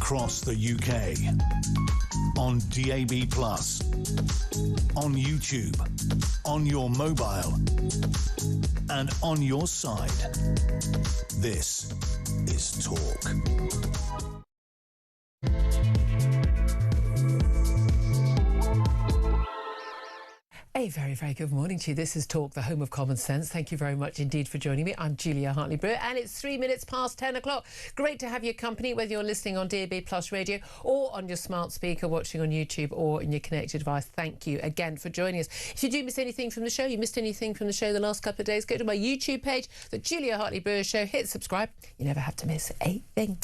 across the UK. On DAB+, on YouTube, on your mobile, and on your side. This is Talk. A very, very good morning to you. This is Talk, the home of common sense. Thank you very much indeed for joining me. I'm Julia Hartley-Brewer, and it's 3 minutes past 10 o'clock. Great to have your company, whether you're listening on DAB Plus radio or on your smart speaker, watching on YouTube or in your connected device. Thank you again for joining us. If you do miss anything from the show, you missed anything from the show the last couple of days, go to my YouTube page, the Julia Hartley-Brewer Show. Hit subscribe. You never have to miss a thing.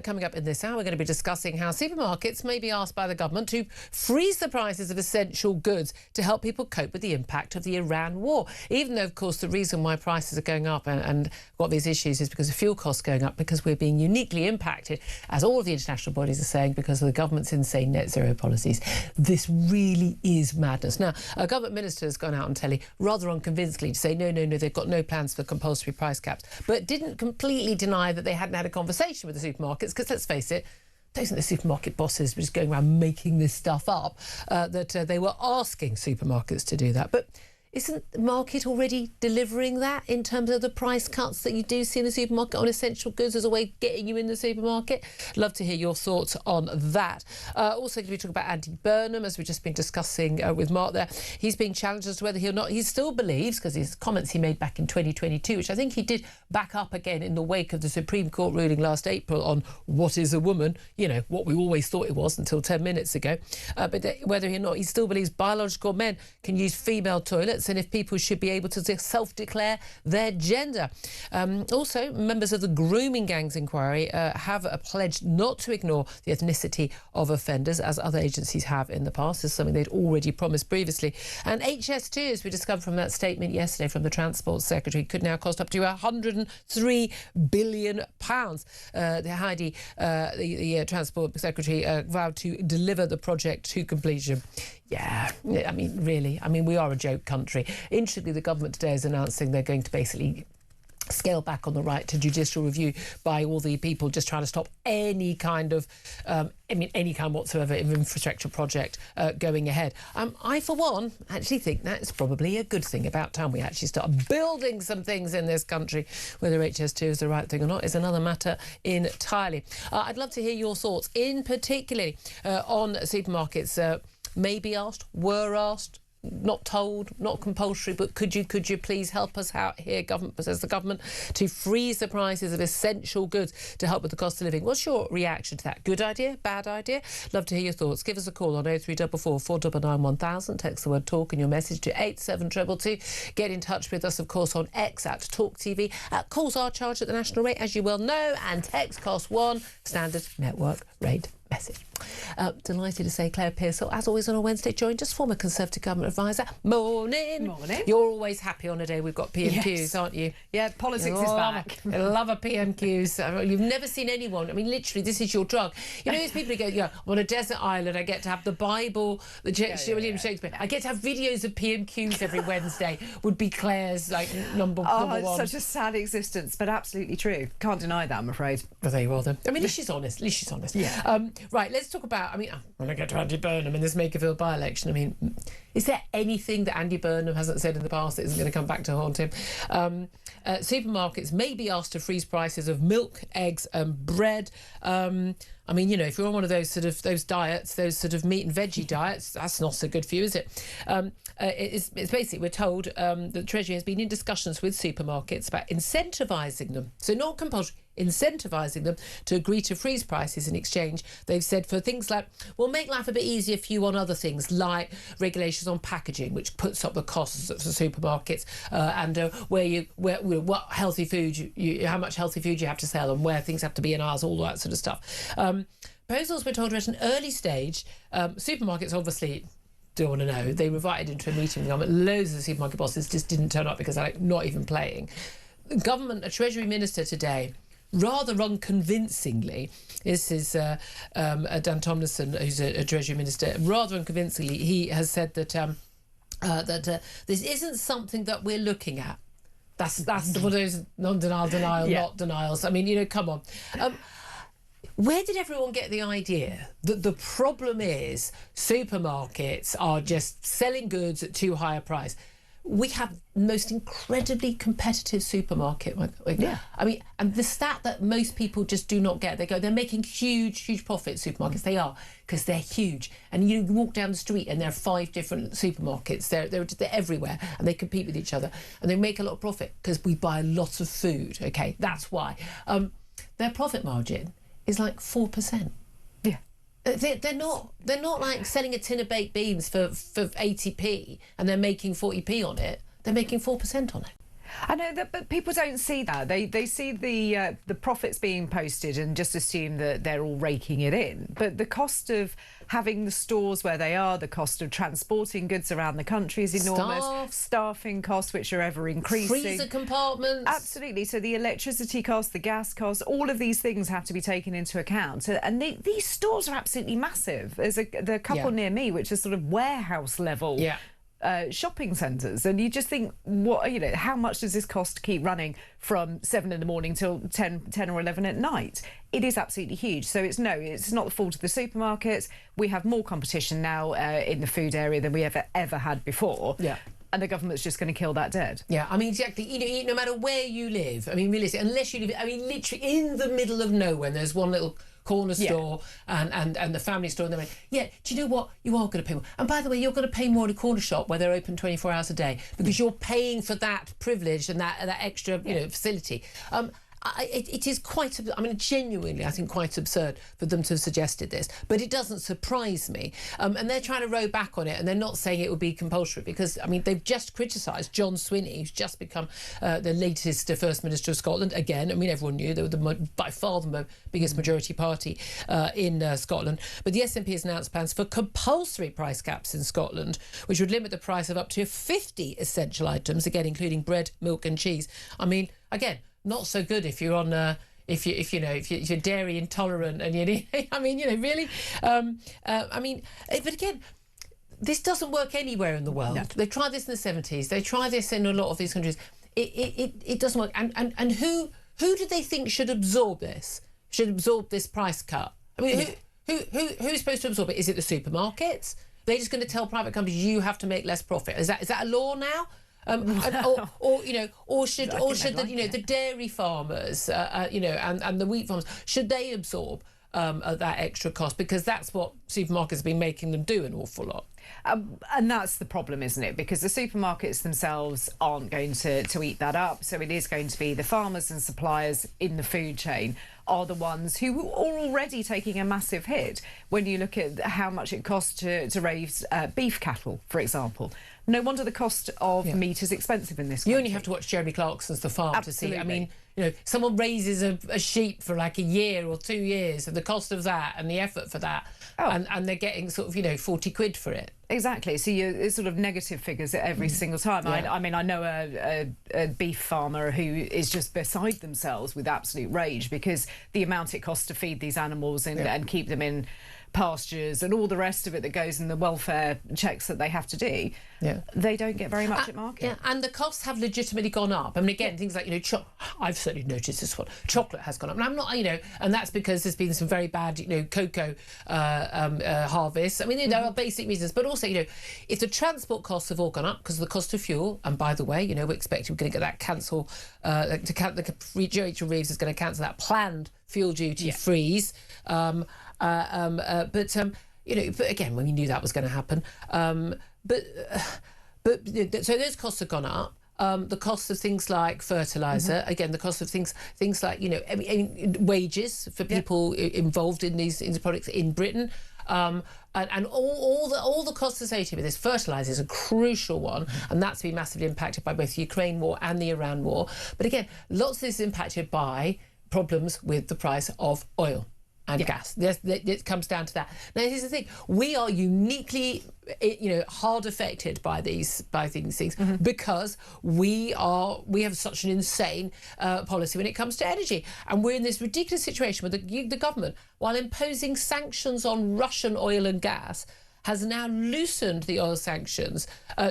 Coming up in this hour, we're going to be discussing how supermarkets may be asked by the government to freeze the prices of essential goods to help people cope with the impact of the Iran war. Even though, of course, the reason why prices are going up and got these issues is because of fuel costs going up, because we're being uniquely impacted, as all of the international bodies are saying, because of the government's insane net zero policies. This really is madness. Now, a government minister has gone out on telly rather unconvincingly to say, no, they've got no plans for compulsory price caps, but didn't completely deny that they hadn't had a conversation with the supermarkets, because let's face it, those are the supermarket bosses were just going around making this stuff up, that they were asking supermarkets to do that. But isn't the market already delivering that in terms of the price cuts that you do see in the supermarket on essential goods as a way of getting you in the supermarket? Love to hear your thoughts on that. Also, we talk about Andy Burnham, as we've just been discussing with Mark there. He's being challenged as to whether he or not he still believes, because his comments he made back in 2022, which I think he did back up again in the wake of the Supreme Court ruling last April on what is a woman, you know, what we always thought it was until 10 minutes ago. But whether or not he still believes biological men can use female toilets, and if people should be able to self-declare their gender. Also, members of the grooming gangs inquiry have pledged not to ignore the ethnicity of offenders, as other agencies have in the past. This is something they'd already promised previously. And HS2, as we discovered from that statement yesterday from the Transport Secretary, could now cost up to £103 billion. Heidi, the Transport Secretary, vowed to deliver the project to completion. Yeah, I mean, really, we are a joke country. Interestingly, the government today is announcing they're going to basically scale back on the right to judicial review by all the people just trying to stop any kind of, any kind whatsoever of infrastructure project going ahead. I, for one, actually think that's probably a good thing. About time we actually start building some things in this country. Whether HS2 is the right thing or not is another matter entirely. I'd love to hear your thoughts, in particular on supermarkets. Maybe asked, were asked, not told, not compulsory, but could you please help us out here, government, says the government, to freeze the prices of essential goods to help with the cost of living? What's your reaction to that? Good idea? Bad idea? Love to hear your thoughts. Give us a call on 0344 499 1000. Text the word talk in your message to 87222. Get in touch with us, of course, on X at Talk TV. Calls are charged at the national rate, as you well know, and text costs £1, standard network rate message. Delighted to say Claire Pearsall, as always on a Wednesday, joined us, former Conservative Government Advisor. Morning. Morning. You're always happy on a day we've got PMQs, yes, aren't you? Yeah, politics is back. I love a PMQs. You've never seen anyone. Literally, this is your drug. You know, these people who go, yeah, I'm on a desert island, I get to have the Bible, William Shakespeare. I get to have videos of PMQs every Wednesday, would be Claire's, number one. Oh, it's such a sad existence, but absolutely true. Can't deny that, I'm afraid. Well, there you are then. At least she's honest. Yeah. Right, let's talk about, I want to get to Andy Burnham in this Makerfield by-election. Is there anything that Andy Burnham hasn't said in the past that isn't going to come back to haunt him? Supermarkets may be asked to freeze prices of milk, eggs and bread. If you're on one of those those diets, those sort of meat and veggie diets, that's not so good for you, is it? It's basically, we're told that the Treasury has been in discussions with supermarkets about incentivising them, so not compulsory, incentivising them to agree to freeze prices in exchange. They've said for things like, we'll make life a bit easier for you on other things, like regulations on packaging, which puts up the costs for supermarkets, and what healthy food how much healthy food you have to sell, and where things have to be in ours, all that sort of stuff. Proposals, we're told, are at an early stage. Supermarkets obviously do want to know. They were invited into a meeting with the government. Loads of the supermarket bosses just didn't turn up because they're not even playing. Government, a Treasury Minister today, rather unconvincingly, this is Dan Tomlinson, who's a Treasury Minister, rather unconvincingly, he has said that this isn't something that we're looking at. That's one of those non-denial, not denials. Come on. Where did everyone get the idea that the problem is supermarkets are just selling goods at too high a price? We have the most incredibly competitive supermarket. Yeah. I mean, and the stat that most people just do not get, they're making huge profits, supermarkets. They are, because they're huge. And you walk down the street and there are 5 different supermarkets. They're everywhere, and they compete with each other. And they make a lot of profit because we buy lots of food, OK? That's why. Their profit margin is like 4%. Yeah. They're not like selling a tin of baked beans for 80p and they're making 40p on it. They're making 4% on it. I know that, but people don't see that. They see the profits being posted and just assume that they're all raking it in. But the cost of having the stores where they are, the cost of transporting goods around the country is enormous. Staffing costs, which are ever increasing. Freezer compartments. Absolutely. So the electricity costs, the gas costs, all of these things have to be taken into account. And these stores are absolutely massive. There's a couple near me, which is sort of warehouse level. Yeah. Shopping centres, and you just think, what, you know, how much does this cost to keep running from 7 in the morning till 10 or 11 at night? It is absolutely huge. So it's not the fault of the supermarkets. We have more competition now in the food area than we ever had before. Yeah. And the government's just going to kill that dead. Yeah, I mean, exactly. You know, no matter where you live, I mean, realistically, unless you live, I mean, literally in the middle of nowhere, there's one little corner store and the family store, and they're like, do you know what? You are going to pay more. And by the way, you're going to pay more in a corner shop where they're open 24 hours a day because you're paying for that privilege and that extra, facility. It is quite, I mean, genuinely, I think quite absurd for them to have suggested this, but it doesn't surprise me. And they're trying to row back on it, and they're not saying it would be compulsory because, I mean, they've just criticised John Swinney, who's just become the latest First Minister of Scotland. Again, I mean, everyone knew they were by far the biggest majority party in Scotland. But the SNP has announced plans for compulsory price caps in Scotland, which would limit the price of up to 50 essential items, again, including bread, milk and cheese. I mean, again, not so good if you're on if you're dairy intolerant and I mean, really. I mean, but again, this doesn't work anywhere in the world. No. They tried this in the 70s. They try this in a lot of these countries. It doesn't work. And who do they think should absorb this? Should absorb this price cut? I mean, who's supposed to absorb it? Is it the supermarkets? They're just going to tell private companies you have to make less profit. Is that a law now? Or should the dairy farmers, and the wheat farmers, should they absorb that extra cost? Because that's what supermarkets have been making them do an awful lot. And that's the problem, isn't it? Because the supermarkets themselves aren't going to eat that up. So it is going to be the farmers and suppliers in the food chain are the ones who are already taking a massive hit. When you look at how much it costs to raise beef cattle, for example. No wonder the cost of meat is expensive in this country. You only have to watch Jeremy Clarkson's The Farm to see. I mean, someone raises a sheep for like a year or 2 years, and the cost of that and the effort for that, and they're getting sort of 40 quid for it. Exactly. So it's sort of negative figures every single time. Yeah. I mean, I know a beef farmer who is just beside themselves with absolute rage because the amount it costs to feed these animals and keep them in pastures and all the rest of it that goes in the welfare checks that they have to do, they don't get very much at market. Yeah, and the costs have legitimately gone up. I mean, again, things like, I've certainly noticed this one. Chocolate has gone up. And I'm not, and that's because there's been some very bad, cocoa harvests. I mean, there are basic reasons, but also, if the transport costs have all gone up because of the cost of fuel, and by the way, we're expecting we're going to get that Rachel Reeves is going to cancel that planned fuel duty freeze. But again, when you knew that was going to happen, so those costs have gone up. The cost of things like fertilizer, again, the cost of things like wages for people involved in these products in Britain, and all the costs associated with this. Fertilizer is a crucial one, and that's been massively impacted by both the Ukraine war and the Iran war. But again, lots of this is impacted by problems with the price of oil and gas. It comes down to that. Now, here's the thing: we are uniquely, hard affected by these things because we have such an insane policy when it comes to energy, and we're in this ridiculous situation where the government, while imposing sanctions on Russian oil and gas, has now loosened the oil sanctions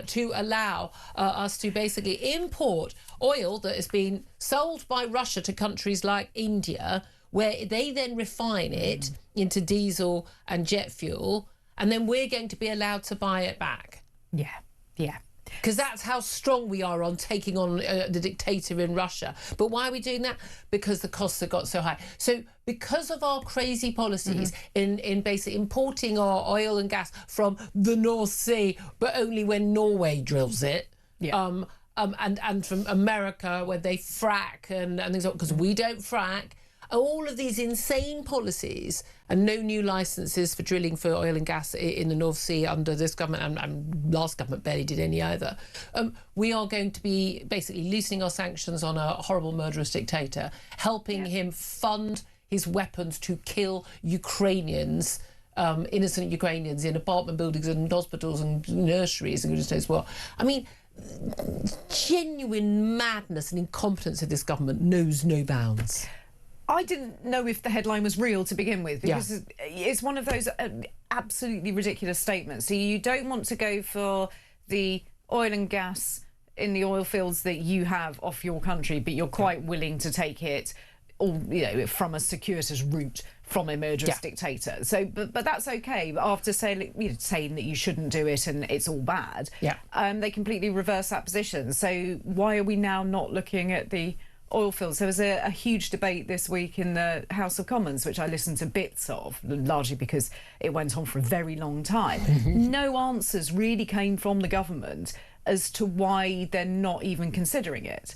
to allow us to basically import oil that has been sold by Russia to countries like India where they then refine it into diesel and jet fuel, and then we're going to be allowed to buy it back. Yeah, yeah. Because that's how strong we are on taking on the dictator in Russia. But why are we doing that? Because the costs have got so high. So because of our crazy policies in basically importing our oil and gas from the North Sea, but only when Norway drills it, and from America where they frack and things like, because we don't frack, all of these insane policies and no new licences for drilling for oil and gas in the North Sea under this government, and last government barely did any either. We are going to be basically loosening our sanctions on a horrible murderous dictator, helping him fund his weapons to kill Ukrainians, innocent Ukrainians in apartment buildings and hospitals and nurseries and goodness knows what. I mean, genuine madness and incompetence of this government knows no bounds. I didn't know if the headline was real to begin with, because it's one of those absolutely ridiculous statements. So you don't want to go for the oil and gas in the oil fields that you have off your country, but you're quite willing to take it all, from a circuitous route from a murderous dictator. So, but that's okay. But after saying that you shouldn't do it and it's all bad, they completely reverse that position. So why are we now not looking at the oil fields? There was a huge debate this week in the House of Commons, which I listened to bits of, largely because it went on for a very long time. No answers really came from the government as to why they're not even considering it.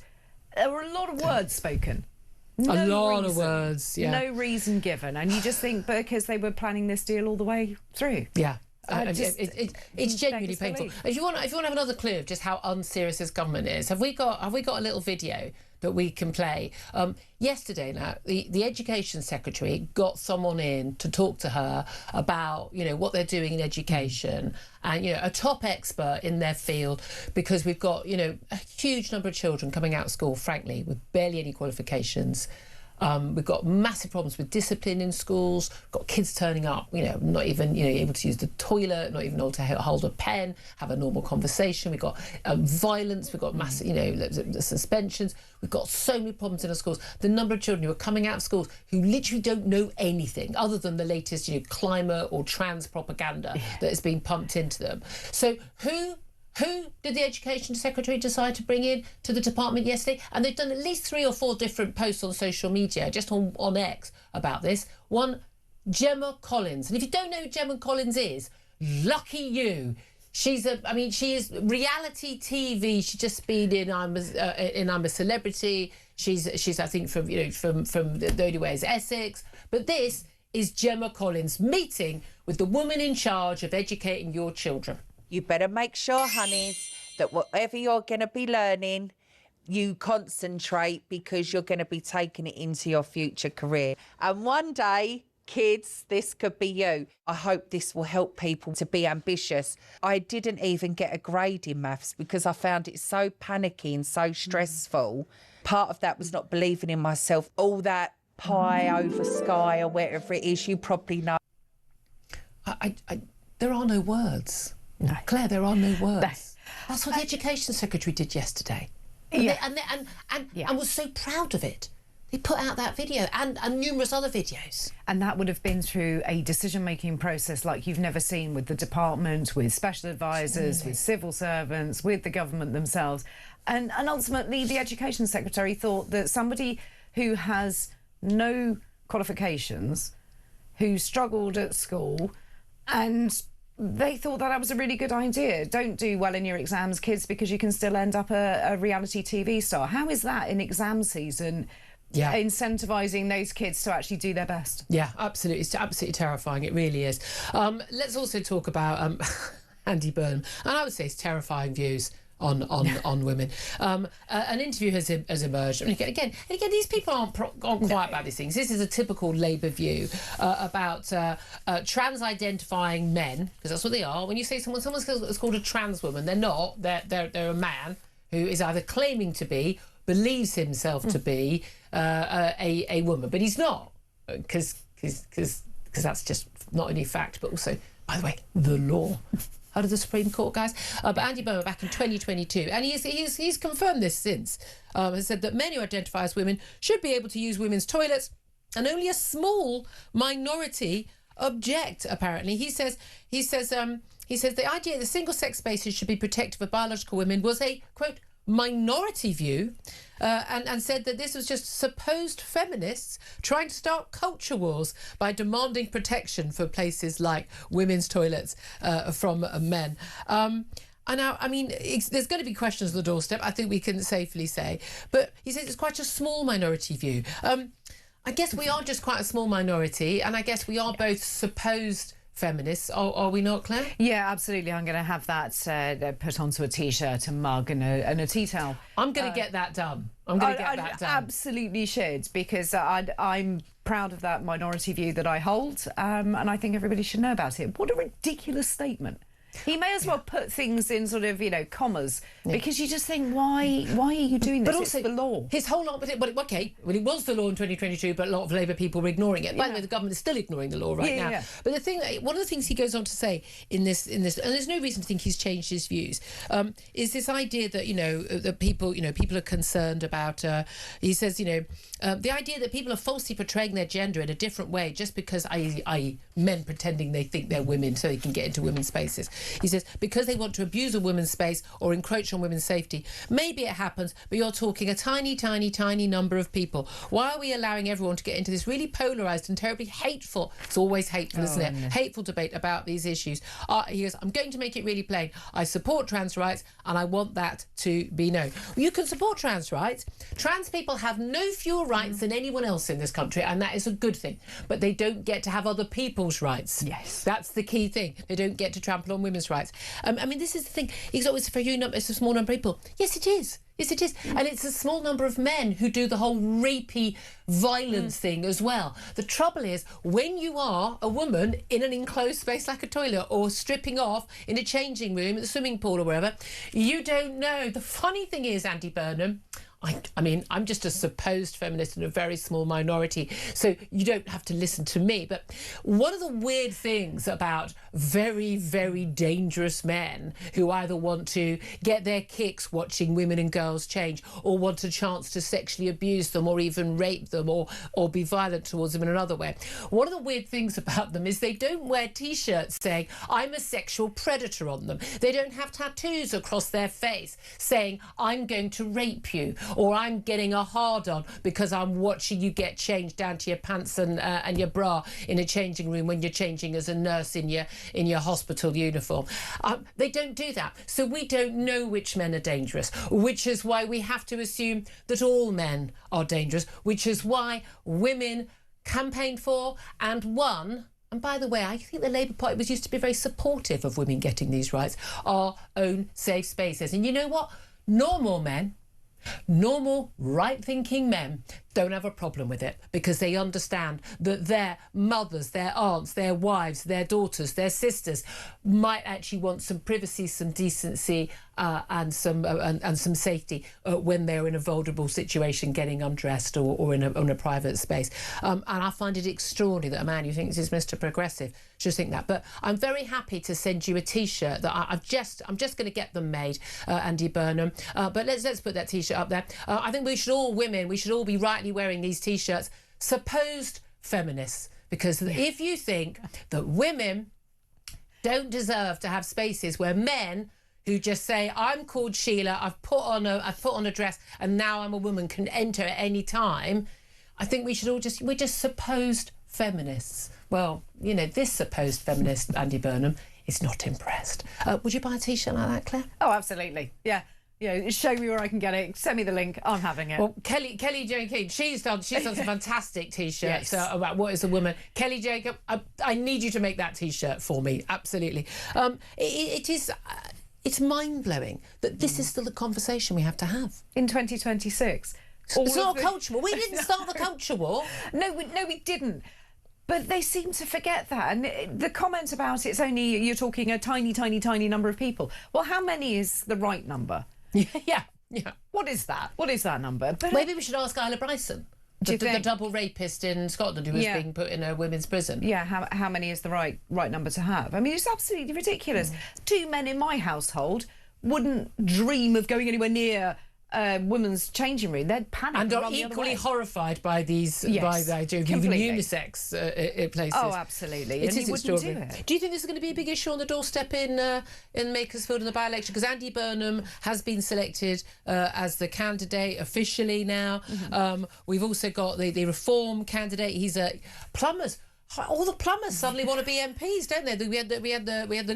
There were a lot of words spoken. A lot of words, No reason given. And you just think because they were planning this deal all the way through. Yeah. It's genuinely painful. If you want to have another clue of just how unserious this government is, have we got a little video that we can play? Yesterday, now the Education Secretary got someone in to talk to her about what they're doing in education, and a top expert in their field, because we've got a huge number of children coming out of school, frankly, with barely any qualifications. We've got massive problems with discipline in schools. We've got kids turning up, not even able to use the toilet, not even able to hold a pen, have a normal conversation. We've got violence. We've got massive, the suspensions. We've got so many problems in our schools. The number of children who are coming out of schools who literally don't know anything other than the latest, climate or trans propaganda that is being pumped into them. So who did the Education Secretary decide to bring in to the department yesterday? And they've done at least 3 or 4 different posts on social media, just on X, about this. One, Gemma Collins. And if you don't know who Gemma Collins is, lucky you. She is reality TV. She's just been in I'm a Celebrity. She's I think from The Only Way is Essex. But this is Gemma Collins meeting with the woman in charge of educating your children. You better make sure, honeys, that whatever you're going to be learning, you concentrate, because you're going to be taking it into your future career. And one day, kids, this could be you. I hope this will help people to be ambitious. I didn't even get a grade in maths because I found it so panicky and so stressful. Part of that was not believing in myself. All that pie over sky or whatever it is, you probably know. There are no words. No. Claire, there are no words. No. That's what the Education Secretary did yesterday. And was so proud of it. They put out that video and numerous other videos. And that would have been through a decision-making process like you've never seen, with the department, with special advisors, with civil servants, with the government themselves. And ultimately, the Education Secretary thought that somebody who has no qualifications, who struggled at school, and they thought that was a really good idea. Don't do well in your exams, kids, because you can still end up a reality TV star. How is that in exam season incentivising those kids to actually do their best? Yeah, absolutely. It's absolutely terrifying. It really is. Let's also talk about Andy Burnham. And I would say it's terrifying views on women. An interview has emerged. And again, these people aren't quiet about these things. This is a typical Labour view about trans-identifying men, because that's what they are. When you say someone's called a trans woman, they're not. They're a man who is either claiming to be, believes himself to be a woman, but he's not, because that's just not only fact, but also, by the way, the law. Out of the Supreme Court, guys. But Andy Burnham back in 2022, and he's confirmed this since, has said that men who identify as women should be able to use women's toilets and only a small minority object. Apparently, he says the idea that single-sex spaces should be protected for biological women was a, quote, minority view, and said that this was just supposed feminists trying to start culture wars by demanding protection for places like women's toilets from men. And now, I mean, there's going to be questions on the doorstep, I think we can safely say. But he says it's quite a small minority view. I guess we are just quite a small minority, and I guess we are both supposed feminists, are we not, Claire? Yeah, absolutely. I'm going to have that put onto a T-shirt, a mug and a tea towel. I'm going to get that done. I'm going to get that done. Absolutely should, because I'm proud of that minority view that I hold, and I think everybody should know about it. What a ridiculous statement. He may as well put things in sort of, commas, because you just think, why are you doing this? But also, it's the law. His whole lot, it was the law in 2022, but a lot of Labour people were ignoring it. By the way, the government is still ignoring the law right now. Yeah. But one of the things he goes on to say in this, and there's no reason to think he's changed his views, is this idea that that people are concerned about. He says, the idea that people are falsely portraying their gender in a different way just because, i.e., men pretending they think they're women so they can get into women's spaces. He says, because they want to abuse a woman's space or encroach on women's safety. Maybe it happens, but you're talking a tiny, tiny, tiny number of people. Why are we allowing everyone to get into this really polarised and terribly hateful, it's always hateful, isn't it? Hateful debate about these issues. He goes, I'm going to make it really plain. I support trans rights and I want that to be known. Well, you can support trans rights. Trans people have no fewer rights than anyone else in this country, and that is a good thing. But they don't get to have other people's rights. Yes. That's the key thing. They don't get to trample on women's rights. I mean, this is the thing. It's always for you, it's a small number of people. Yes, it is. Yes, it is. And it's a small number of men who do the whole rapey violence thing as well. The trouble is, when you are a woman in an enclosed space like a toilet or stripping off in a changing room at the swimming pool or wherever, you don't know. The funny thing is, Andy Burnham, I mean, I'm just a supposed feminist in a very small minority, so you don't have to listen to me. But one of the weird things about very, very dangerous men who either want to get their kicks watching women and girls change, or want a chance to sexually abuse them or even rape them or be violent towards them in another way, one of the weird things about them is they don't wear T-shirts saying, I'm a sexual predator on them. They don't have tattoos across their face saying, I'm going to rape you, or I'm getting a hard-on because I'm watching you get changed down to your pants and your bra in a changing room when you're changing as a nurse in your hospital uniform. They don't do that. So we don't know which men are dangerous, which is why we have to assume that all men are dangerous, which is why women campaigned for and won. And by the way, I think the Labour Party was used to be very supportive of women getting these rights, our own safe spaces. And you know what? Normal right-thinking men don't have a problem with it, because they understand that their mothers, their aunts, their wives, their daughters, their sisters might actually want some privacy, some decency, and some safety when they're in a vulnerable situation, getting undressed or in a private space. And I find it extraordinary that a man who thinks he's Mr. Progressive should think that. But I'm very happy to send you a T-shirt that I'm just going to get them made, Andy Burnham. But let's put that T-shirt up there. I think we should all be rightly wearing these T-shirts, supposed feminists, because if you think that women don't deserve to have spaces where men who just say, I'm called Sheila, I've put on a dress and now I'm a woman, can enter at any time, I think we should all we're just supposed feminists. Well, this supposed feminist, Andy Burnham, is not impressed. Would you buy a T-shirt like that, Claire? Oh, absolutely. Yeah. Show me where I can get it. Send me the link. I'm having it. Well, Kelly Jane King, she's done some fantastic T-shirts about what is a woman. Kelly Jacob, I need you to make that T-shirt for me. Absolutely. It's mind-blowing that this is still the conversation we have to have in 2026. It's not a culture war. We didn't start the culture war. No, we didn't. But they seem to forget that. And the comment about you're talking a tiny, tiny, tiny number of people. Well, how many is the right number? Yeah. What is that? What is that number? But maybe we should ask Isla Bryson, the double rapist in Scotland who was being put in a women's prison. Yeah, how many is the right number to have? I mean, it's absolutely ridiculous. 2 men in my household wouldn't dream of going anywhere near women's changing room, they'd panic and are run the other equally way. horrified by these, Yes, by the idea of even completely. unisex places. Oh, absolutely. It And is you wouldn't do extraordinary. it. Do you think this is going to be a big issue on the doorstep in Makersfield in the by-election? Because Andy Burnham has been selected as the candidate officially now. We've also got the Reform candidate. He's a plumbers. All the plumbers suddenly want to be MPs, don't they? We had the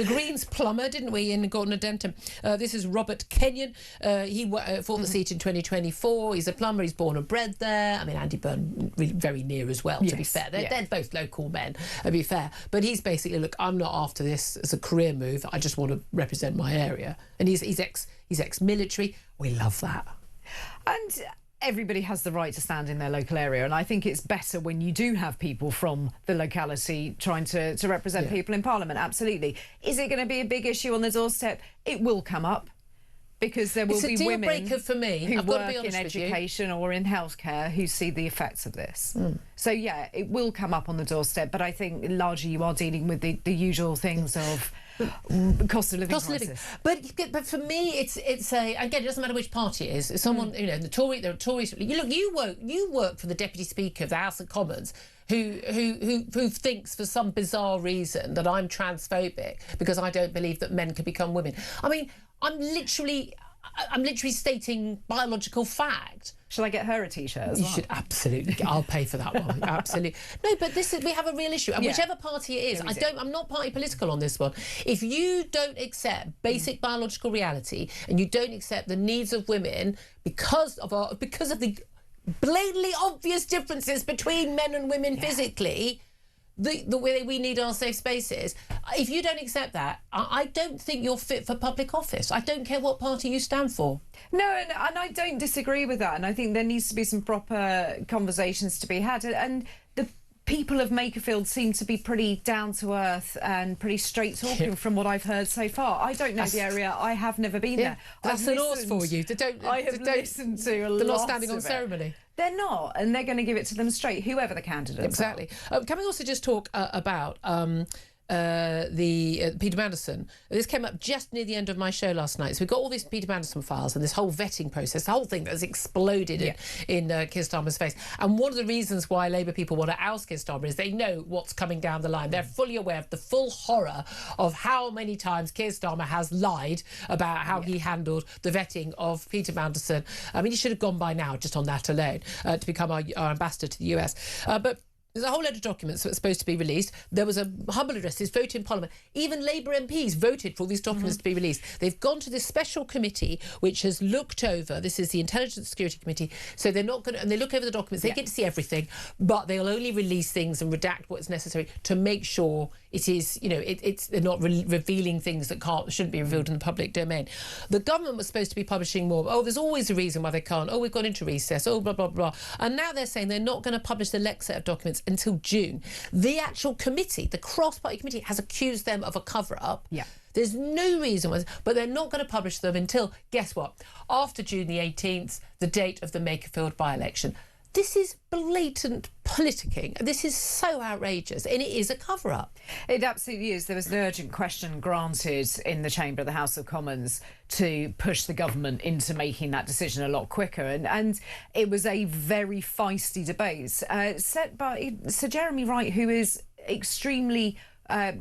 Greens plumber, didn't we, in Gordon Denton? This is Robert Kenyon. He fought the seat in 2024. He's a plumber. He's born and bred there. I mean, Andy Byrne very near as well. To be fair, they're both local men. To be fair, but he's basically, look, I'm not after this as a career move. I just want to represent my area. And he's ex-military. We love that. And everybody has the right to stand in their local area, and I think it's better when you do have people from the locality trying to represent people in Parliament. Absolutely. Is it going to be a big issue on the doorstep? It will come up, because there will be women breaker for me. who I've got to work be honest in with you. education or in healthcare who see the effects of this. So yeah, it will come up on the doorstep, but I think largely you are dealing with the usual things of cost of living crisis. But for me, it's a, again, it doesn't matter which party it is. It's someone, you know, there are Tories. You work for the Deputy Speaker of the House of Commons, who thinks for some bizarre reason that I'm transphobic because I don't believe that men can become women. I mean, I'm literally stating biological fact. Shall I get her a T-shirt as well? You should absolutely. I'll pay for that one. Absolutely. No, but we have a real issue, and whichever party it is, I'm not party political on this one. If you don't accept basic biological reality and you don't accept the needs of women because of the blatantly obvious differences between men and women physically, the way we need our safe spaces, if you don't accept that, I don't think you're fit for public office. I don't care what party you stand for. No, and I don't disagree with that, and I think there needs to be some proper conversations to be had, and the people of Makerfield seem to be pretty down to earth and pretty straight talking from what I've heard so far. I don't know the area. I have never been there. That's the North for you. I have listened to a lot. They're not standing on ceremony. They're not, and they're going to give it to them straight, whoever the candidates exactly. Can we also just talk about the Peter Mandelson? This came up just near the end of my show last night. So we've got all these Peter Mandelson files and this whole vetting process, the whole thing that has exploded in Keir Starmer's face. And one of the reasons why Labour people want to oust Keir Starmer is they know what's coming down the line. They're fully aware of the full horror of how many times Keir Starmer has lied about how he handled the vetting of Peter Mandelson. I mean, he should have gone by now just on that alone to become our ambassador to the US. But there's a whole load of documents that were supposed to be released. There was a humble addresses vote in Parliament. Even Labour MPs voted for all these documents to be released. They've gone to this special committee which has looked over. This is the Intelligence Security Committee. So they're not going to, and they look over the documents. They get to see everything, but they'll only release things and redact what's necessary to make sure it is, you know, they're not revealing things that shouldn't be revealed in the public domain. The government was supposed to be publishing more. Oh, there's always a reason why they can't. Oh, we've gone into recess. Oh, blah, blah, blah. And now they're saying they're not going to publish the next set of documents until June. The actual committee, the cross-party committee, has accused them of a cover-up. Yeah. There's no reason why, but they're not going to publish them until, guess what? After June the 18th, the date of the Makerfield by-election. This is blatant politicking. This is so outrageous, and it is a cover-up. It absolutely is. There was an urgent question granted in the chamber of the House of Commons to push the government into making that decision a lot quicker, and it was a very feisty debate set by Sir Jeremy Wright, who is extremely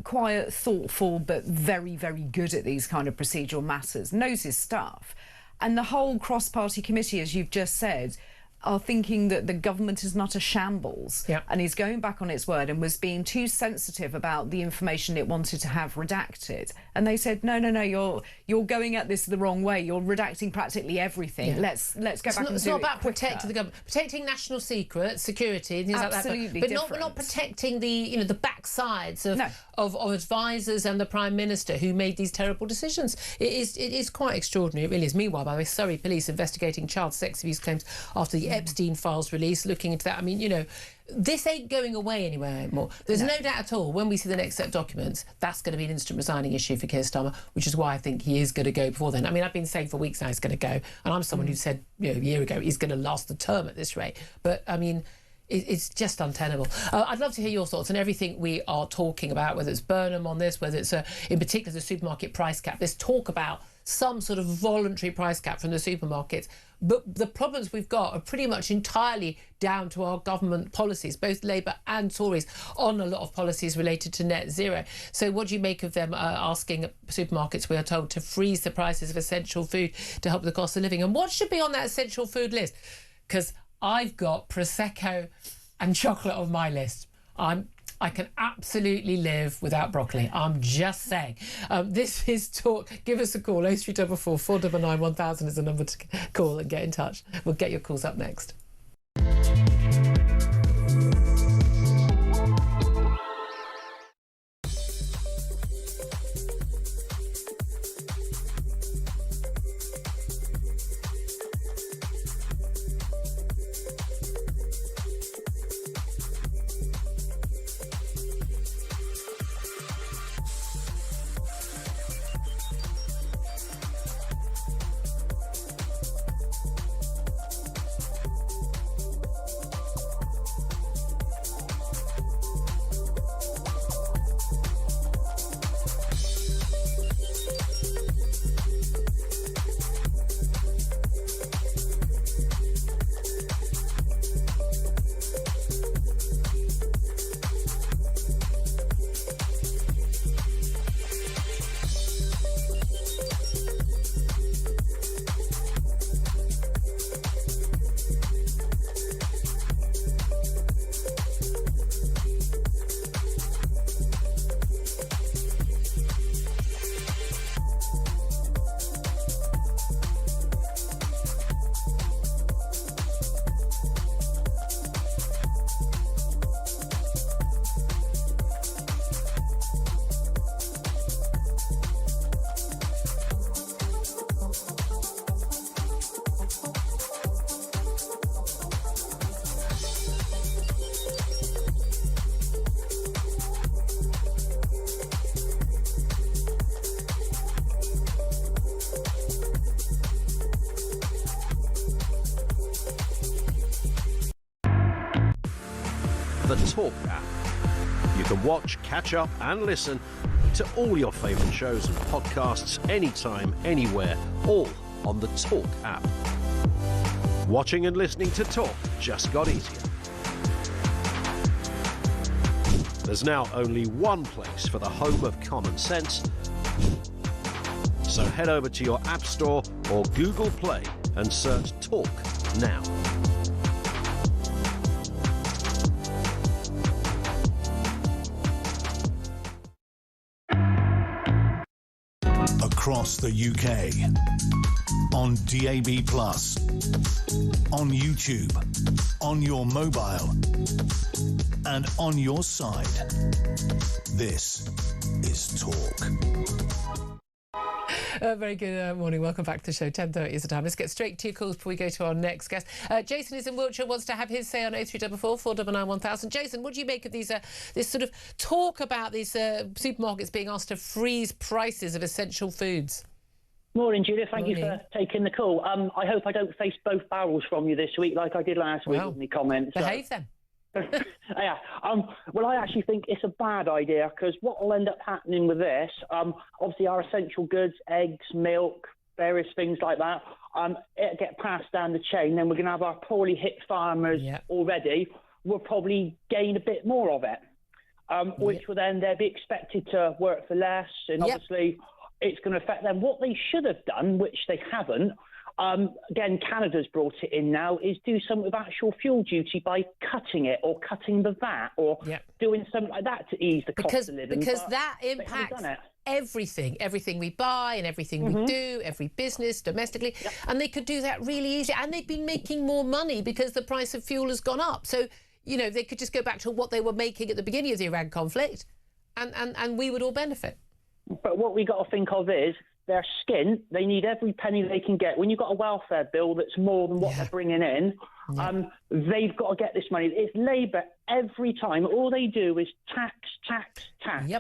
quiet, thoughtful, but very, very good at these kind of procedural matters, knows his stuff. And the whole cross-party committee, as you've just said, are thinking that the government is not a shambles, and is going back on its word and was being too sensitive about the information it wanted to have redacted. And they said, no, you're going at this the wrong way. You're redacting practically everything. Let's go back and do it. It's not about protecting the government, protecting national secrets, security, things like that. But not protecting the the backsides of advisors and the Prime Minister who made these terrible decisions. It is quite extraordinary. It really is. Meanwhile, by the way, Surrey police investigating child sex abuse claims after the Epstein files release, looking into that. I mean, this ain't going away anywhere anymore. There's no doubt at all, when we see the next set of documents, that's going to be an instant resigning issue for Keir Starmer, which is why I think he is going to go before then. I mean, I've been saying for weeks now he's going to go, and I'm someone who said a year ago he's going to last the term at this rate. But, I mean, it's just untenable. I'd love to hear your thoughts on everything we are talking about, whether it's Burnham on this, whether it's, in particular, the supermarket price cap. There's talk about some sort of voluntary price cap from the supermarkets. But the problems we've got are pretty much entirely down to our government policies, both Labour and Tories, on a lot of policies related to net zero. So what do you make of them asking supermarkets, we are told, to freeze the prices of essential food to help the cost of living? And what should be on that essential food list? Because I've got Prosecco and chocolate on my list. I can absolutely live without broccoli. I'm just saying. This is Talk. Give us a call. 0344 499 1000 is the number to call and get in touch. We'll get your calls up next. The Talk app. You can watch, catch up and listen to all your favourite shows and podcasts anytime, anywhere, all on the Talk app. Watching and listening to Talk just got easier. There's now only one place for the home of common sense. So head over to your App Store or Google Play and search Talk now. Across the UK, on DAB+, on YouTube, on your mobile, and on your side. This is Talk. Very good morning. Welcome back to the show. 10:30 is the time. Let's get straight to your calls before we go to our next guest. Jason is in Wiltshire, wants to have his say on 0344 499 1000. Jason, what do you make of these this sort of talk about these supermarkets being asked to freeze prices of essential foods? Morning, Judith. Thank you for taking the call. I hope I don't face both barrels from you this week like I did last week with my comments. Behave then. Yeah. Well, I actually think it's a bad idea because what will end up happening with this, obviously our essential goods, eggs, milk, various things like that, it'll get passed down the chain. Then we're going to have our poorly hit farmers already. We'll probably gain a bit more of it, which will then they'll be expected to work for less. And obviously it's going to affect them. What they should have done, which they haven't, again, Canada's brought it in now, is do something with actual fuel duty by cutting it or cutting the VAT or doing something like that to ease the cost of living. Because that impacts everything we buy and everything we do, every business domestically. And they could do that really easily. And they've been making more money because the price of fuel has gone up. So, you know, they could just go back to what they were making at the beginning of the Iran conflict and we would all benefit. But what we got to think of is they're skint. They need every penny they can get. When you've got a welfare bill that's more than what they're bringing in, they've got to get this money. It's Labour every time. All they do is tax.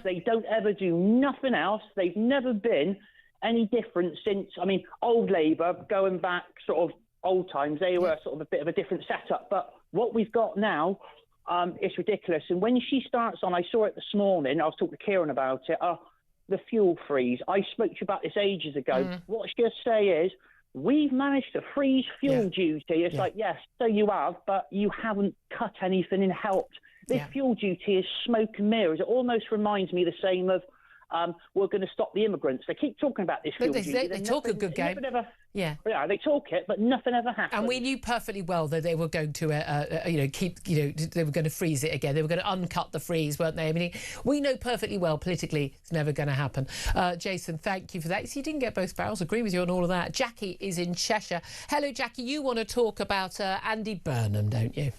They don't ever do nothing else. They've never been any different since, I mean, old Labour, going back sort of old times, they were sort of a bit of a different setup. But what we've got now, it's ridiculous. And when she starts on, I saw it this morning, I was talking to Kieran about it, the fuel freeze. I spoke to you about this ages ago. What I just say is, we've managed to freeze fuel duty. It's like, yes, so you have, but you haven't cut anything and helped. This fuel duty is smoke and mirrors. It almost reminds me the same of we're going to stop the immigrants. They keep talking about this fuel duty. They talk a good game. Yeah, they talk it, but nothing ever happens. And we knew perfectly well that they were going to, they were going to freeze it again. They were going to uncut the freeze, weren't they? I mean, we know perfectly well politically it's never going to happen. Jason, thank you for that. So you didn't get both barrels. Agree with you on all of that. Jackie is in Cheshire. Hello, Jackie. You want to talk about Andy Burnham, don't you?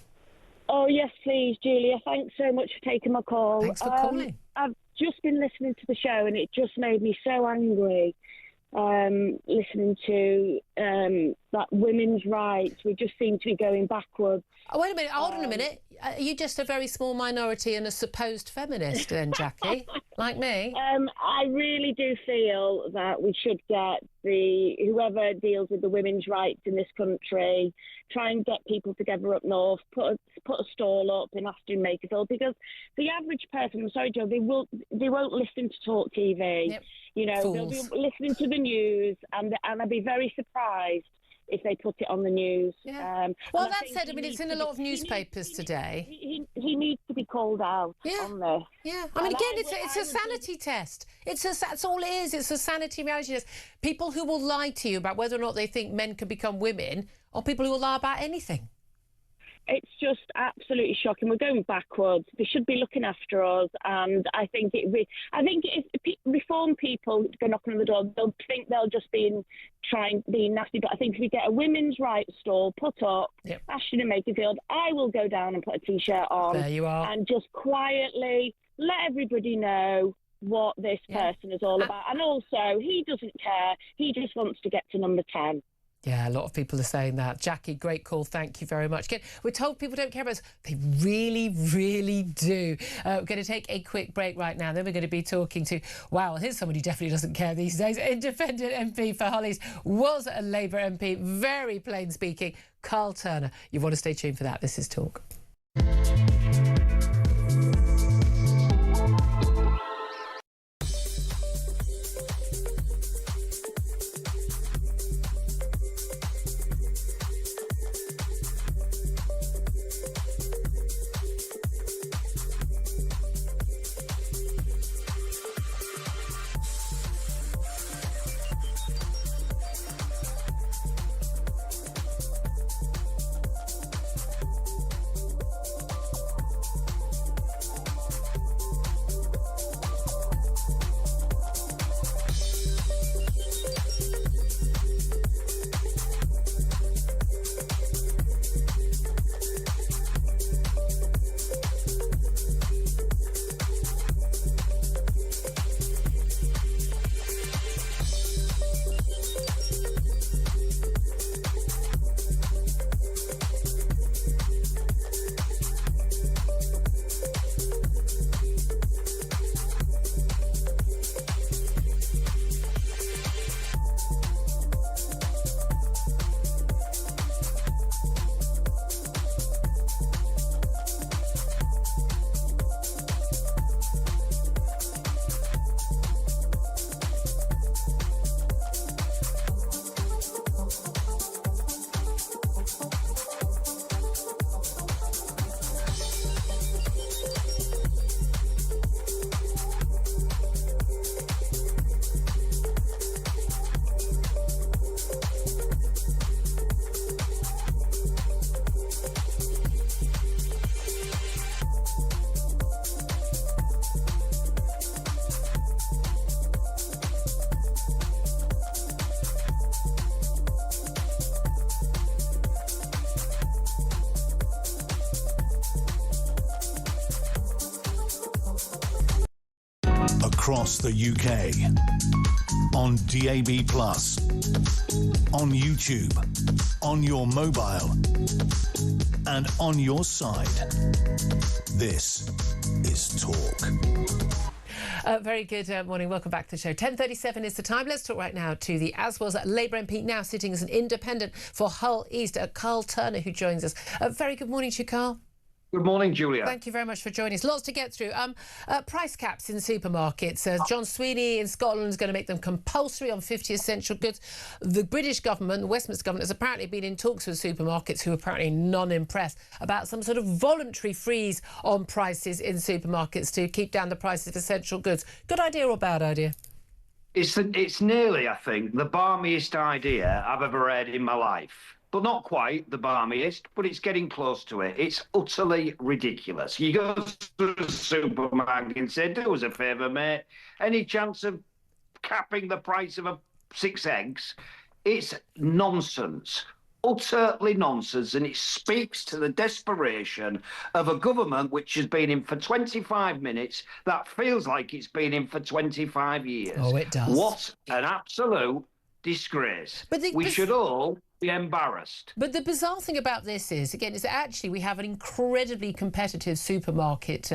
Oh, yes, please, Julia. Thanks so much for taking my call. Thanks for calling. I've just been listening to the show and it just made me so angry listening to that women's rights. We just seem to be going backwards. Oh, wait a minute. Hold on a minute. Are you just a very small minority and a supposed feminist then, Jackie? Like me? I really do feel that we should get whoever deals with the women's rights in this country, try and get people together up north, put a stall up in Aston Makerfield, because the average person, I'm sorry, Joe, they won't listen to Talk TV. Yep. You know, Fools. they'll be listening to the news, and I'd be very surprised if they put it on the news. Yeah. Well, that said, I mean, it's in a lot of newspapers today. He needs to be called out on this. Yeah. I mean, again, it's a sanity test. That's all it is. It's a sanity reality test. People who will lie to you about whether or not they think men can become women, or people who will lie about anything. It's just absolutely shocking. We're going backwards. They should be looking after us, and I think if reform people go knocking on the door, they'll think they'll just be being nasty. But I think if we get a women's rights stall put up, Ashton and Makerfield, I will go down and put a T-shirt on. There you are. And just quietly let everybody know what this person is all about. And also, he doesn't care. He just wants to get to number 10. Yeah, a lot of people are saying that. Jackie, great call. Thank you very much. Again, we're told people don't care about us. They really, really do. We're going to take a quick break right now. Then we're going to be talking to, wow, here's somebody who definitely doesn't care these days. Independent MP for Hollies, was a Labour MP, very plain speaking, Karl Turner. You want to stay tuned for that. This is Talk. Across the UK, on DAB+, on YouTube, on your mobile, and on your side. This is Talk. Very good morning. Welcome back to the show. 10:37 is the time. Let's talk right now to the Aswell's Labour MP, now sitting as an independent for Hull East, Karl Turner, who joins us. Very good morning to you, Karl. Good morning, Julia. Thank you very much for joining us. Lots to get through. Price caps in supermarkets. John Sweeney in Scotland is going to make them compulsory on 50 essential goods. The British government, the Westminster government, has apparently been in talks with supermarkets who are apparently non-impressed about some sort of voluntary freeze on prices in supermarkets to keep down the prices of essential goods. Good idea or bad idea? It's nearly, I think, the balmiest idea I've ever read in my life. But not quite the balmiest, but it's getting close to it. It's utterly ridiculous. You go to the supermarket and say, do us a favour, mate. Any chance of capping the price of 6 eggs? It's nonsense. Utterly nonsense. And it speaks to the desperation of a government which has been in for 25 minutes that feels like it's been in for 25 years. Oh, it does. What an absolute disgrace. We should all be embarrassed. But the bizarre thing about this is, again, is that actually we have an incredibly competitive supermarket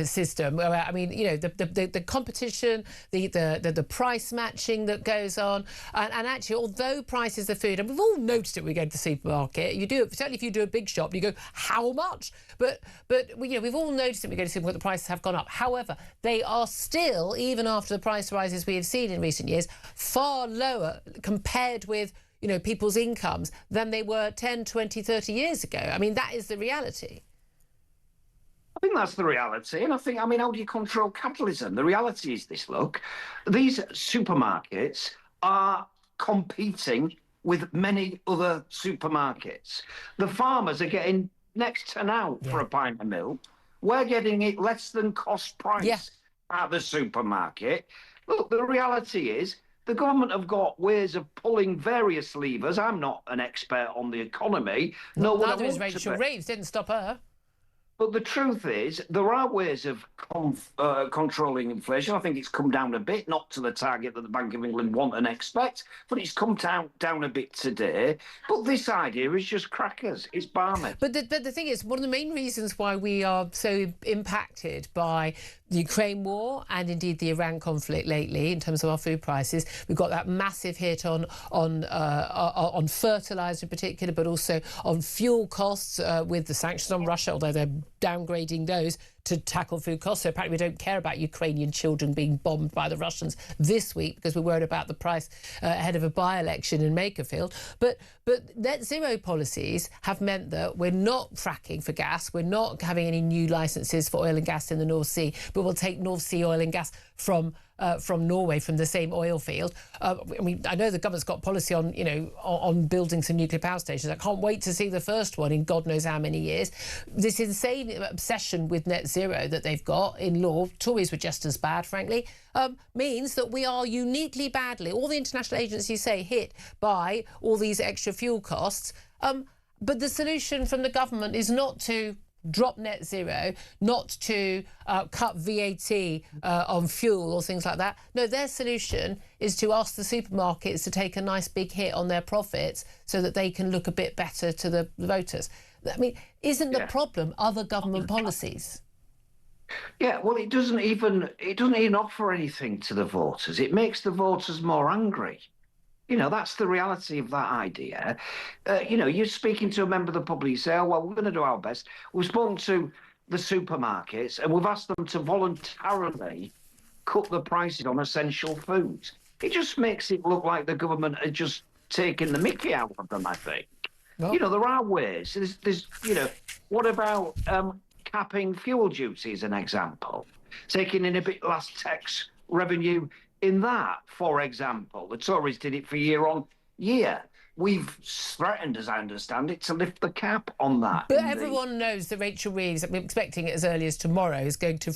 system. I mean, you know, the competition, the price matching that goes on, and actually, although prices of food, and we've all noticed it when we go to the supermarket, you do it, certainly if you do a big shop, you go, how much? But you know, we've all noticed it when we go to the supermarket, the prices have gone up. However, they are still, even after the price rises we have seen in recent years, far lower compared with, you know, people's incomes than they were 10, 20, 30 years ago. I mean, that is the reality. I think that's the reality. And I think, I mean, how do you control capitalism? The reality is this, look, these supermarkets are competing with many other supermarkets. The farmers are getting next to now for a pint of milk. We're getting it less than cost price at the supermarket. Look, the reality is, the government have got ways of pulling various levers. I'm not an expert on the economy. Neither is Rachel Reeves. Didn't stop her. But the truth is, there are ways of controlling inflation. I think it's come down a bit, not to the target that the Bank of England want and expect, but it's come down a bit today. But this idea is just crackers. It's balmy. But the thing is, one of the main reasons why we are so impacted by the Ukraine war and indeed the Iran conflict lately, in terms of our food prices, we've got that massive hit on fertiliser in particular, but also on fuel costs with the sanctions on Russia, although they're downgrading those to tackle food costs. So apparently we don't care about Ukrainian children being bombed by the Russians this week because we're worried about the price ahead of a by-election in Makerfield. But net zero policies have meant that we're not fracking for gas, we're not having any new licences for oil and gas in the North Sea, but we'll take North Sea oil and gas from Norway, from the same oil field. I mean, I know the government's got policy on, you know, on building some nuclear power stations. I can't wait to see the first one in God knows how many years. This insane obsession with net zero that they've got in law, Tories were just as bad, frankly, means that we are uniquely badly, all the international agencies say, hit by all these extra fuel costs. But the solution from the government is not to drop net zero, not to cut VAT on fuel or things like that. No, their solution is to ask the supermarkets to take a nice big hit on their profits so that they can look a bit better to the voters. I mean, isn't the problem other government policies? Yeah, well, it doesn't even offer anything to the voters. It makes the voters more angry. You know, that's the reality of that idea. You know, you're speaking to a member of the public, you say, oh, well, we're going to do our best. We've spoken to the supermarkets and we've asked them to voluntarily cut the prices on essential foods. It just makes it look like the government are just taking the mickey out of them, I think. Well, you know, there are ways. There's you know, what about capping fuel duty as an example? Taking in a bit less tax revenue in that, for example. The Tories did it for year on year. We've threatened, as I understand it, to lift the cap on that. But everyone knows that Rachel Reeves, I'm expecting it as early as tomorrow, is going to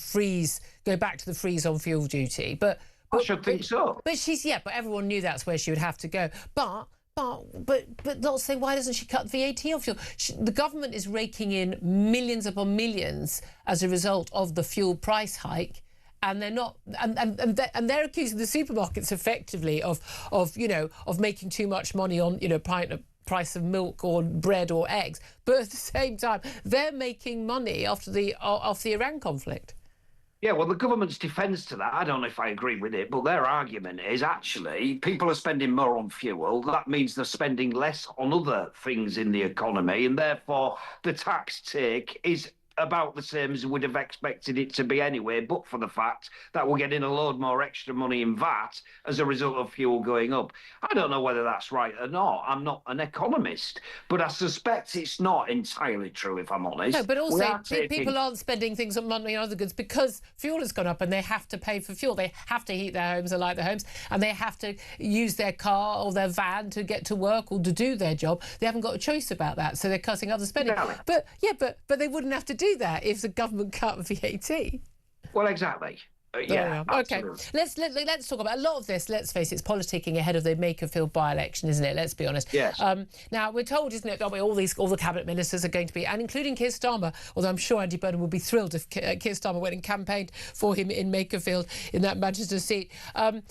go back to the freeze on fuel duty. But I should think so. But but everyone knew that's where she would have to go. But not saying, why doesn't she cut VAT on fuel? The government is raking in millions upon millions as a result of the fuel price hike. And they're not, and they're accusing the supermarkets effectively of making too much money on, you know, price of milk or bread or eggs. But at the same time, they're making money after the Iran conflict. Yeah, well, the government's defence to that, I don't know if I agree with it, but their argument is actually people are spending more on fuel. That means they're spending less on other things in the economy, and therefore the tax take is about the same as we would have expected it to be anyway, but for the fact that we're getting a load more extra money in VAT as a result of fuel going up. I don't know whether that's right or not. I'm not an economist, but I suspect it's not entirely true, if I'm honest. No, but also people aren't spending things on money on other goods because fuel has gone up and they have to pay for fuel. They have to heat their homes and light their homes, and they have to use their car or their van to get to work or to do their job. They haven't got a choice about that, so they're cutting other spending. Exactly. But they wouldn't have to do that if the government cut VAT. Well, exactly. Yeah. Okay. Let's talk about a lot of this. Let's face it, it's politicking ahead of the Makerfield by-election, isn't it? Let's be honest. Yes. Now we're told, isn't it, that all the cabinet ministers are going to be, and including Keir Starmer. Although I'm sure Andy Burnham would be thrilled if Keir Starmer went and campaigned for him in Makerfield in that Manchester seat.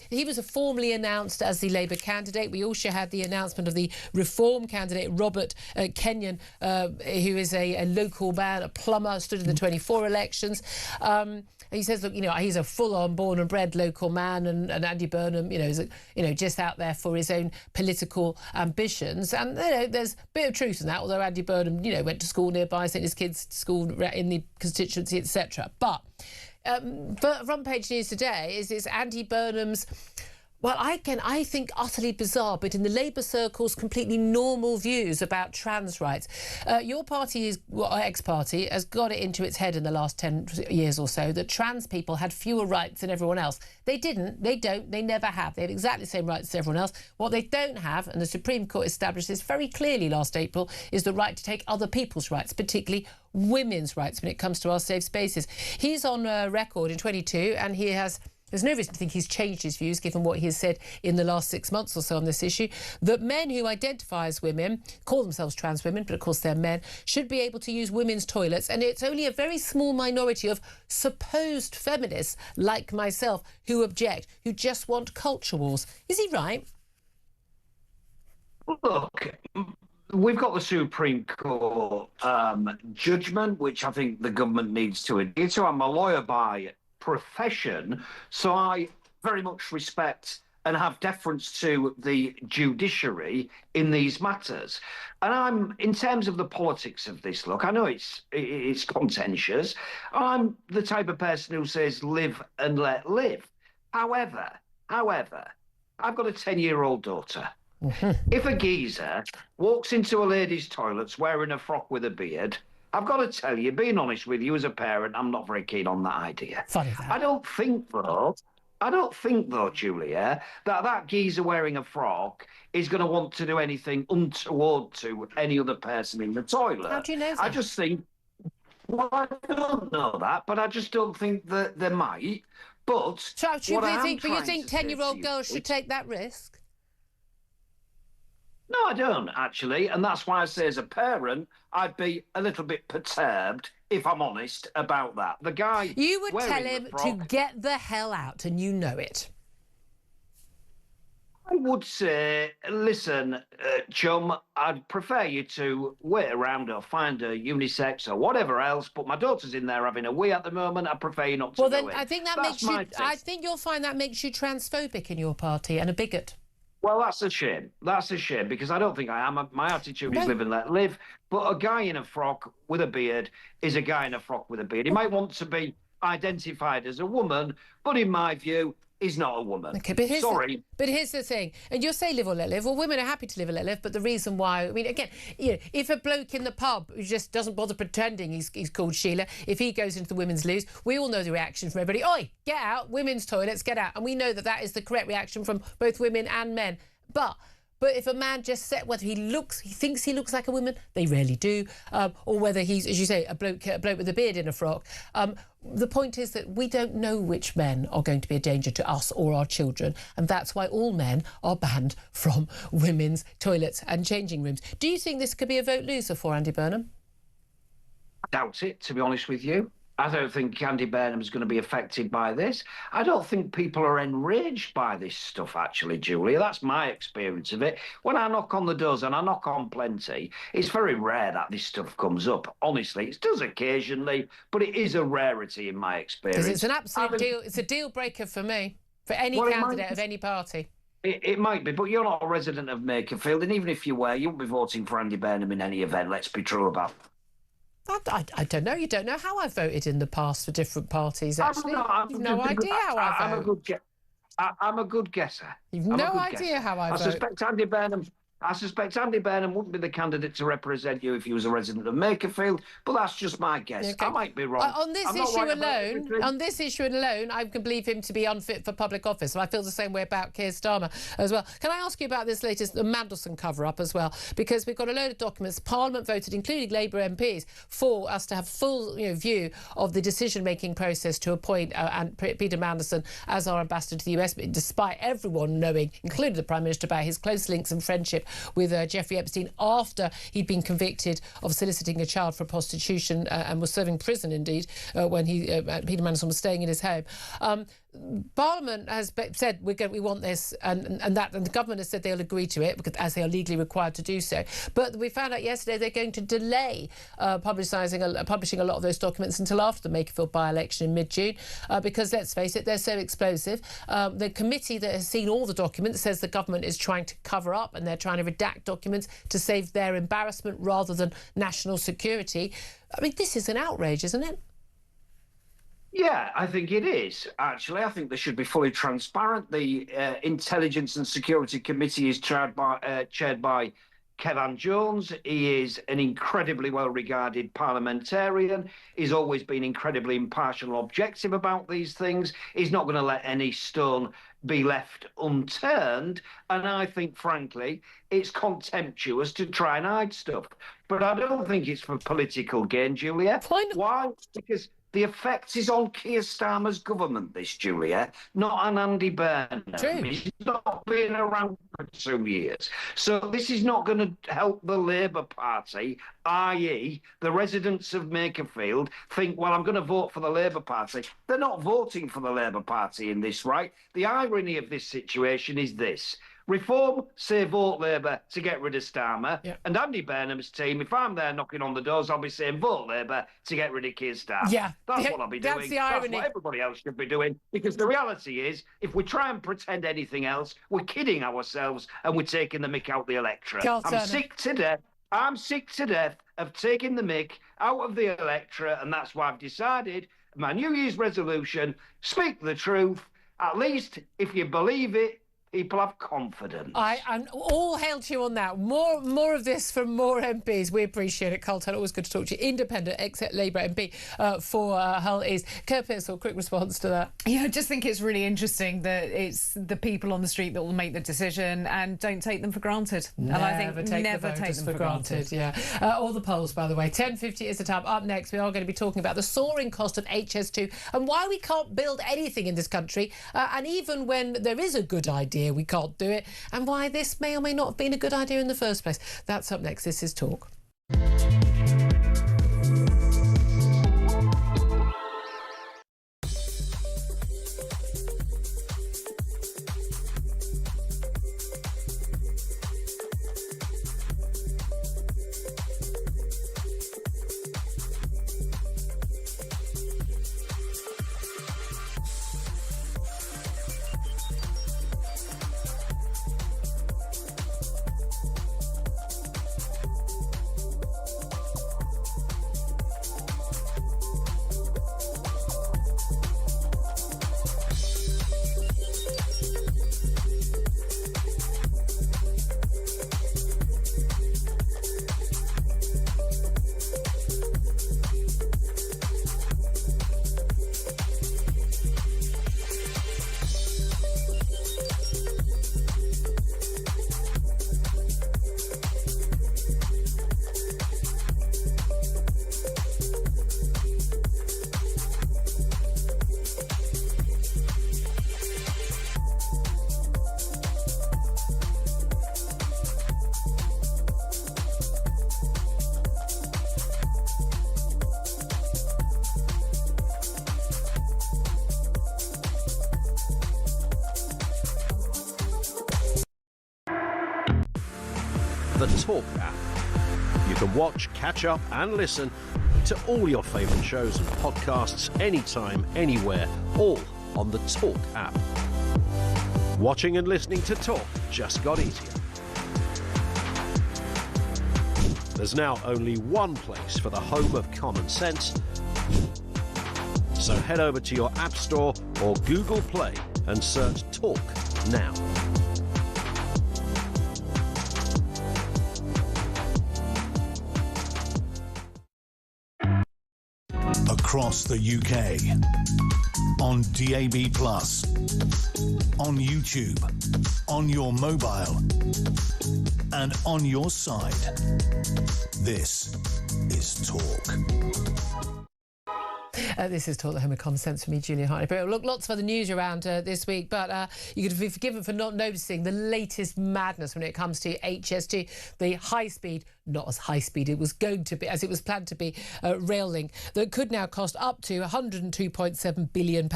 He was formally announced as the Labour candidate. We also had the announcement of the Reform candidate Robert Kenyon, who is a local man, a plumber, stood in the 24 elections. He says, look, he's a full-on born and bred local man, and Andy Burnham, is just out there for his own political ambitions. And there's a bit of truth in that. Although Andy Burnham, went to school nearby, sent his kids to school in the constituency, etc. But front page news today is Andy Burnham's. Well, I think utterly bizarre, but in the Labour circles, completely normal views about trans rights. Your party, ex-party, has got it into its head in the last 10 years or so that trans people had fewer rights than everyone else. They didn't, they don't, they never have. They have exactly the same rights as everyone else. What they don't have, and the Supreme Court established this very clearly last April, is the right to take other people's rights, particularly women's rights when it comes to our safe spaces. He's on record in 22, and there's no reason to think he's changed his views, given what he has said in the last 6 months or so on this issue, that men who identify as women, call themselves trans women, but of course they're men, should be able to use women's toilets. And it's only a very small minority of supposed feminists like myself who object, who just want culture wars. Is he right? Look, we've got the Supreme Court judgment, which I think the government needs to adhere to. I'm a lawyer by profession, so I very much respect and have deference to the judiciary in these matters. And in terms of the politics of this, look, I know it's contentious. I'm the type of person who says live and let live. However, I've got a 10-year-old daughter. If a geezer walks into a lady's toilets wearing a frock with a beard, I've got to tell you, being honest with you as a parent, I'm not very keen on that idea. Funny that. I don't think though, Julia, that geezer wearing a frock is going to want to do anything untoward to any other person in the toilet. How do you know that? I just think, well, I don't know that, but I just don't think that they might. But So you think 10-year-old girls should take that risk? No, I don't, actually. And that's why I say as a parent, I'd be a little bit perturbed, if I'm honest, about that. The guy... You would tell him to get the hell out, and you know it. I would say, listen, chum, I'd prefer you to wait around or find a unisex or whatever else, but my daughter's in there having a wee at the moment. I prefer you not to go in. Well, then I think I think you'll find that makes you transphobic in your party and a bigot. Well, that's a shame. That's a shame, because I don't think I am. My attitude is live and let live. But a guy in a frock with a beard is a guy in a frock with a beard. He might want to be identified as a woman, but in my view, he's not a woman. Okay, but Sorry. But here's the thing. And you'll say live or let live. Well, women are happy to live or let live, but the reason why... I mean, again, if a bloke in the pub who just doesn't bother pretending he's called Sheila, if he goes into the women's loos, we all know the reaction from everybody. Oi, get out, women's toilets, get out. And we know that is the correct reaction from both women and men. But if a man just said whether he thinks he looks like a woman, they rarely do, or whether he's, as you say, a bloke with a beard in a frock. The point is that we don't know which men are going to be a danger to us or our children, and that's why all men are banned from women's toilets and changing rooms. Do you think this could be a vote loser for Andy Burnham? I doubt it, to be honest with you. I don't think Andy Burnham's going to be affected by this. I don't think people are enraged by this stuff, actually, Julia. That's my experience of it. When I knock on the doors, and I knock on plenty, it's very rare that this stuff comes up. Honestly, it does occasionally, but it is a rarity in my experience. It's an absolute deal. It's a deal breaker for me, for any candidate of any party. It might be, but you're not a resident of Makerfield, and even if you were, you wouldn't be voting for Andy Burnham in any event. Let's be true about that. I don't know. You don't know how I voted in the past for different parties, actually. You've no idea how I vote. I'm a good guesser. You've no idea how I vote. I suspect Andy Burnham wouldn't be the candidate to represent you if he was a resident of Makerfield, but that's just my guess. Okay. I might be wrong. On this issue alone, I can believe him to be unfit for public office. And I feel the same way about Keir Starmer as well. Can I ask you about this latest Mandelson cover-up as well? Because we've got a load of documents. Parliament voted, including Labour MPs, for us to have full view of the decision-making process to appoint Peter Mandelson as our ambassador to the US, despite everyone knowing, including the Prime Minister, about his close links and friendship with Jeffrey Epstein after he'd been convicted of soliciting a child for prostitution and was serving prison, indeed, when Peter Mandelson was staying in his home. Parliament has said we want this, and the government has said they'll agree to it because as they are legally required to do so. But we found out yesterday they're going to delay publishing a lot of those documents until after the Makerfield by-election in mid-June because, let's face it, they're so explosive. The committee that has seen all the documents says the government is trying to cover up and they're trying to redact documents to save their embarrassment rather than national security. I mean, this is an outrage, isn't it? Yeah, I think it is, actually. I think they should be fully transparent. The Intelligence and Security Committee is chaired by Kevin Jones. He is an incredibly well-regarded parliamentarian. He's always been incredibly impartial and objective about these things. He's not going to let any stone be left unturned. And I think, frankly, it's contemptuous to try and hide stuff. But I don't think it's for political gain, Julia. Why? Because the effect is on Keir Starmer's government, this, Julia, not on Andy Burnham. He's not been around for 2 years. So this is not going to help the Labour Party, i.e. the residents of Makerfield think, well, I'm going to vote for the Labour Party. They're not voting for the Labour Party in this, right? The irony of this situation is this. Reform, say vote Labour to get rid of Starmer. Yeah. And Andy Burnham's team, if I'm there knocking on the doors, I'll be saying vote Labour to get rid of Keir Starmer. Yeah. That's what I'll be doing. That's the irony. That's what everybody else should be doing. Because the reality is, if we try and pretend anything else, we're kidding ourselves and we're taking the mick out the electorate. I'm sick to death of taking the mick out of the electorate, and that's why I've decided my New Year's resolution, speak the truth. At least, if you believe it, people have confidence. I'm all hail to you on that. More of this from more MPs. We appreciate it. Karl Turner, always good to talk to you. Independent, ex-Labour MP for Hull East. Kurt Pearsall, quick response to that. Yeah, I just think it's really interesting that it's the people on the street that will make the decision, and don't take them for granted. Never take them for granted. Yeah. All the polls, by the way. 10:50 is the time. Up next, we are going to be talking about the soaring cost of HS2 and why we can't build anything in this country. And even when there is a good idea, we can't do it, and why this may or may not have been a good idea in the first place. That's up next. This is Talk. the Talk app. You can watch, catch up and listen to all your favourite shows and podcasts anytime, anywhere, all on the Talk app. Watching and listening to Talk just got easier. There's now only one place for the home of common sense. So head over to your App Store or Google Play and search Talk now. Across the UK, on DAB+, on YouTube, on your mobile, and on your side. This is Talk. This is Talk, the home of common sense for me, Julia Hartley-Brewer. Look, lots of other news around this week, but you could be forgiven for not noticing the latest madness when it comes to HS2, the high-speed, not as high-speed it was going to be, as it was planned to be, rail link that could now cost up to £102.7 billion,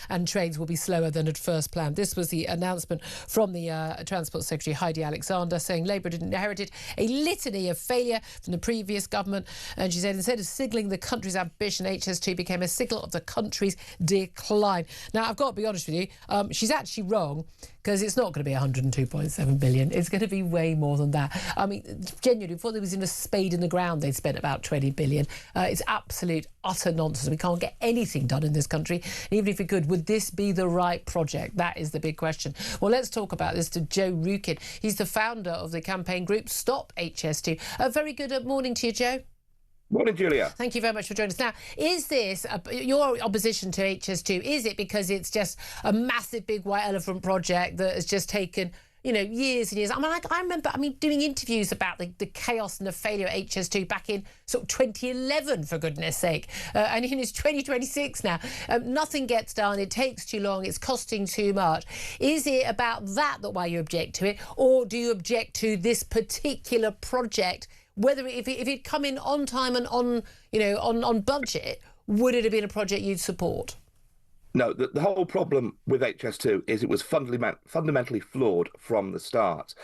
and trains will be slower than at first planned. This was the announcement from the Transport Secretary, Heidi Alexander, saying Labour had inherited a litany of failure from the previous government, and she said instead of signalling the country's ambition, HS2 became a signal of the country's decline. Now, I've got to be honest with you, she's actually wrong, because it's not going to be 102.7 billion. It's going to be way more than that. I mean, genuinely, before there was in a spade in the ground, they'd spent about 20 billion. It's absolute, utter nonsense. We can't get anything done in this country. And even if we could, would this be the right project? That is the big question. Well, let's talk about this to Joe Rukin. He's the founder of the campaign group Stop HS2. A very good morning to you, Joe. Morning, Julia. Thank you very much for joining us. Now, is this your opposition to HS2? Is it because it's just a massive, big white elephant project that has just taken, you know, years and years? I mean, I remember, doing interviews about the chaos and the failure of HS2 back in sort of 2011, for goodness sake. And it's 2026 now. Nothing gets done. It takes too long. It's costing too much. Is it about that why you object to it, or do you object to this particular project? Whether if it'd come in on time and on budget, would it have been a project you'd support? No, the whole problem with HS2 is it was fundamentally flawed from the start.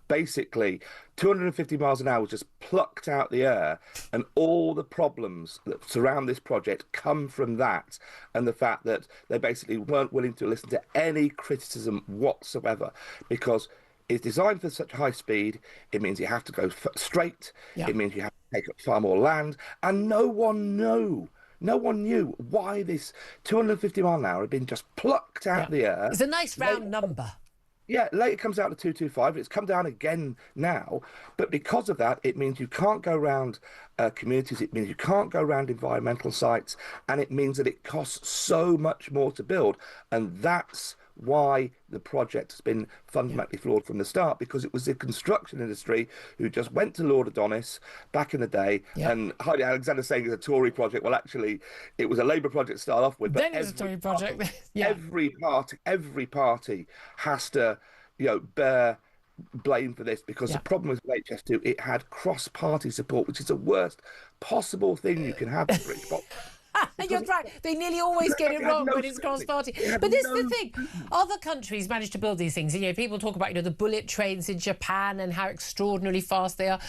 Basically, 250 miles an hour was just plucked out the air, and all the problems that surround this project come from that, and the fact that they basically weren't willing to listen to any criticism whatsoever, because it's designed for such high speed. It means you have to go straight. Yeah. It means you have to take up far more land. And no one knew why this 250 mile an hour had been just plucked out of the air. It's a nice round number. Yeah, later comes out to 225. It's come down again now. But because of that, it means you can't go around communities. It means you can't go around environmental sites. And it means that it costs so much more to build. And that's why the project has been fundamentally flawed from the start, because it was the construction industry who just went to Lord Adonis back in the day, and Heidi Alexander saying it's a Tory project. Well, actually, it was a Labour project to start off with. But then it was a Tory project. Every party has to, bear blame for this, because the problem with HS2, it had cross-party support, which is the worst possible thing you can have in British politics. You're right. They nearly always get it wrong when it's cross-party. But this is the thing. Other countries manage to build these things. People talk about, the bullet trains in Japan and how extraordinarily fast they are.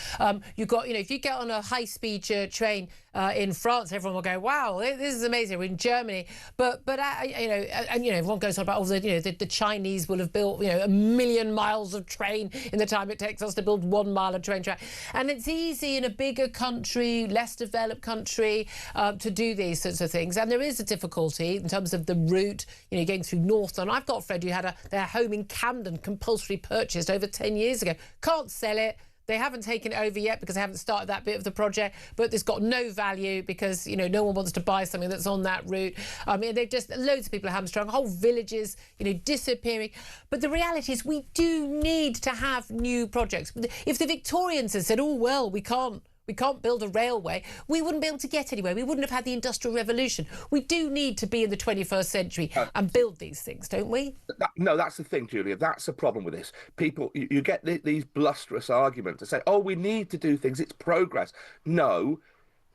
You've got, if you get on a high-speed train in France, everyone will go, wow, this is amazing. We're in Germany. But everyone goes on about, the Chinese will have built, 1 million miles of train in the time it takes us to build 1 mile of train track. And it's easy in a bigger country, less developed country, to do these sorts of things. And there is a difficulty in terms of the route, going through North London. I've got a friend who had their home in Camden compulsory purchased over 10 years ago. Can't sell it. They haven't taken it over yet because they haven't started that bit of the project, but it's got no value because, no one wants to buy something that's on that route. I mean, they've just, loads of people are hamstrung, whole villages, disappearing. But the reality is we do need to have new projects. If the Victorians had said, oh, well, we can't build a railway, we wouldn't be able to get anywhere. We wouldn't have had the Industrial Revolution. We do need to be in the 21st century and build these things, don't we? No, that's the thing, Julia. That's the problem with this. People, you get these blusterous arguments to say, oh, we need to do things. It's progress. No,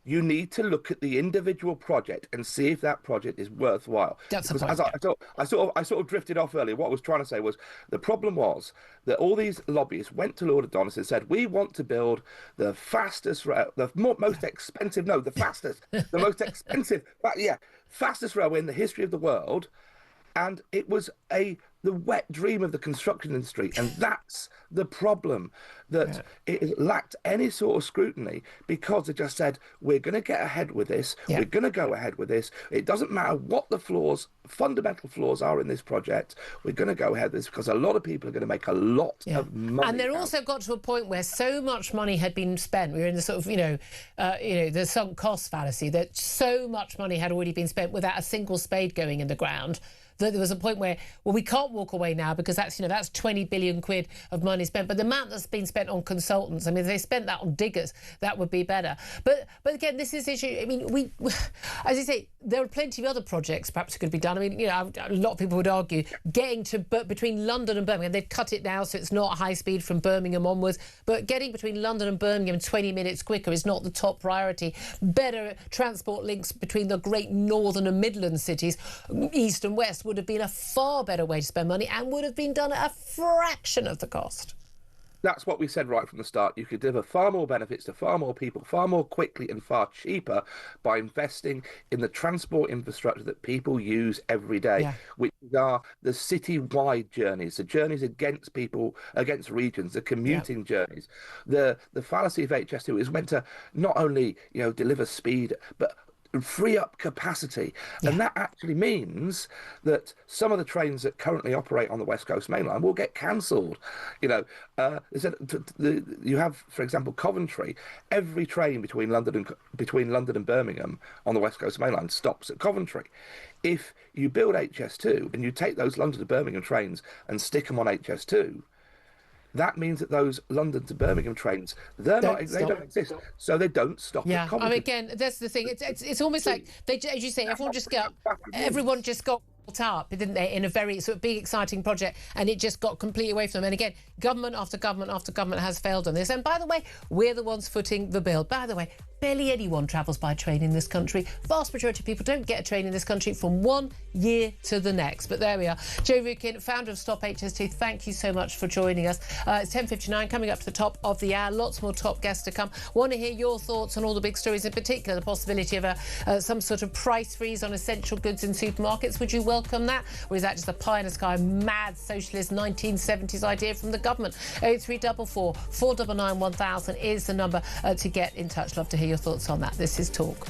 you need to look at the individual project and see if that project is worthwhile. That's because the point. as I sort of drifted off earlier. What I was trying to say was the problem was that all these lobbyists went to Lord Adonis and said, we want to build the fastest rail, the most expensive, no, the fastest, the most expensive, fastest railway in the history of the world. And it was the wet dream of the construction industry. And that's the problem, that it lacked any sort of scrutiny, because they just said, we're going to get ahead with this. We're going to go ahead with this. It doesn't matter what the fundamental flaws are in this project. We're going to go ahead with this because a lot of people are going to make a lot of money. And they're also got to a point where so much money had been spent. We were in the sort of, the sunk cost fallacy, that so much money had already been spent without a single spade going in the ground, that there was a point where, well, we can't walk away now because that's 20 billion quid of money spent. But the amount that's been spent on consultants, I mean, if they spent that on diggers, that would be better. But again, this is the issue. I mean, we, as you say, there are plenty of other projects perhaps could be done. I mean, a lot of people would argue getting to between London and Birmingham, they've cut it now so it's not high speed from Birmingham onwards, but getting between London and Birmingham 20 minutes quicker is not the top priority. Better transport links between the great northern and Midland cities, east and west, would have been a far better way to spend money and would have been done at a fraction of the cost. That's what we said right from the start. You could deliver far more benefits to far more people, far more quickly and far cheaper by investing in the transport infrastructure that people use every day, which are the city-wide journeys, the journeys against people, against regions, the commuting journeys. The fallacy of HS2 is meant to not only, deliver speed, but free up capacity. And that actually means that some of the trains that currently operate on the West Coast Main Line will get cancelled. You have, for example, Coventry. Every train between London and Birmingham on the West Coast Main Line stops at Coventry. If you build HS2 and you take those London to Birmingham trains and stick them on HS2, that means that those London to Birmingham trains, they don't exist, so they don't stop at Coventry. I mean, again, that's the thing. It's almost like they, as you say, everyone just got up, didn't they, in a very sort of big, exciting project, and it just got completely away from them. And again, government after government after government has failed on this. And by the way, we're the ones footing the bill. By the way, barely anyone travels by train in this country. Vast majority of people don't get a train in this country from one year to the next. But there we are. Joe Rukin, founder of Stop HS2, thank you so much for joining us. It's 10:59, coming up to the top of the hour. Lots more top guests to come. Want to hear your thoughts on all the big stories, in particular the possibility of some sort of price freeze on essential goods in supermarkets. Would you welcome that? Or is that just a pie in the sky, mad socialist 1970s idea from the government? 0344 499 1000 is the number to get in touch. Love to hear your thoughts on that. This is Talk.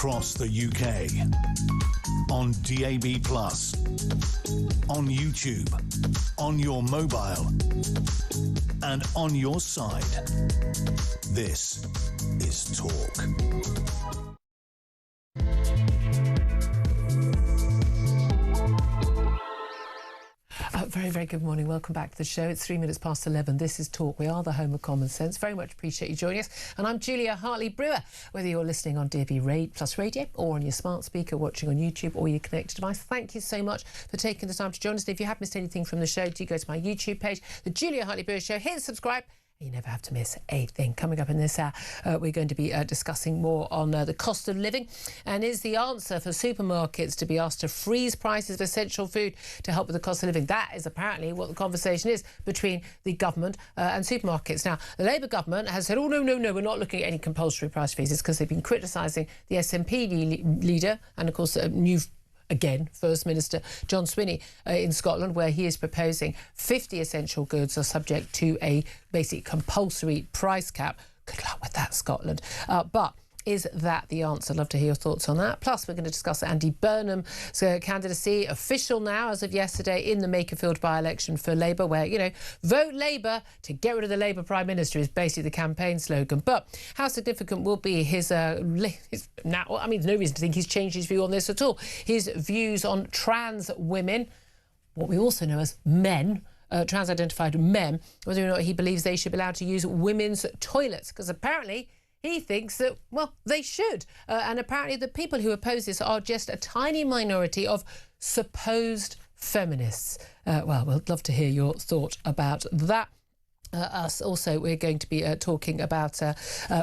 across the UK. On DAB+, on YouTube, on your mobile, and on your side. This is Talk. Very, very good morning. Welcome back to the show. It's 11:03. This is Talk. We are the home of common sense. Very much appreciate you joining us. And I'm Julia Hartley-Brewer. Whether you're listening on DAB Plus Radio or on your smart speaker, watching on YouTube or your connected device, thank you so much for taking the time to join us. If you have missed anything from the show, do go to my YouTube page, The Julia Hartley-Brewer Show. Hit subscribe. You never have to miss a thing. Coming up in this hour, we're going to be discussing more on the cost of living. And is the answer for supermarkets to be asked to freeze prices of essential food to help with the cost of living? That is apparently what the conversation is between the government and supermarkets. Now, the Labour government has said, oh, no, we're not looking at any compulsory price freezes, because they've been criticising the SNP leader and, of course, again, First Minister John Swinney in Scotland, where he is proposing 50 essential goods are subject to a basic compulsory price cap. Good luck with that, Scotland. But is that the answer? I'd love to hear your thoughts on that. Plus, we're going to discuss Andy Burnham's candidacy, official now as of yesterday, in the Makerfield by-election for Labour, where, you know, vote Labour to get rid of the Labour Prime Minister is basically the campaign slogan. But how significant will be his now, I mean, there's no reason to think he's changed his view on this at all. His views on trans women, what we also know as men, trans-identified men, whether or not he believes they should be allowed to use women's toilets, because apparently he thinks that, well, they should. And apparently the people who oppose this are just a tiny minority of supposed feminists. Well, we'd love to hear your thought about that. Us also, we're going to be talking about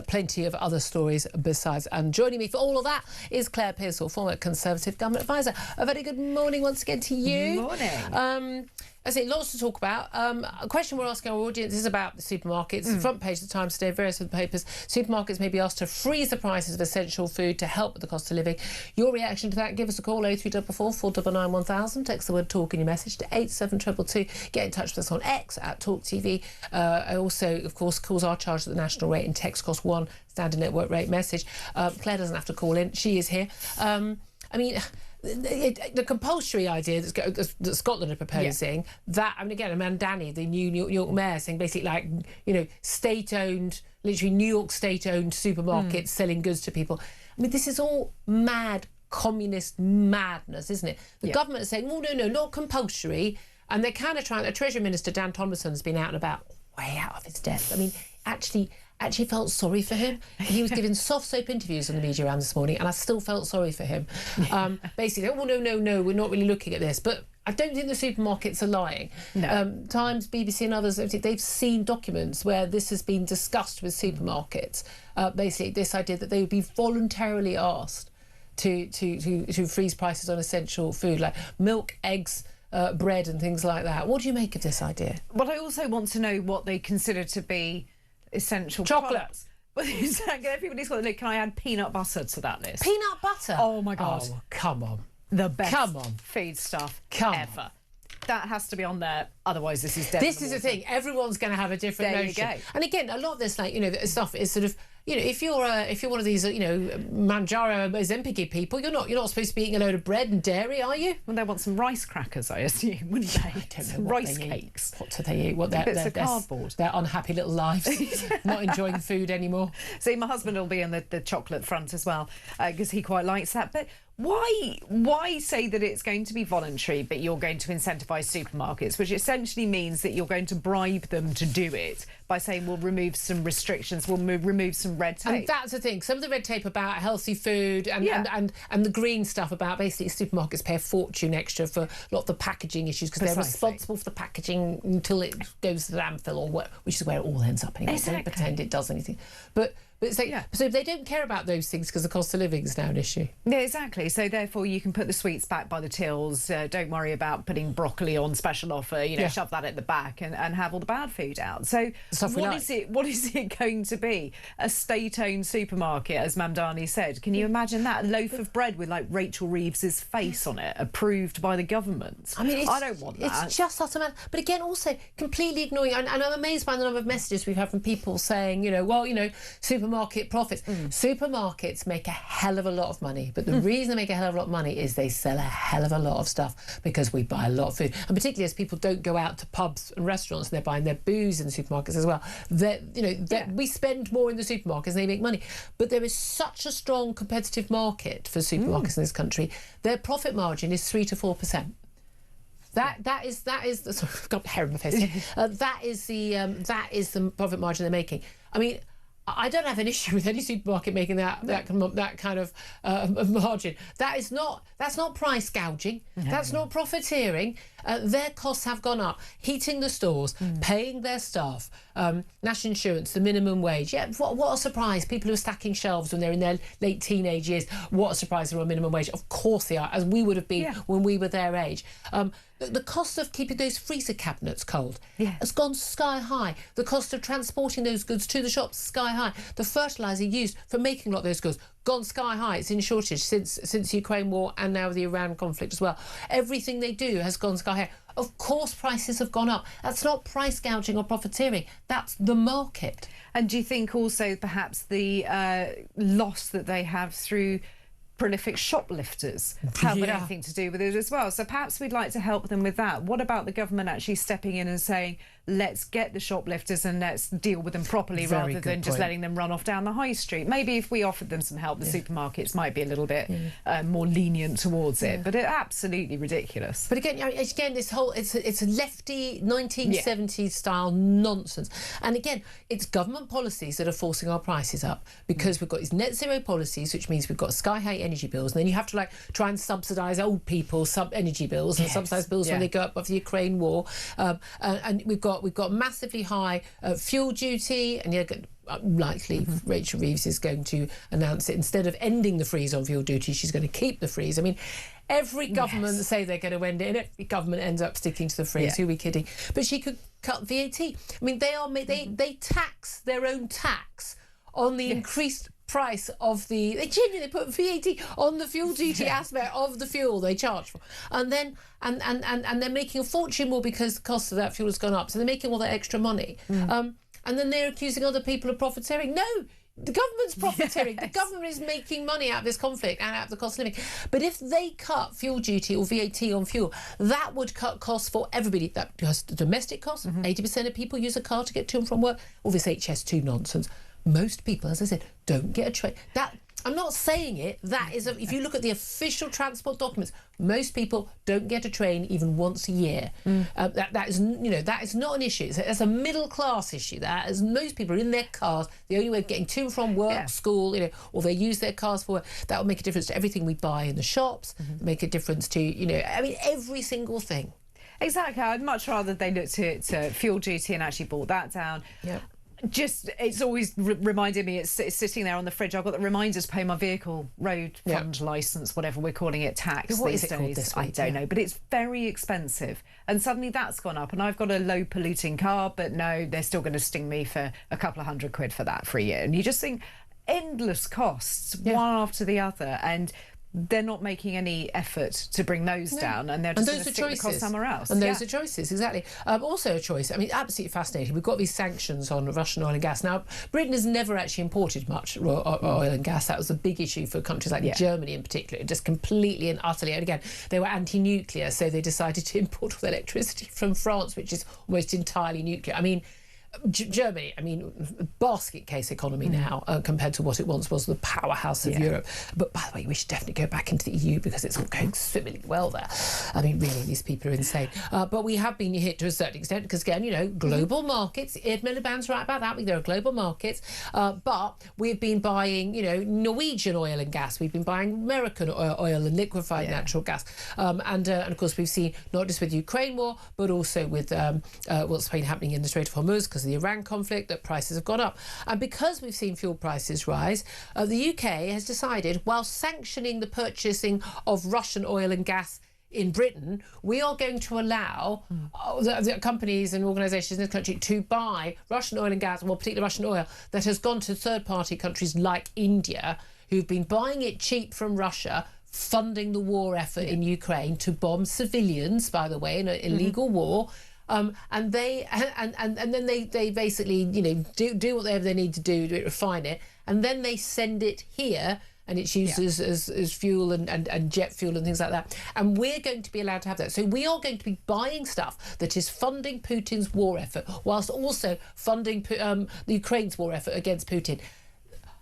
plenty of other stories besides. And joining me for all of that is Claire Pearsall, former Conservative Government Advisor. A very good morning once again to you. Good morning. I say lots to talk about. A question we're asking our audience is about the supermarkets. The front page of the Times today, various other papers. Supermarkets may be asked to freeze the prices of essential food to help with the cost of living. Your reaction to that, give us a call, 0344 499 1000. Text the word TALK in your message to 87222. Get in touch with us on X at Talk TV. Also, of course, calls are charged at the national rate and text cost £1, standard network rate message. Claire doesn't have to call in. She is here. I mean, the compulsory idea that Scotland are proposing, that, I mean, again, Mandani, the new New York mayor, saying basically, like, you know, state-owned, literally New York state-owned supermarkets selling goods to people. I mean, this is all mad communist madness, isn't it? The government is saying, oh, no, not compulsory. And they're kind of trying, Treasury Minister Dan Tomlinson has been out and about, way out of his depth. I mean, actually felt sorry for him. He was giving soft soap interviews on the media around this morning, and I still felt sorry for him. Basically, oh, no, we're not really looking at this. But I don't think the supermarkets are lying. No. Times, BBC and others, they've seen documents where this has been discussed with supermarkets. Basically, this idea that they would be voluntarily asked to freeze prices on essential food, like milk, eggs, bread and things like that. What do you make of this idea? Well, I also want to know what they consider to be essential chocolates. Well, everybody's got to know, can I add peanut butter to that list? Peanut butter? Oh, my God. Oh, come on. The best food stuff ever. On. That has to be on there, other's this is dead. This is the thing. Everyone's going to have a different notion. There you go. And again, a lot of this, like, you know, stuff is sort of, you know, if you're one of these, you know, Manjaro Ozempic people, you're not supposed to be eating a load of bread and dairy, are you? Well, they want some rice crackers, I assume, wouldn't they? I don't know some what rice they cakes. Eat. What do they eat? What they're cardboard. Their unhappy little lives, not enjoying food anymore. See, my husband will be on the chocolate front as well, because he quite likes that. But why say that it's going to be voluntary, but you're going to incentivise supermarkets, which essentially means that you're going to bribe them to do it by saying we'll remove some restrictions, we'll remove some red tape. And that's the thing. Some of the red tape about healthy food and the green stuff about basically supermarkets pay a fortune extra for a lot of the packaging issues because they're responsible for the packaging until it goes to the landfill, which is where it all ends up anyway. Exactly. Don't pretend it does anything. But it's like, so they don't care about those things because the cost of living is now an issue. Yeah, exactly. So therefore you can put the sweets back by the tills. Don't worry about putting broccoli on special offer. You know, shove that at the back and have all the bad food out. So what is it going to be? A state-owned supermarket, as Mamdani said. Can you imagine that? A loaf of bread with like Rachel Reeves's face on it, approved by the government. I mean, I don't want that. It's just utter mad. But again, also completely ignoring. And I'm amazed by the number of messages we've had from people saying, you know, well, you know, supermarkets supermarket profits. Supermarkets make a hell of a lot of money, but the reason they make a hell of a lot of money is they sell a hell of a lot of stuff because we buy a lot of food, and particularly as people don't go out to pubs and restaurants, they're buying their booze in the supermarkets as well. We spend more in the supermarkets and they make money, but there is such a strong competitive market for supermarkets in this country. Their profit margin is 3 to 4%. That is sorry, I've got hair in my face. That is the profit margin they're making. I mean, I don't have an issue with any supermarket making that kind of margin. That's not price gouging. That's not profiteering. Their costs have gone up. Heating the stores, paying their staff, national insurance, the minimum wage. Yeah, what a surprise. People who are stacking shelves when they're in their late teenage years, what a surprise they're on minimum wage. Of course they are, as we would have been when we were their age. The cost of keeping those freezer cabinets cold has gone sky high. The cost of transporting those goods to the shops, sky high. The fertiliser used for making a lot of those goods, gone sky high. It's in shortage since the Ukraine war and now the Iran conflict as well. Everything they do has gone sky high. Of course prices have gone up. That's not price gouging or profiteering. That's the market. And do you think also perhaps the loss that they have through prolific shoplifters have anything to do with it as well? So perhaps we'd like to help them with that. What about the government actually stepping in and saying, let's get the shoplifters and let's deal with them properly rather than just letting them run off down the high street? Maybe if we offered them some help, the supermarkets might be a little bit more lenient towards it. But it's absolutely ridiculous. But again, this whole it's a lefty 1970s style nonsense. And again, it's government policies that are forcing our prices up because we've got these net zero policies, which means we've got sky high energy bills, and then you have to try and subsidise old people's energy bills and subsidise bills when they go up of the Ukraine war, and we've got massively high fuel duty, and likely Rachel Reeves is going to announce it. Instead of ending the freeze on fuel duty, she's going to keep the freeze. I mean, every government say they're going to end it, and every government ends up sticking to the freeze. Who are we kidding? But she could cut VAT. I mean, they tax their own tax on the increased price of they genuinely put VAT on the fuel duty aspect of the fuel they charge for, and then and they're making a fortune more because the cost of that fuel has gone up, so they're making all that extra money, and then they're accusing other people of profiteering. No, the government's profiteering. The government is making money out of this conflict and out of the cost of living. But if they cut fuel duty or VAT on fuel, that would cut costs for everybody. That has the domestic costs. 80% of people use a car to get to and from work. All this HS2 nonsense. Most people, as I said, don't get a train. That I'm not saying it. That is, if you look at the official transport documents, most people don't get a train even once a year. That is not an issue. It's a middle class issue. That as most people are in their cars, the only way of getting to and from work, school, or they use their cars for work. That will make a difference to everything we buy in the shops. Make a difference to every single thing. Exactly. I'd much rather they looked at fuel duty and actually brought that down. It's always reminded me, it's sitting there on the fridge. I've got the reminders to pay my vehicle road fund licence, whatever we're calling it, tax these days. I don't know, but it's very expensive. And suddenly that's gone up, and I've got a low polluting car, but no, they're still going to sting me for a couple of £100 for that for a year. And you just think endless costs, one after the other, and they're not making any effort to bring those down, and they're just going to stick the cost somewhere else. And those are choices, exactly. Also a choice, I mean, absolutely fascinating. We've got these sanctions on Russian oil and gas. Now, Britain has never actually imported much oil and gas. That was a big issue for countries like Germany in particular, just completely and utterly. And again, they were anti-nuclear, so they decided to import all the electricity from France, which is almost entirely nuclear. I mean, Germany, basket case economy now compared to what it once was, the powerhouse of Europe. But by the way, we should definitely go back into the EU because it's all going swimmingly well there. I mean, really, these people are insane. But we have been hit to a certain extent because, again, global markets. Ed Miliband's right about that. There are global markets. But we've been buying, Norwegian oil and gas. We've been buying American oil and liquefied natural gas. And of course, we've seen not just with the Ukraine war, but also with what's been happening in the Strait of Hormuz because of the Iran conflict, that prices have gone up. And because we've seen fuel prices rise, the UK has decided, while sanctioning the purchasing of Russian oil and gas in Britain, we are going to allow the companies and organisations in this country to buy Russian oil and gas, more particularly Russian oil, that has gone to third-party countries like India, who've been buying it cheap from Russia, funding the war effort in Ukraine to bomb civilians, by the way, in an illegal war. And then they basically do whatever they need to do to refine it, and then they send it here and it's used as fuel and jet fuel and things like that. And we're going to be allowed to have that. So we are going to be buying stuff that is funding Putin's war effort whilst also funding the Ukraine's war effort against Putin.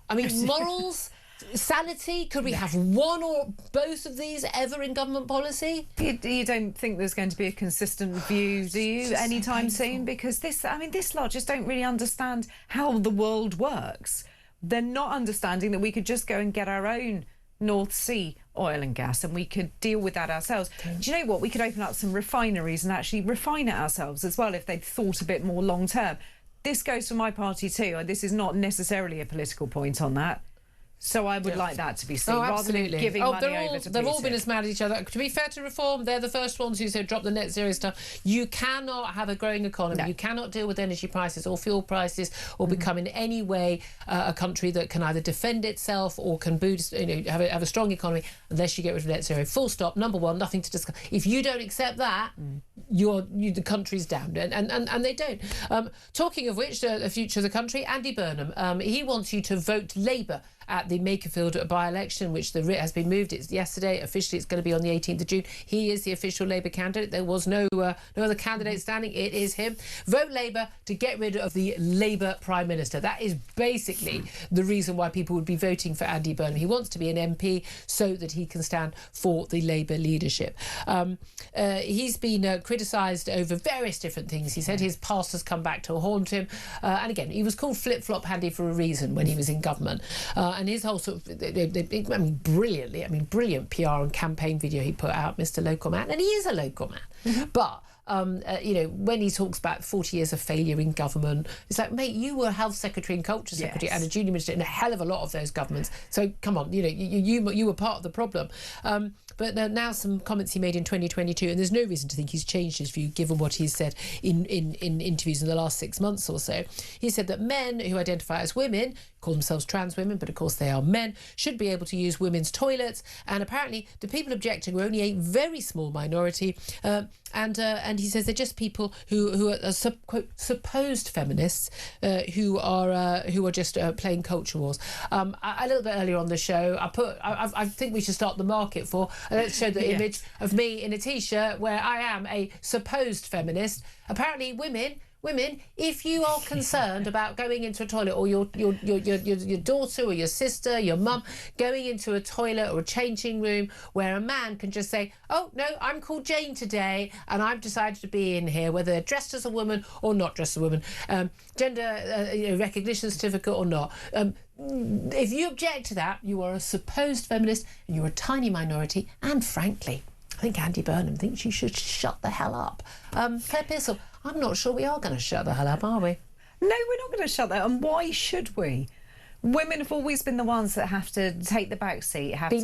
I mean, morals, sanity, could we have one or both of these ever in government policy? You don't think there's going to be a consistent view, do you, anytime soon? Because this lot just don't really understand how the world works. They're not understanding that we could just go and get our own North Sea oil and gas and we could deal with that ourselves. Do you know what? We could open up some refineries and actually refine it ourselves as well if they'd thought a bit more long term. This goes for my party too. This is not necessarily a political point on that. So I would like that to be seen, rather than giving money over to Putin. They've all been as mad at each other. To be fair to Reform, they're the first ones who said drop the net zero stuff. You cannot have a growing economy. You cannot deal with energy prices or fuel prices or become in any way a country that can either defend itself or can boost, have a strong economy unless you get rid of net zero. Full stop. Number one, nothing to discuss. If you don't accept that, the country's down, and they don't. Talking of which, the future of the country, Andy Burnham, he wants you to vote Labour at the Makerfield by-election, which the writ has been moved. It's yesterday. Officially, it's going to be on the 18th of June. He is the official Labour candidate. There was no other candidate standing. It is him. Vote Labour to get rid of the Labour Prime Minister. That is basically the reason why people would be voting for Andy Burnham. He wants to be an MP so that he can stand for the Labour leadership. He's been criticised over various different things. He said his past has come back to haunt him. And again, he was called flip-flop handy for a reason when he was in government. And his whole sort of, brilliant PR and campaign video he put out, Mr. Local Man, and he is a local man. But when he talks about 40 years of failure in government, it's like, mate, you were Health Secretary and Culture Secretary and a junior minister in a hell of a lot of those governments. So come on, you were part of the problem. But now some comments he made in 2022, and there's no reason to think he's changed his view given what he's said in interviews in the last 6 months or so. He said that men who identify as women, call themselves trans women, but of course they are men, should be able to use women's toilets. And apparently the people objecting are only a very small minority. And he says they're just people who are quote, supposed feminists who are just playing culture wars. A little bit earlier on the show, I think we should start the market for. Let's show the image of me in a T-shirt where I am a supposed feminist. Apparently, women, if you are concerned about going into a toilet, or your daughter or your sister, your mum, going into a toilet or a changing room where a man can just say, oh, no, I'm called Jane today and I've decided to be in here, whether they're dressed as a woman or not dressed as a woman, gender recognition certificate or not. If you object to that, you are a supposed feminist and you're a tiny minority. And frankly, I think Andy Burnham thinks you should shut the hell up. Claire Pearsall, I'm not sure we are going to shut the hell up, are we? No, we're not going to shut that. And why should we? Women have always been the ones that have to take the back seat, be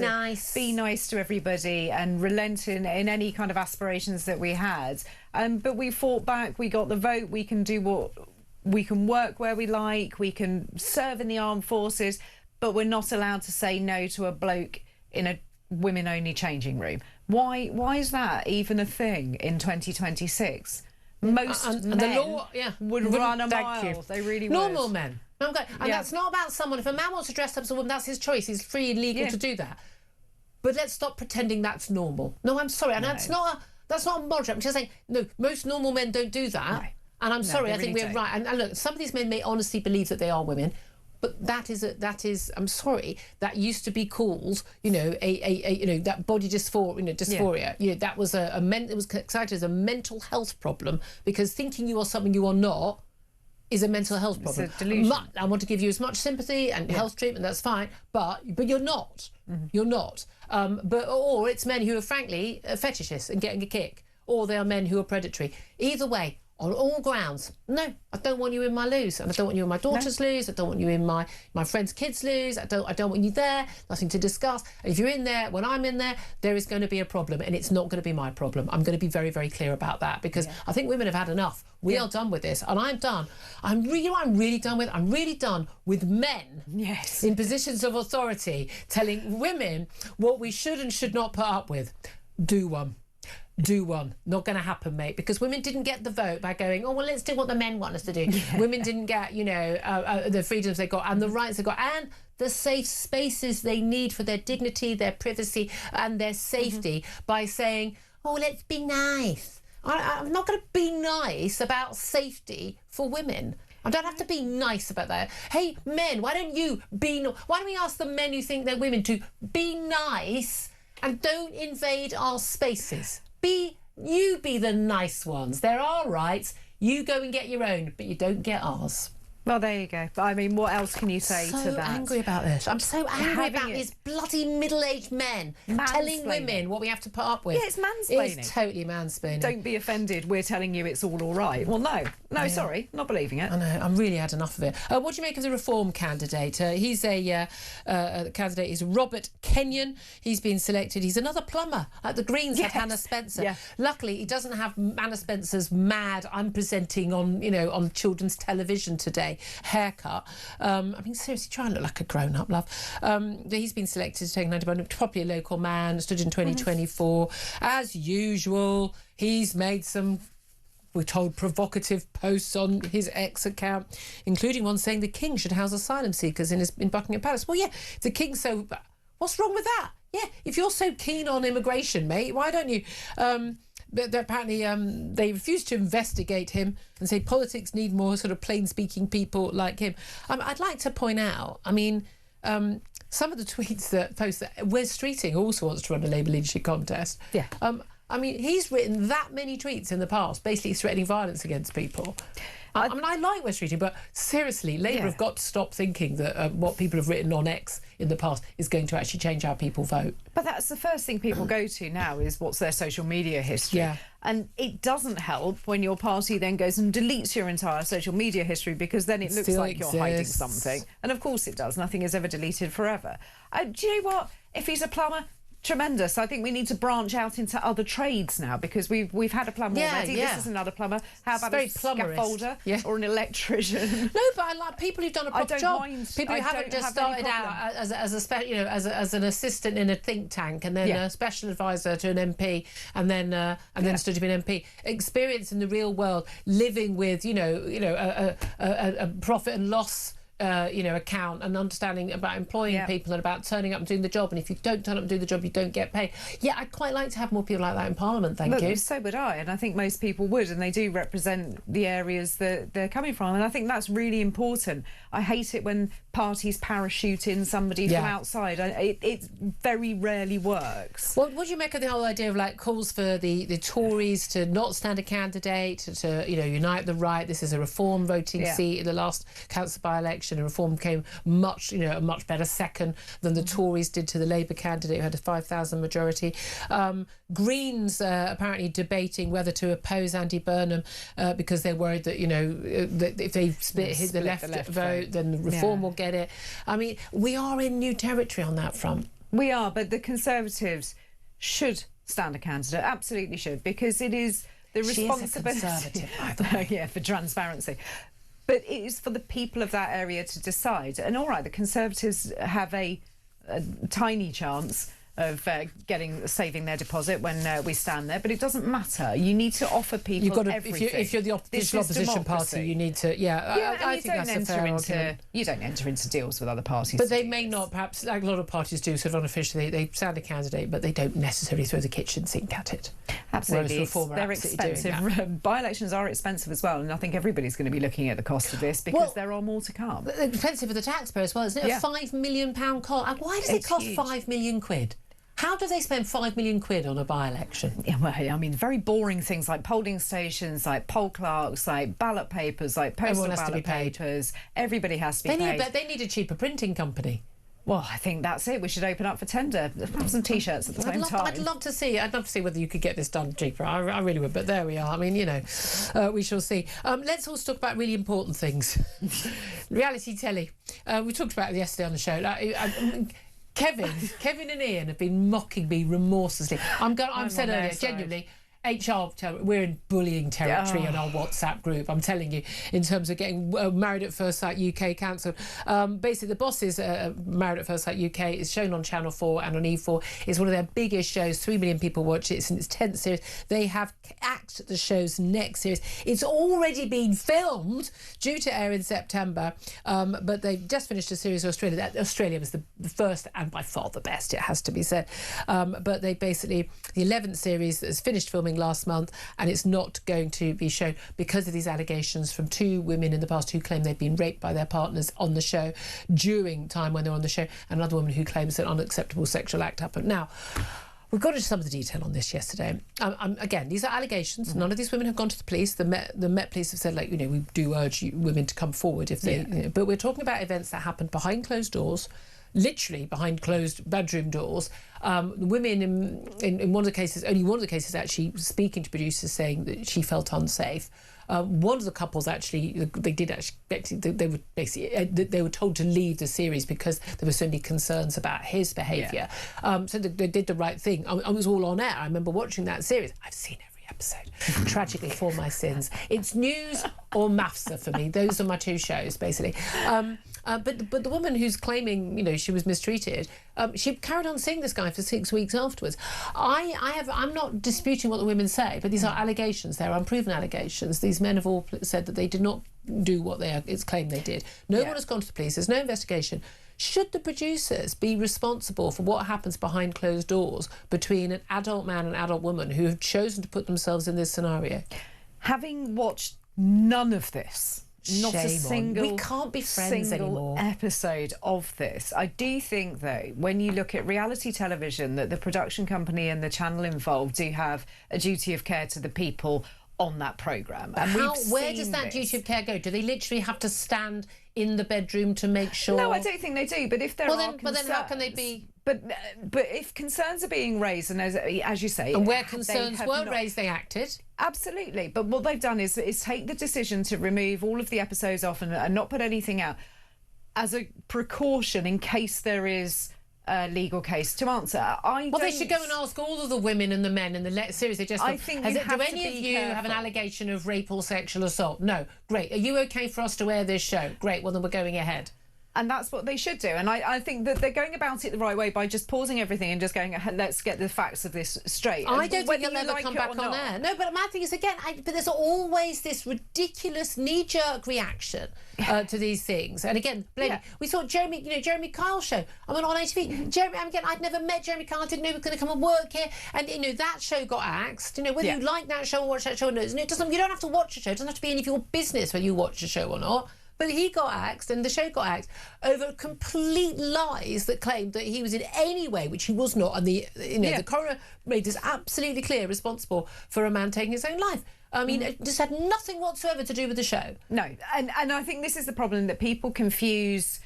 nice to everybody and relent in any kind of aspirations that we had. But we fought back, we got the vote, we can do we can work where we like, we can serve in the armed forces, but we're not allowed to say no to a bloke in a women-only changing room. Why is that even a thing in 2026? Most men the law, would run a mile. They really would. Normal men. And that's not about someone. If a man wants to dress up as a woman, that's his choice. He's free and legal to do that. But let's stop pretending that's normal. No, I'm sorry. And that's not a moderate. I'm just saying, no, most normal men don't do that. No. And I'm sorry, I think we're right. And look, some of these men may honestly believe that they are women, but that is I'm sorry, that used to be called, that body dysphoria. Yeah. That was it was cited as a mental health problem, because thinking you are something you are not is a mental health problem. It's a delusion. I want to give you as much sympathy and health treatment, that's fine, but you're not. Mm-hmm. You're not. Or it's men who are frankly fetishists and getting a kick, or they are men who are predatory. Either way, on all grounds, no, I don't want you in my loos, and I don't want you in my daughter's loos. I don't want you in my friend's kids' loos. I don't want you there. Nothing to discuss. And if you're in there, when I'm in there, there is going to be a problem, and it's not going to be my problem. I'm going to be very, very clear about that, because I think women have had enough. We are done with this, and I'm done. I'm really done with men in positions of authority telling women what we should and should not put up with. Do one. do one. Not going to happen, mate, because women didn't get the vote by going, oh, well, let's do what the men want us to do. Yeah. Women didn't get, the freedoms they got and the rights they got and the safe spaces they need for their dignity, their privacy and their safety by saying, oh, let's be nice. I'm not going to be nice about safety for women. I don't have to be nice about that. Hey, men, why don't we ask the men who think they're women to be nice and don't invade our spaces? Be the nice ones. There are rights. You go and get your own, but you don't get ours. Well, there you go. I mean, what else can you say to that? I'm so angry about this. I'm so angry about these bloody middle-aged men telling women what we have to put up with. Yeah, it's mansplaining. It's totally mansplaining. Don't be offended. We're telling you it's all right. Well, no, sorry, not believing it. I know. I'm really had enough of it. What do you make of the Reform candidate? He's a candidate. Is Robert Kenyon. He's been selected. He's another plumber. Like the Greens have Hannah Spencer. Yeah. Luckily, he doesn't have Hannah Spencer's mad "I'm presenting on children's television today" haircut. I mean, seriously, try and look like a grown-up, love. He's been selected to take an antibiotic, probably a local man, stood in 2024. As usual, he's made some, we're told, provocative posts on his X account, including one saying the King should house asylum seekers in Buckingham Palace. Well, yeah, the King, so what's wrong with that? Yeah, if you're so keen on immigration, mate, why don't you... But apparently they refused to investigate him and say politics need more sort of plain-speaking people like him. I'd like to point out, I mean, some of the tweets that post that Wes Streeting also wants to run a Labour leadership contest. Yeah. I mean, he's written that many tweets in the past, basically threatening violence against people. I mean, I like Wes Streeting, but seriously, Labour have got to stop thinking that what people have written on X in the past is going to actually change how people vote. But that's the first thing people go to now is what's their social media history. Yeah. And it doesn't help when your party then goes and deletes your entire social media history because then it looks like you're hiding something. And of course it does. Nothing is ever deleted forever. Do you know what? If he's a plumber... Tremendous. I think we need to branch out into other trades now because we've had a plumber already. Yeah. This is another plumber. How about a scaffolder or an electrician? No, but I like people who've done a proper job. People who haven't just started out as an assistant in a think tank and then a special advisor to an MP and then stood to be an MP. Experience in the real world, living with a profit and loss account and understanding about employing people and about turning up and doing the job. And if you don't turn up and do the job, you don't get paid. Yeah, I'd quite like to have more people like that in Parliament, thank you. So would I, and I think most people would, and they do represent the areas that they're coming from, and I think that's really important. I hate it when parties parachute in somebody from outside. It very rarely works. Well, what do you make of the whole idea of like calls for the Tories to not stand a candidate, to unite the right? This is a Reform voting seat in the last council by-election. And Reform came a much better second than the Tories did to the Labour candidate who had a 5,000 majority. Greens apparently debating whether to oppose Andy Burnham because they're worried that that if they split the left vote, then the Reform will get it. I mean, we are in new territory on that front. We are, but the Conservatives should stand a candidate, absolutely should, because it is the responsibility. She is a Conservative, by the way. For transparency. But it is for the people of that area to decide. And all right, the Conservatives have a tiny chance of saving their deposit when we stand there, but it doesn't matter. You need to offer people everything. If you're the opposition party, you need to. I think that's a fair argument. You don't enter into deals with other parties. But they may not, perhaps, like a lot of parties do, sort of unofficially. They stand a candidate, but they don't necessarily throw the kitchen sink at it. Absolutely, they're expensive. By-elections are expensive as well, and I think everybody's going to be looking at the cost of this because there are more to come. Expensive for the taxpayer as well, isn't it? A £5 million cost. Why does it cost huge. £5 million? How do they spend £5 million on a by-election? Yeah, well, I mean, very boring things like polling stations, like poll clerks, like ballot papers, like postal ballot papers. Everybody has to be paid. But they need a cheaper printing company. Well, I think that's it. We should open up for tender. Have some T-shirts at the same time. I'd love to see whether you could get this done cheaper. I really would. But there we are. I mean, we shall see. Let's also talk about really important things. Reality telly. We talked about it yesterday on the show. Kevin and Ian have been mocking me remorselessly. I'm saying earlier, genuinely, HR, we're in bullying territory on our WhatsApp group, I'm telling you, in terms of getting Married at First Sight UK cancelled. Basically, The Bosses, Married at First Sight UK, is shown on Channel 4 and on E4. It's one of their biggest shows. 3 million people watch it. It's in its 10th series. They have axed the show's next series. It's already been filmed, due to air in September, but they've just finished a series of Australia. Australia was the first and by far the best, it has to be said. But they basically, the 11th series has finished filming last month, and it's not going to be shown because of these allegations from 2 women in the past who claim they've been raped by their partners on the show during time when they're on the show, and another woman who claims an unacceptable sexual act happened. Now, we've got into some of the detail on this yesterday. Again, these are allegations. None of these women have gone to the police. The Met Police have said, we do urge women to come forward if they... but we're talking about events that happened behind closed doors, literally behind closed bedroom doors. Women in one of the cases, only one of the cases actually speaking to producers saying that she felt unsafe. One of the couples they were told to leave the series because there were so many concerns about his behaviour. So they did the right thing. I was all on air. I remember watching that series. I've seen every episode, tragically, for my sins. It's News or MAFSA for me. Those are my 2 shows, basically. But the woman who's claiming, she was mistreated, she carried on seeing this guy for 6 weeks afterwards. I'm not disputing what the women say, but these are allegations. They're unproven allegations. These men have all said that they did not do what it's claimed they did. No one has gone to the police. There's no investigation. Should the producers be responsible for what happens behind closed doors between an adult man and adult woman who have chosen to put themselves in this scenario? Having watched none of this, not a single, we can't be friends anymore, episode of this. I do think, though, when you look at reality television, that the production company and the channel involved do have a duty of care to the people on that programme. And where does that duty of care go? Do they literally have to stand in the bedroom to make sure? No, I don't think they do. But if there are concerns, but then how can they be? But if concerns are being raised, and as you say, and where concerns were raised, they acted. Absolutely. But what they've done is take the decision to remove all of the episodes off and not put anything out as a precaution in case there is a legal case to answer. They should go and ask all of the women and the men in the series. They just. I think do any of you have an allegation of rape or sexual assault? No. Great. Are you okay for us to air this show? Great. Well, then we're going ahead. And that's what they should do. And I think that they're going about it the right way by just pausing everything and just going, let's get the facts of this straight. I don't think they'll ever come back on air. No, but my thing is, again, but there's always this ridiculous knee-jerk reaction to these things. And again, we saw Jeremy Kyle's show. I went on ITV. I'd never met Jeremy Kyle. I didn't know he was going to come and work here. And, that show got axed. Whether you like that show or watch that show or not, you don't have to watch a show. It doesn't have to be any of your business whether you watch a show or not. But he got axed and the show got axed over complete lies that claimed that he was in any way, which he was not, and the coroner made this absolutely clear, responsible for a man taking his own life. I mean, it just had nothing whatsoever to do with the show. No, and I think this is the problem, that people confuse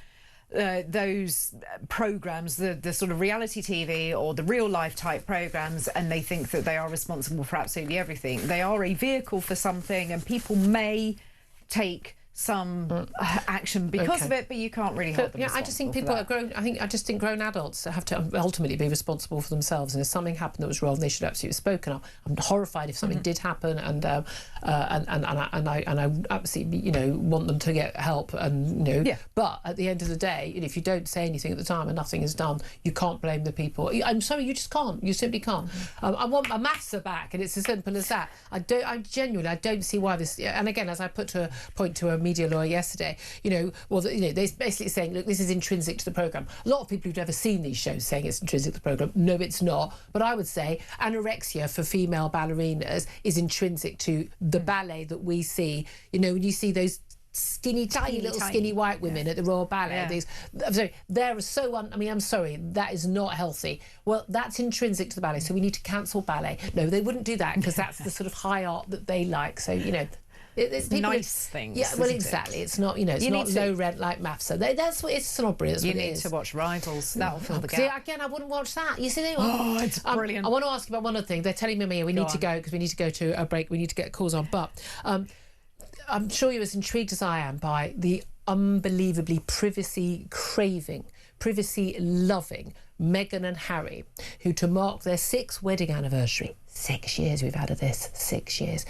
those programmes, the sort of reality TV or the real life type programmes, and they think that they are responsible for absolutely everything. They are a vehicle for something, and people may take some action because of it, but you can't really hold them responsible. I just think people are grown. I just think grown adults have to ultimately be responsible for themselves. And if something happened that was wrong, they should absolutely have spoken up. I'm horrified if something did happen, and I absolutely want them to get help. But at the end of the day, if you don't say anything at the time and nothing is done, you can't blame the people. I'm sorry, you just can't. You simply can't. I want my MAFSA back, and it's as simple as that. I don't see why this. And again, as I put to a point to a media lawyer yesterday, they're basically saying, look, this is intrinsic to the programme. A lot of people who've never seen these shows saying it's intrinsic to the programme. No, it's not. But I would say anorexia for female ballerinas is intrinsic to the ballet that we see. When you see those tiny little skinny white women at the Royal Ballet. I'm sorry, they're so I'm sorry, that is not healthy. Well, that's intrinsic to the ballet, so we need to cancel ballet. No, they wouldn't do that because that's the sort of high art that they like. So it's nice things. Yeah, well, exactly. It's not, it's not low rent like MAFSA. That's what it's snobbery. You need to watch Rivals. That'll fill the gap. See, again, I wouldn't watch that. You see, it's brilliant. I want to ask you about one other thing. They're telling me we need to go because we need to go to a break. We need to get calls on. But I'm sure you're as intrigued as I am by the unbelievably privacy-craving, privacy-loving Meghan and Harry, who, to mark their 6th wedding anniversary, 6 years we've had of this, 6 years.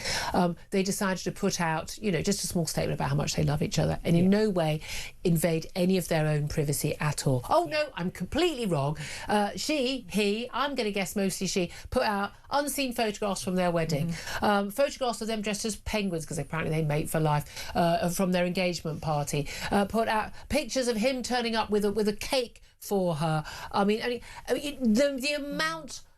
They decided to put out, just a small statement about how much they love each other and in no way invade any of their own privacy at all. Oh, no, I'm completely wrong. He, I'm going to guess mostly she, put out unseen photographs from their wedding. Photographs of them dressed as penguins, because apparently they mate for life, from their engagement party. Put out pictures of him turning up with a cake for her.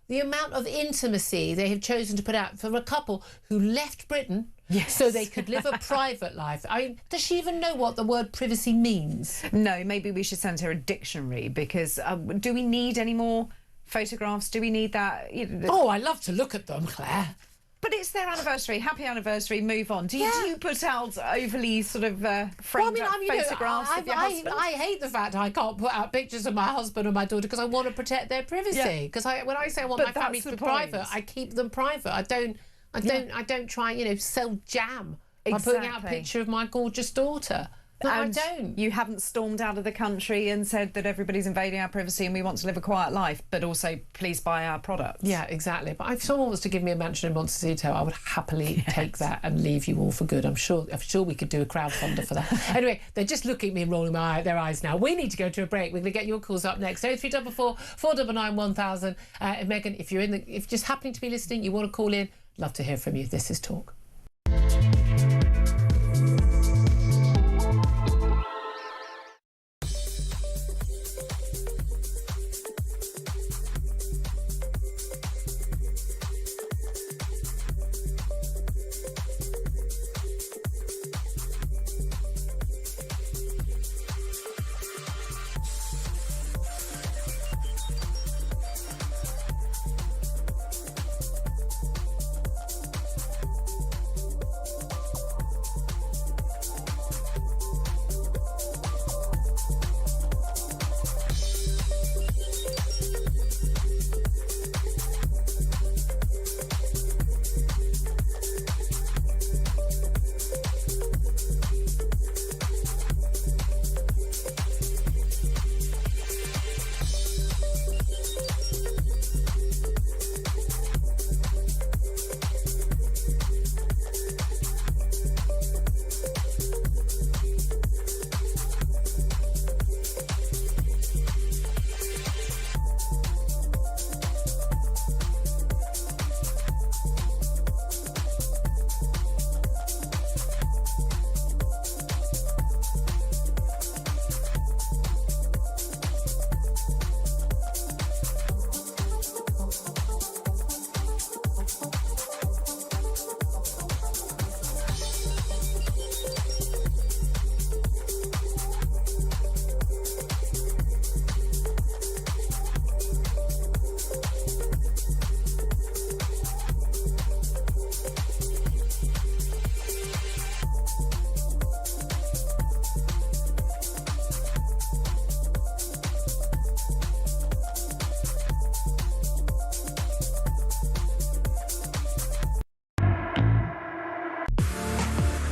The amount of intimacy they have chosen to put out for a couple who left Britain so they could live a private life. Does she even know what the word privacy means? No, maybe we should send her a dictionary, because do we need any more photographs? Do we need that? Oh, I love to look at them, Claire. But it's their anniversary. Happy anniversary. Move on. Do you put out overly sort of framed photographs of your husband? I hate the fact I can't put out pictures of my husband or my daughter because I want to protect their privacy. Because when I say I want my family to be private, I keep them private. I don't try, sell jam by putting out a picture of my gorgeous daughter. No, I don't. You haven't stormed out of the country and said that everybody's invading our privacy and we want to live a quiet life, but also please buy our products. Yeah, exactly. But if someone was to give me a mansion in Montecito, I would happily take that and leave you all for good. I'm sure we could do a crowdfunder for that. Anyway, they're just looking at me and rolling their eyes now. We need to go to a break. We're going to get your calls up next. 0344 499 1000. Megan, if you're if just happening to be listening, you want to call in, love to hear from you. This is Talk.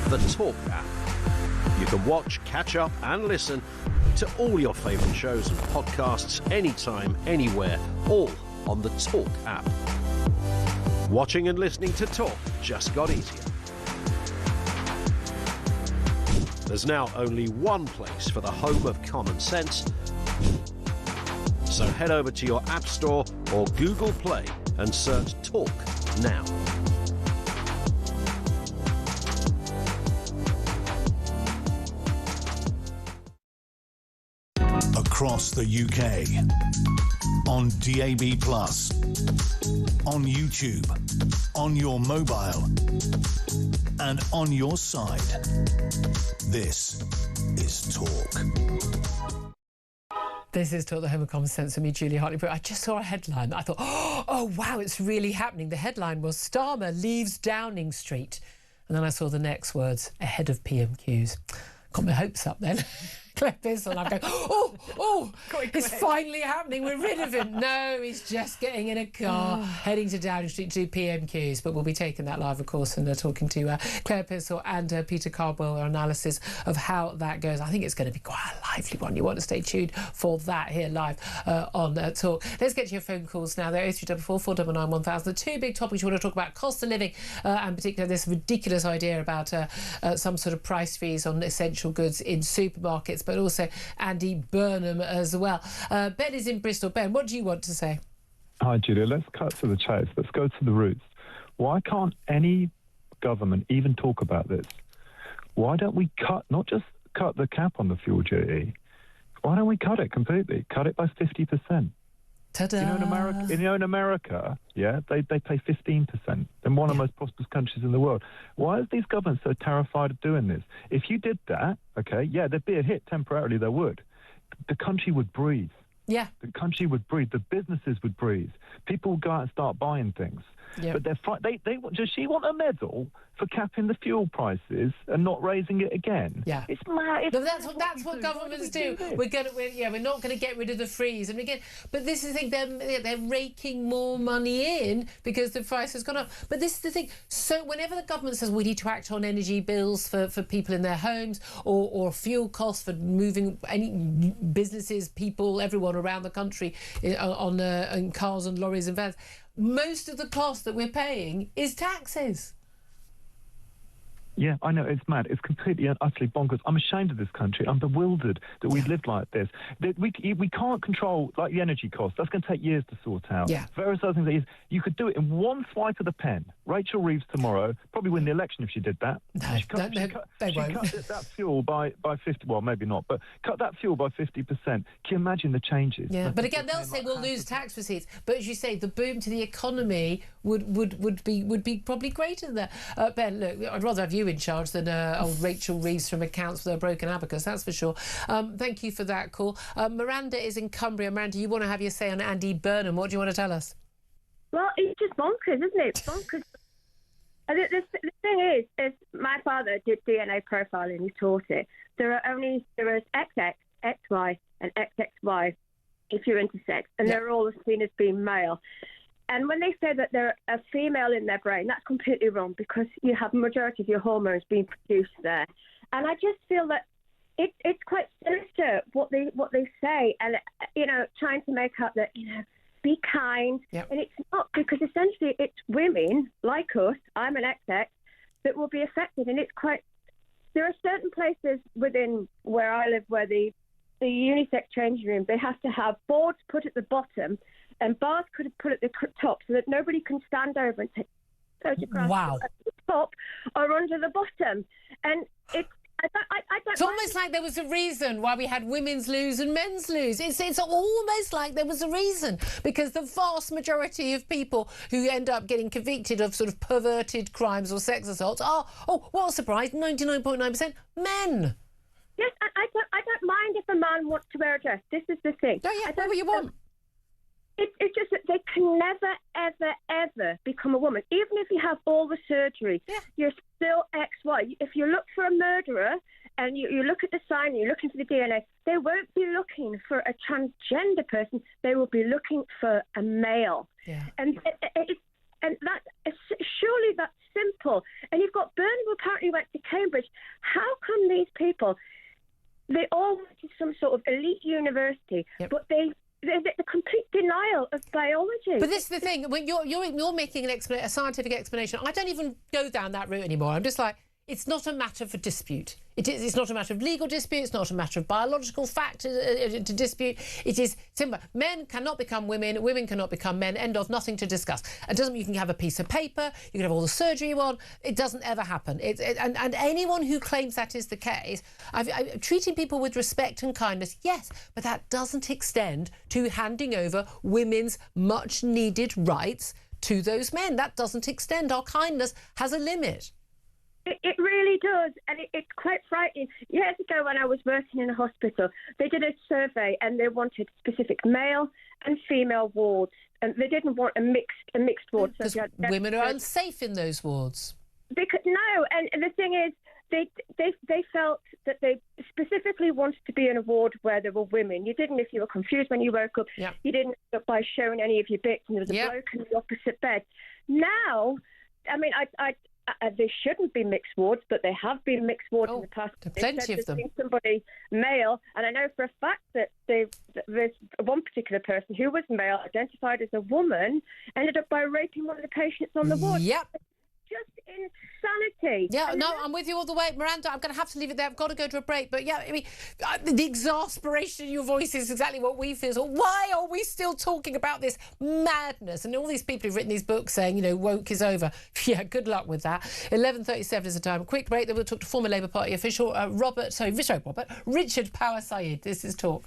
The Talk app. You can watch, catch up and listen to all your favourite shows and podcasts anytime, anywhere, all on the Talk app. Watching and listening to Talk just got easier. There's now only one place for the home of common sense. So head over to your App Store or Google Play and search Talk now. Across the UK, on DAB+, on YouTube, on your mobile, and on your side. This is Talk. This is Talk, the home of common sense, with me, Julia Hartley-Brewer. I just saw a headline. I thought, oh, wow, it's really happening. The headline was, Starmer leaves Downing Street. And then I saw the next words, ahead of PMQs. Got my hopes up then. Claire Pearson. I'm going, it's finally happening. We're rid of him. No, he's just getting in a car, heading to Downing Street to do PMQs. But we'll be taking that live, of course, and talking to Claire Pearson and Peter Cardwell, our analysis of how that goes. I think it's going to be quite a lively one. You want to stay tuned for that here live on Talk. Let's get to your phone calls now. They're 0344 499 1000. The two big topics you want to talk about: cost of living, and particularly this ridiculous idea about some sort of price freeze on essential goods in supermarkets, but also Andy Burnham as well. Ben is in Bristol. Ben, what do you want to say? Hi, Julia. Let's cut to the chase. Let's go to the roots. Why can't any government even talk about this? Why don't we not just cut the cap on the fuel duty? Why don't we cut it completely? Cut it by 50%. Ta-da! In America, yeah, they pay 15%. They're one of the most prosperous countries in the world. Why are these governments so terrified of doing this? If you did that, okay, yeah, there'd be a hit temporarily. There would. The country would breathe. Yeah. The country would breathe. The businesses would breathe. People would go out and start buying things. Yep. But does she want a medal for capping the fuel prices and not raising it again? Yeah, it's mad. No, that's what governments do. We're not going to get rid of the freeze. And again, but this is the thing. They're raking more money in because the price has gone up. But this is the thing. So whenever the government says we need to act on energy bills for people in their homes or fuel costs for moving any businesses, people, everyone around the country on cars and lorries and vans, most of the cost that we're paying is taxes. Yeah, I know, it's mad. It's completely and utterly bonkers. I'm ashamed of this country. I'm bewildered that we've lived like this. That we can't control, like, the energy costs. That's going to take years to sort out. Yeah. Various other things. You could do it in one swipe of the pen. Rachel Reeves tomorrow, probably win the election if she did that. No, she cut that fuel by 50, well, maybe not, but cut that fuel by 50%. Can you imagine the changes? Yeah, but again, they'll say we'll lose tax receipts. But as you say, the boom to the economy would be probably greater than that. Ben, look, I'd rather have you in charge than old Rachel Reeves from Accounts with a Broken Abacus, that's for sure. Thank you for that call. Miranda is in Cumbria. Miranda, you want to have your say on Andy Burnham. What do you want to tell us? Well, it's just bonkers, isn't it? Bonkers. The thing is my father did DNA profiling. He taught it. There is XX, XY, and XXY if you're intersex, and they're all seen as being male. And when they say that they're a female in their brain, that's completely wrong because you have a majority of your hormones being produced there. And I just feel that it's quite sinister what they say, and trying to make up that be kind. Yep. And it's not, because essentially it's women like us. I'm an XX that will be affected, and it's quite. There are certain places within where I live where the unisex changing room, they have to have boards put at the bottom and bars could have put at the top so that nobody can stand over and take photographs at the top or under the bottom. And I don't. It's almost like there was a reason why we had women's loos and men's loos. It's almost like there was a reason, because the vast majority of people who end up getting convicted of sort of perverted crimes or sex assaults are, what a surprise, 99.9% men. Yes, I don't mind if a man wants to wear a dress. This is the thing. Oh yeah, whatever you want. It's just that they can never, ever, ever become a woman. Even if you have all the surgery, you're still XY. If you look for a murderer and you look at the sign, you're looking for the DNA, they won't be looking for a transgender person. They will be looking for a male. Yeah. And surely that's simple. And you've got Burnham, who apparently went to Cambridge. How come these people, they all went to some sort of elite university, but the complete denial of biology. But this is the thing, when you're making a scientific explanation, I don't even go down that route anymore. I'm just like, it's not a matter for dispute. It's not a matter of legal dispute. It's not a matter of biological fact to dispute. It is simple. Men cannot become women. Women cannot become men. End of. Nothing to discuss. It doesn't. You can have a piece of paper. You can have all the surgery you want. It doesn't ever happen. And anyone who claims that is the case, treating people with respect and kindness, yes, but that doesn't extend to handing over women's much-needed rights to those men. That doesn't extend. Our kindness has a limit. It really does, and it's quite frightening. Years ago, when I was working in a hospital, they did a survey and they wanted specific male and female wards, and they didn't want a mixed ward. Because women are unsafe in those wards. And the thing is, they felt that they specifically wanted to be an award where there were women. You didn't, if you were confused when you woke up, you didn't end up by showing any of your bits, and there was a bloke in the opposite bed. Now, I mean, there shouldn't be mixed wards, but there have been mixed wards in the past. Plenty of them. Somebody male, and I know for a fact that there's one particular person who was male, identified as a woman, ended up by raping one of the patients on the ward. Yep. Just insanity. Yeah, no, I'm with you all the way. Miranda, I'm going to have to leave it there. I've got to go to a break. But yeah, I mean, the exasperation in your voice is exactly what we feel. So why are we still talking about this madness? And all these people who've written these books saying, you know, woke is over. Yeah, good luck with that. 11:37 is the time. A quick break, then we'll talk to former Labour Party official Richard Power Said. This is Talk.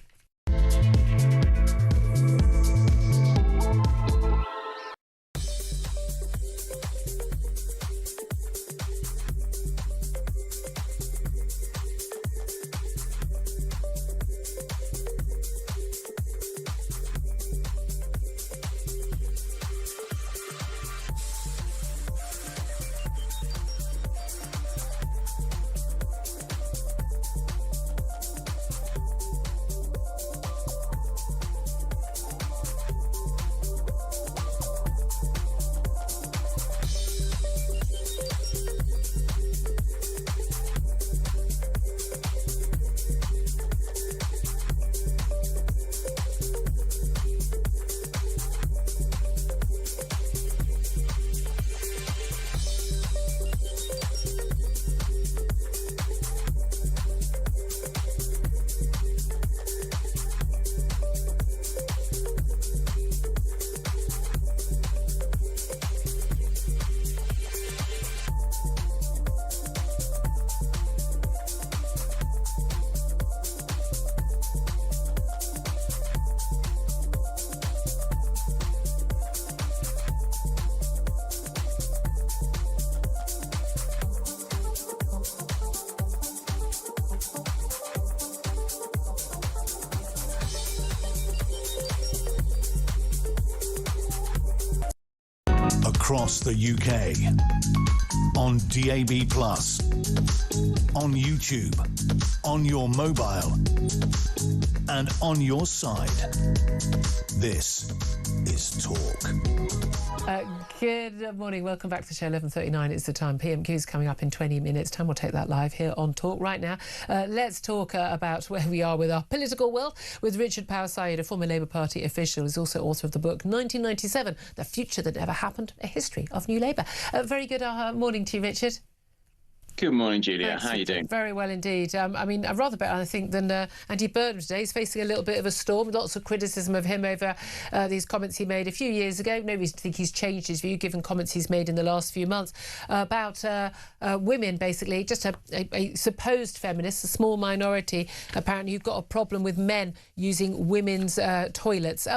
Across the UK, on DAB+, on YouTube, on your mobile, and on your side. This is Talk. Good morning. Welcome back to the show. 11:39 is the time. PMQs coming up in 20 minutes' time. We'll take that live here on Talk right now. Let's talk about where we are with our political world with Richard Power Said, a former Labour Party official, who's also author of the book 1997, The Future That Never Happened, A History of New Labour. Very good morning to you, Richard. Good morning, Julia. Thanks. How are you doing? Very well indeed. I mean, rather better, I think, than Andy Burnham today. He's facing a little bit of a storm. Lots of criticism of him over these comments he made a few years ago. No reason to think he's changed his view, given comments he's made in the last few months about women, basically, just a supposed feminist, a small minority, apparently, who've got a problem with men using women's toilets.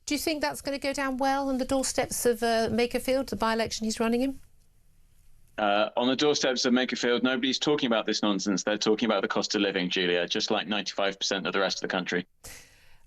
Do you think that's going to go down well on the doorsteps of Makerfield, the by-election he's running in? On the doorsteps of Makerfield, nobody's talking about this nonsense. They're talking about the cost of living, Julia, just like 95% of the rest of the country.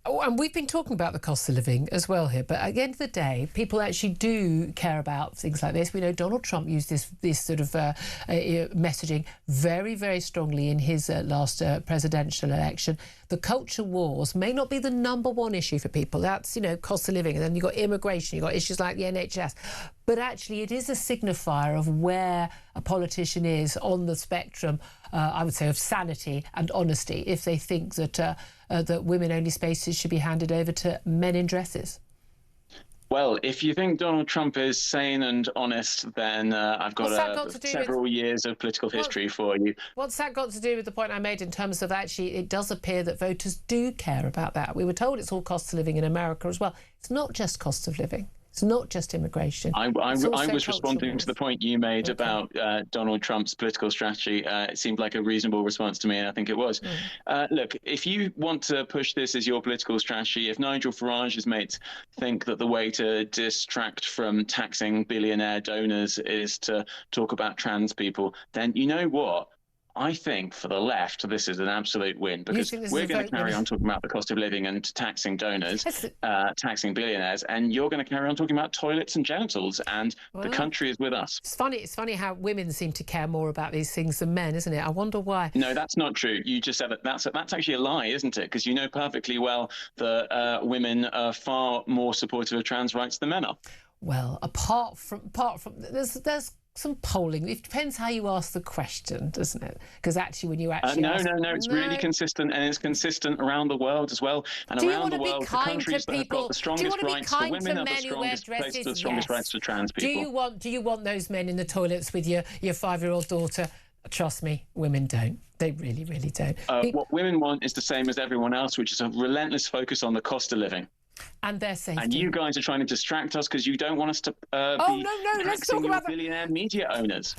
Oh, and we've been talking about the cost of living as well here, but at the end of the day, people actually do care about things like this. We know Donald Trump used this sort of messaging very, very strongly in his last presidential election. The culture wars may not be the number one issue for people. That's, you know, cost of living. And then you've got immigration, you've got issues like the NHS. But actually, it is a signifier of where a politician is on the spectrum, I would say, of sanity and honesty, if they think that that women-only spaces should be handed over to men in dresses. Well, if you think Donald Trump is sane and honest, then I've got several years of political history for you. What's that got to do with the point I made in terms of actually it does appear that voters do care about that? We were told it's all cost of living in America as well. It's not just cost of living. It's not just immigration. I was responding to the point you made about Donald Trump's political strategy. It seemed like a reasonable response to me, and I think it was. Look, if you want to push this as your political strategy, if Nigel Farage's mates think that the way to distract from taxing billionaire donors is to talk about trans people, then you know what? I think for the left, this is an absolute win, because we're going to carry on talking about the cost of living and taxing donors, taxing billionaires, and you're going to carry on talking about toilets and genitals, and the country is with us. It's funny how women seem to care more about these things than men, isn't it? I wonder why. No, that's not true. You just said that. That's actually a lie, isn't it? Because you know perfectly well that women are far more supportive of trans rights than men are. Well, apart from there's some polling. It depends how you ask the question, doesn't it? Because actually, when you actually no, it's really consistent, and it's consistent around the world as well. And around the world, the countries that have got the strongest rights for women have the strongest places, the strongest rights for trans people. Do you want those men in the toilets with your 5-year-old daughter? Trust me, women don't. They really, really don't. What women want is the same as everyone else, which is a relentless focus on the cost of living. And their safety. And you guys are trying to distract us because you don't want us to let's talk about billionaire media owners.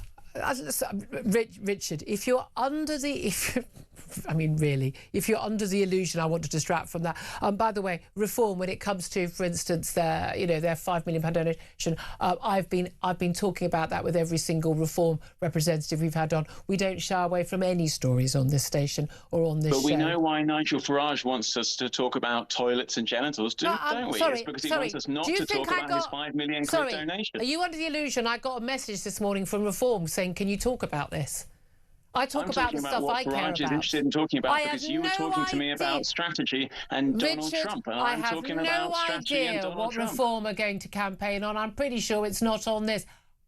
Richard, if you're under the illusion I want to distract from that. By the way, reform, when it comes to, for instance, their £5 million donation, I've been talking about that with every single reform representative we've had on. We don't shy away from any stories on this station or on this show. But we know why Nigel Farage wants us to talk about toilets and genitals, don't we? It's because he wants us not to talk about his £5 million donation. Are you under the illusion? I got a message this morning from Reform saying, can you talk about this? I talk about the stuff I care about. Is interested in talking about, because you were talking to me about strategy and Donald Trump, and I'm talking about strategy and Donald Trump. I have no idea what Reform are going to campaign on. I'm pretty sure it's not on this.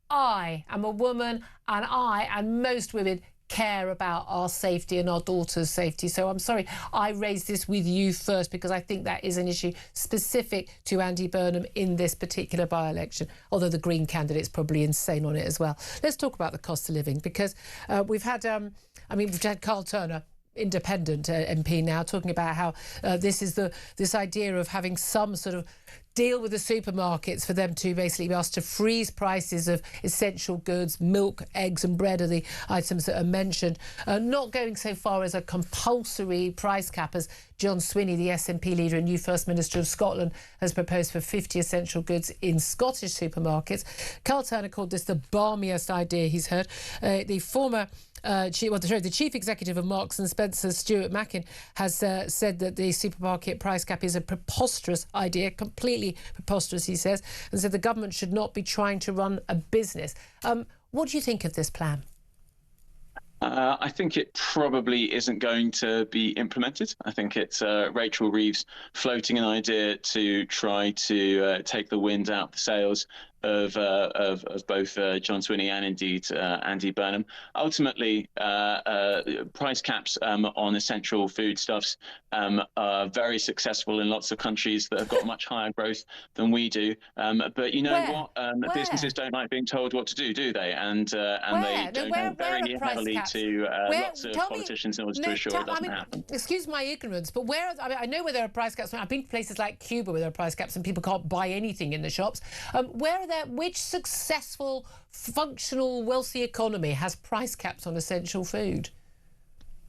I am a woman, and I and most women care about our safety and our daughter's safety. So I'm sorry I raised this with you first, because I think that is an issue specific to Andy Burnham in this particular by-election, although the Green candidate's probably insane on it as well. Let's talk about the cost of living, because we've had Karl Turner, independent MP, now talking about how this idea of having some sort of deal with the supermarkets for them to basically be asked to freeze prices of essential goods. Milk, eggs and bread are the items that are mentioned. Not going so far as a compulsory price cap, as John Swinney, the SNP leader and new First Minister of Scotland, has proposed for 50 essential goods in Scottish supermarkets. Karl Turner called this the balmiest idea he's heard. The chief executive of Marks and Spencer, Stuart Mackin, has said that the supermarket price cap is a preposterous idea, completely preposterous, he says, and said the government should not be trying to run a business. What do you think of this plan? I think it probably isn't going to be implemented. I think it's Rachel Reeves floating an idea to try to take the wind out of the sails of both John Swinney and indeed Andy Burnham. Ultimately, price caps on essential foodstuffs are very successful in lots of countries that have got much higher growth than we do. But you know what? Businesses don't like being told what to do they? And they don't very heavily to lots of politicians in order to ensure it doesn't happen. Excuse my ignorance, but I know where there are price caps. I've been to places like Cuba where there are price caps and people can't buy anything in the shops. Which successful, functional, wealthy economy has price caps on essential food?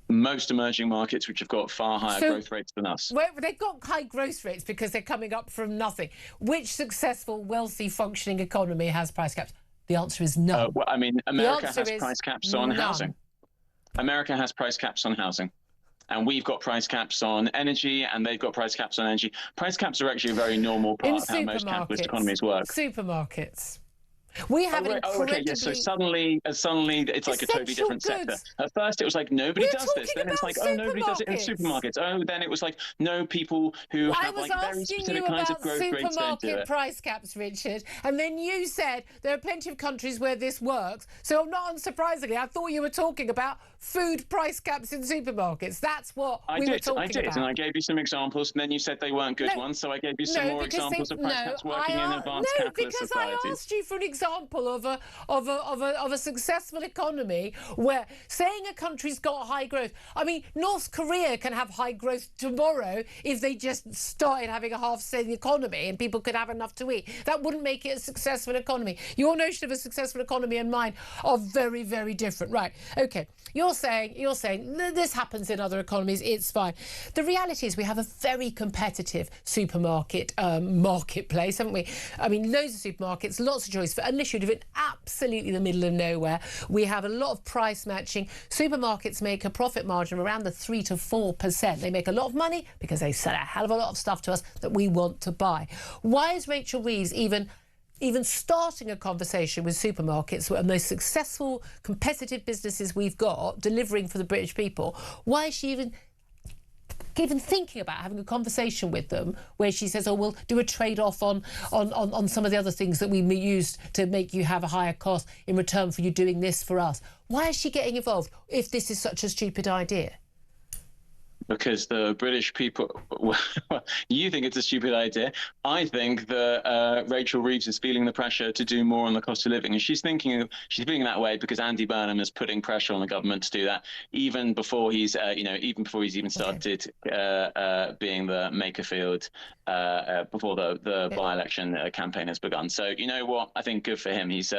Most emerging markets, which have got far higher growth rates than us. Well, they've got high growth rates because they're coming up from nothing. Which successful, wealthy, functioning economy has price caps? The answer is no. America has price caps on housing. America has price caps on housing. And we've got price caps on energy, and they've got price caps on energy. Price caps are actually a very normal part of how most capitalist economies work. Supermarkets. We have So suddenly it's like a totally different sector. At first, it was like nobody does this. Then it's like, nobody does it in supermarkets. Then it was like, no, people who have like very specific kinds of growth rates don't do it. Supermarket price caps, Richard, and then you said there are plenty of countries where this works. So not unsurprisingly, I thought you were talking about food price caps in supermarkets. That's what we were talking about. I did, and I gave you some examples, and then you said they weren't good ones, so I gave you some more examples of price caps working in advanced capitalist societies. No, because I asked you for an example of a successful economy where saying a country's got high growth. I mean, North Korea can have high growth tomorrow if they just started having a half-steady economy and people could have enough to eat. That wouldn't make it a successful economy. Your notion of a successful economy and mine are very, very different. Right, okay. You're saying this happens in other economies, it's fine. The reality is we have a very competitive supermarket marketplace, haven't we? I mean, loads of supermarkets, lots of choice, and unless you live in absolutely the middle of nowhere. We have a lot of price matching. Supermarkets make a profit margin around the 3 to 4%. They make a lot of money because they sell a hell of a lot of stuff to us that we want to buy. Why is Rachel Reeves even starting a conversation with supermarkets, who are the most successful, competitive businesses we've got, delivering for the British people? Why is she even thinking about having a conversation with them where she says, oh, we'll do a trade-off on some of the other things that we used to make you have a higher cost in return for you doing this for us? Why is she getting involved if this is such a stupid idea? Because the British people, you think it's a stupid idea. I think that Rachel Reeves is feeling the pressure to do more on the cost of living, and she's feeling that way because Andy Burnham is putting pressure on the government to do that, even before he's even started being the Makerfield, before the by-election campaign has begun. So you know what? I think good for him. He's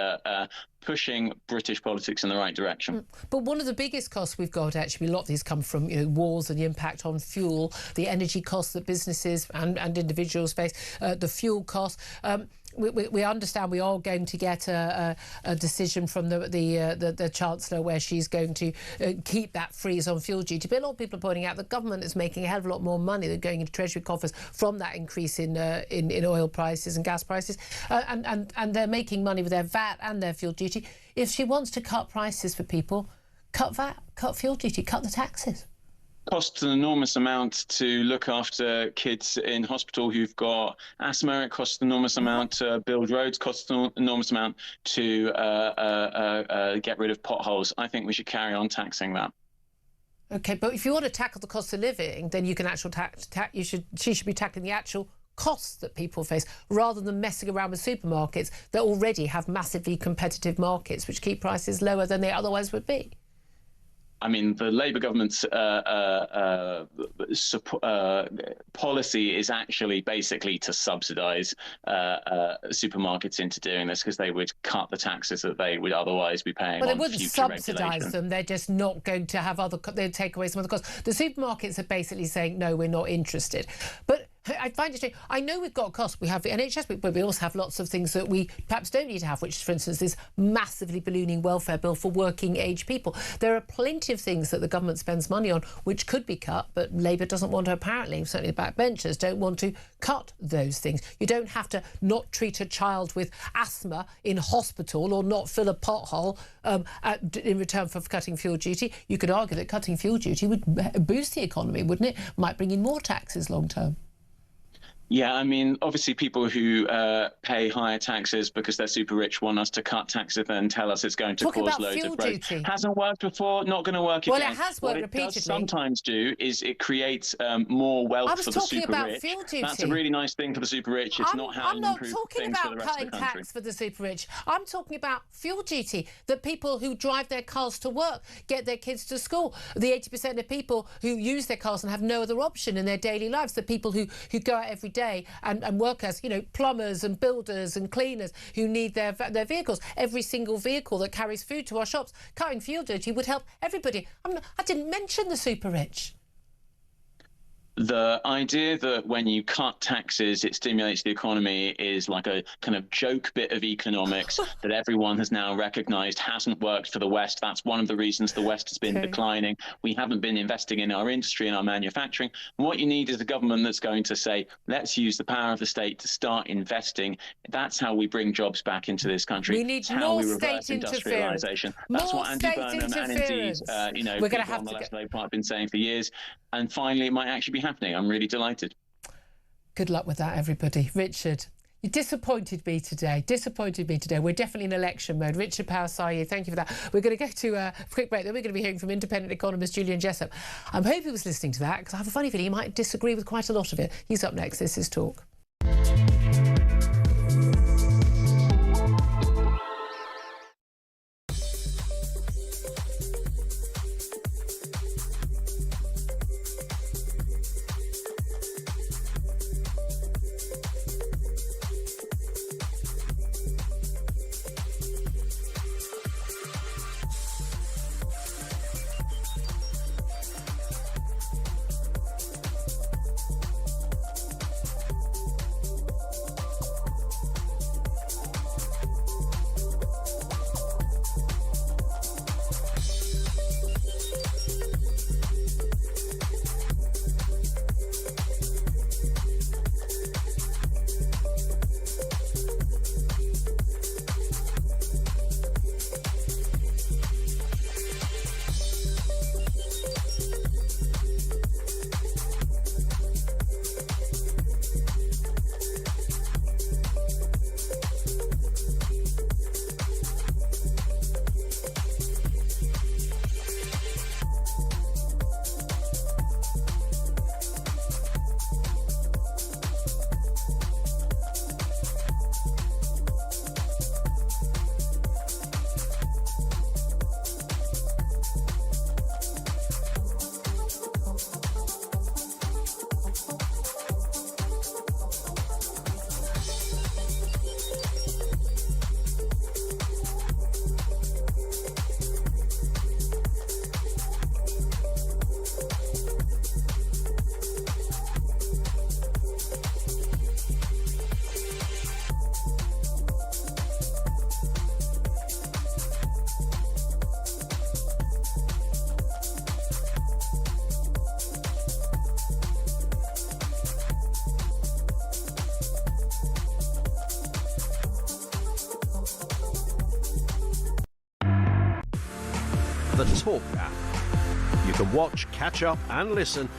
pushing British politics in the right direction. But one of the biggest costs we've got, actually, a lot of these come from wars and the impact on fuel, the energy costs that businesses and individuals face, the fuel costs. We understand we are going to get a decision from the Chancellor where she's going to keep that freeze on fuel duty. But a lot of people are pointing out the government is making a hell of a lot more money than going into Treasury coffers from that increase in oil prices and gas prices. And they're making money with their VAT and their fuel duty. If she wants to cut prices for people, cut VAT, cut fuel duty, cut the taxes. Costs an enormous amount to look after kids in hospital who've got asthma. It costs an enormous amount to build roads, costs an enormous amount to get rid of potholes. I think we should carry on taxing that. OK, but if you want to tackle the cost of living, then you can she should be tackling the actual costs that people face, rather than messing around with supermarkets that already have massively competitive markets which keep prices lower than they otherwise would be. I mean, the Labour government's policy is actually basically to subsidise supermarkets into doing this, because they would cut the taxes that they would otherwise be paying. Well, they wouldn't subsidise them. They're just not going to have they'd take away some of the costs. The supermarkets are basically saying, no, we're not interested. But I find it strange. I know we've got costs. We have the NHS, but we also have lots of things that we perhaps don't need to have, which, for instance, this massively ballooning welfare bill for working-age people. There are plenty of things that the government spends money on which could be cut, but Labour doesn't want to, apparently, certainly the backbenchers, don't want to cut those things. You don't have to not treat a child with asthma in hospital or not fill a pothole in return for cutting fuel duty. You could argue that cutting fuel duty would boost the economy, wouldn't it? Might bring in more taxes long term. Yeah, I mean, obviously people who pay higher taxes because they're super rich want us to cut taxes and tell us it's going to cause loads of growth. Duty. Hasn't worked before, not going to work again. Well, it has worked repeatedly. What it does sometimes do is it creates more wealth for the super rich. Fuel duty. That's a really nice thing for the super rich. It's not how you improve things for the rest of the country. I'm not talking about cutting tax for the super rich. I'm talking about fuel duty, that people who drive their cars to work, get their kids to school, the 80% of people who use their cars and have no other option in their daily lives, the people who go out every day and work as, plumbers and builders and cleaners who need their vehicles. Every single vehicle that carries food to our shops, cutting fuel duty would help everybody. I didn't mention the super rich. The idea that when you cut taxes, it stimulates the economy is like a kind of joke bit of economics that everyone has now recognised hasn't worked for the West. That's one of the reasons the West has been declining. We haven't been investing in our industry and our manufacturing. And what you need is a government that's going to say, let's use the power of the state to start investing. That's how we bring jobs back into this country. We need more state interference. That's what Andy Burnham and indeed, people on the left Labour Party have been saying for years. And finally, it might actually be happening. I'm really delighted. Good luck with that, everybody. Richard, you disappointed me today. We're definitely in election mode. Richard Powell-Saryee, thank you for that. We're going to go to a quick break. Then we're going to be hearing from independent economist Julian Jessup. I'm hoping he was listening to that, because I have a funny feeling he might disagree with quite a lot of it. He's up next. This is Talk. the Talk app. You can watch, catch up and listen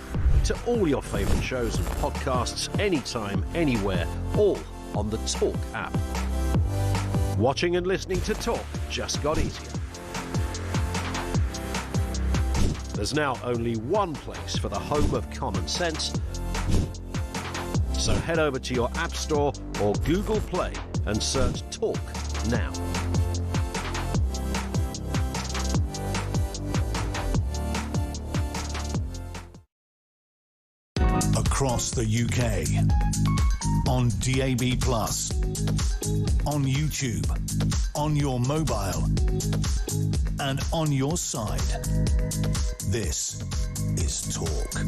to all your favourite shows and podcasts anytime, anywhere, all on the Talk app. Watching and listening to Talk just got easier. There's now only one place for the home of common sense. So head over to your App Store or Google Play and search Talk now. Across the UK, on DAB+, on YouTube, on your mobile, and on your side. This is Talk.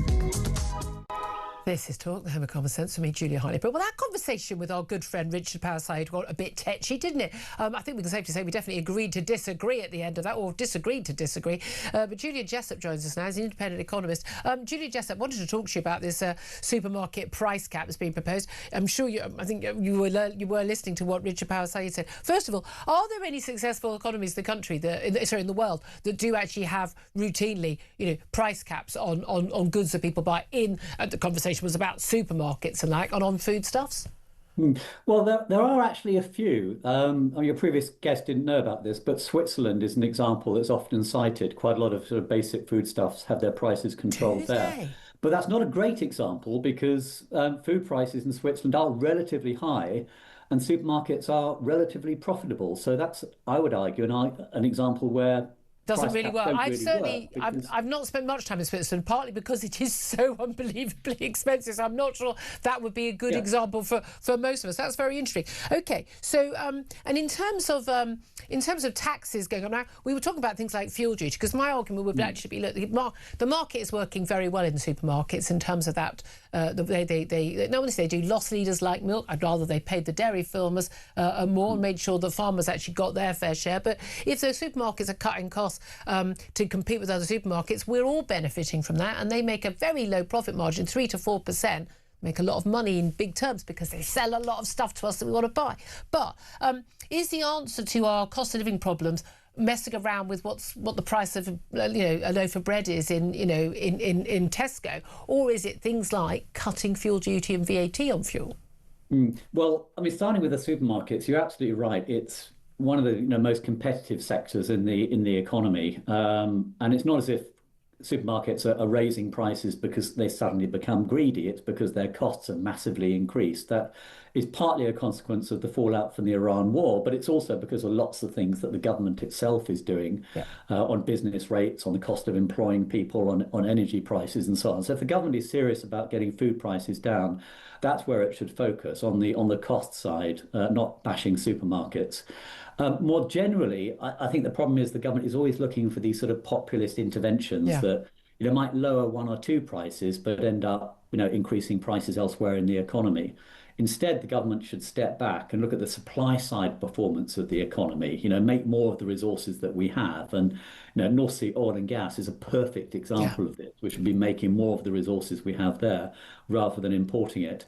This is Talk, the home of common sense, for me, Julia Hartley-Brewer. Well, that conversation with our good friend Richard Parasite got a bit tetchy, didn't it? I think we can safely say we definitely agreed to disagree at the end of that, or disagreed to disagree. But Julia Jessup joins us now as an independent economist. Julia Jessup, wanted to talk to you about this supermarket price cap that's being proposed. I'm sure I think you were listening to what Richard Parasite said. First of all, are there any successful economies in the country, in the world, that do actually have routinely, price caps on goods that people buy in? The conversation was about supermarkets and on foodstuffs. Well, there are actually a few. Your previous guest didn't know about this, but Switzerland is an example that's often cited. Quite a lot of sort of basic foodstuffs have their prices controlled there. But that's not a great example because food prices in Switzerland are relatively high and supermarkets are relatively profitable. So that's, I would argue, an example where doesn't really work. I've not spent much time in Switzerland, partly because it is so unbelievably expensive. So I'm not sure that would be a good example for most of us. That's very interesting. Okay, so and in terms of taxes going on now, we were talking about things like fuel duty, because my argument would actually be, look, the market is working very well in the supermarkets in terms of that. They not only do loss leaders like milk, I'd rather they paid the dairy farmers more and made sure that farmers actually got their fair share. But if those supermarkets are cutting costs to compete with other supermarkets, we're all benefiting from that, and they make a very low profit margin, 3 to 4%. Make a lot of money in big terms because they sell a lot of stuff to us that we want to buy. But is the answer to our cost of living problems messing around with what the price of a loaf of bread is in Tesco, or is it things like cutting fuel duty and VAT on fuel? Well, starting with the supermarkets, you're absolutely right. It's one of the most competitive sectors in the economy, and it's not as if supermarkets are raising prices because they suddenly become greedy. It's because their costs are massively increased. That is partly a consequence of the fallout from the Iran war, but it's also because of lots of things that the government itself is doing on business rates, on the cost of employing people, on energy prices and so on. So if the government is serious about getting food prices down, that's where it should focus, on the cost side, not bashing supermarkets. More generally, I think the problem is the government is always looking for these sort of populist interventions that might lower one or two prices, but end up increasing prices elsewhere in the economy. Instead, the government should step back and look at the supply side performance of the economy. Make more of the resources that we have, and North Sea oil and gas is a perfect example of this. We should be making more of the resources we have there rather than importing it.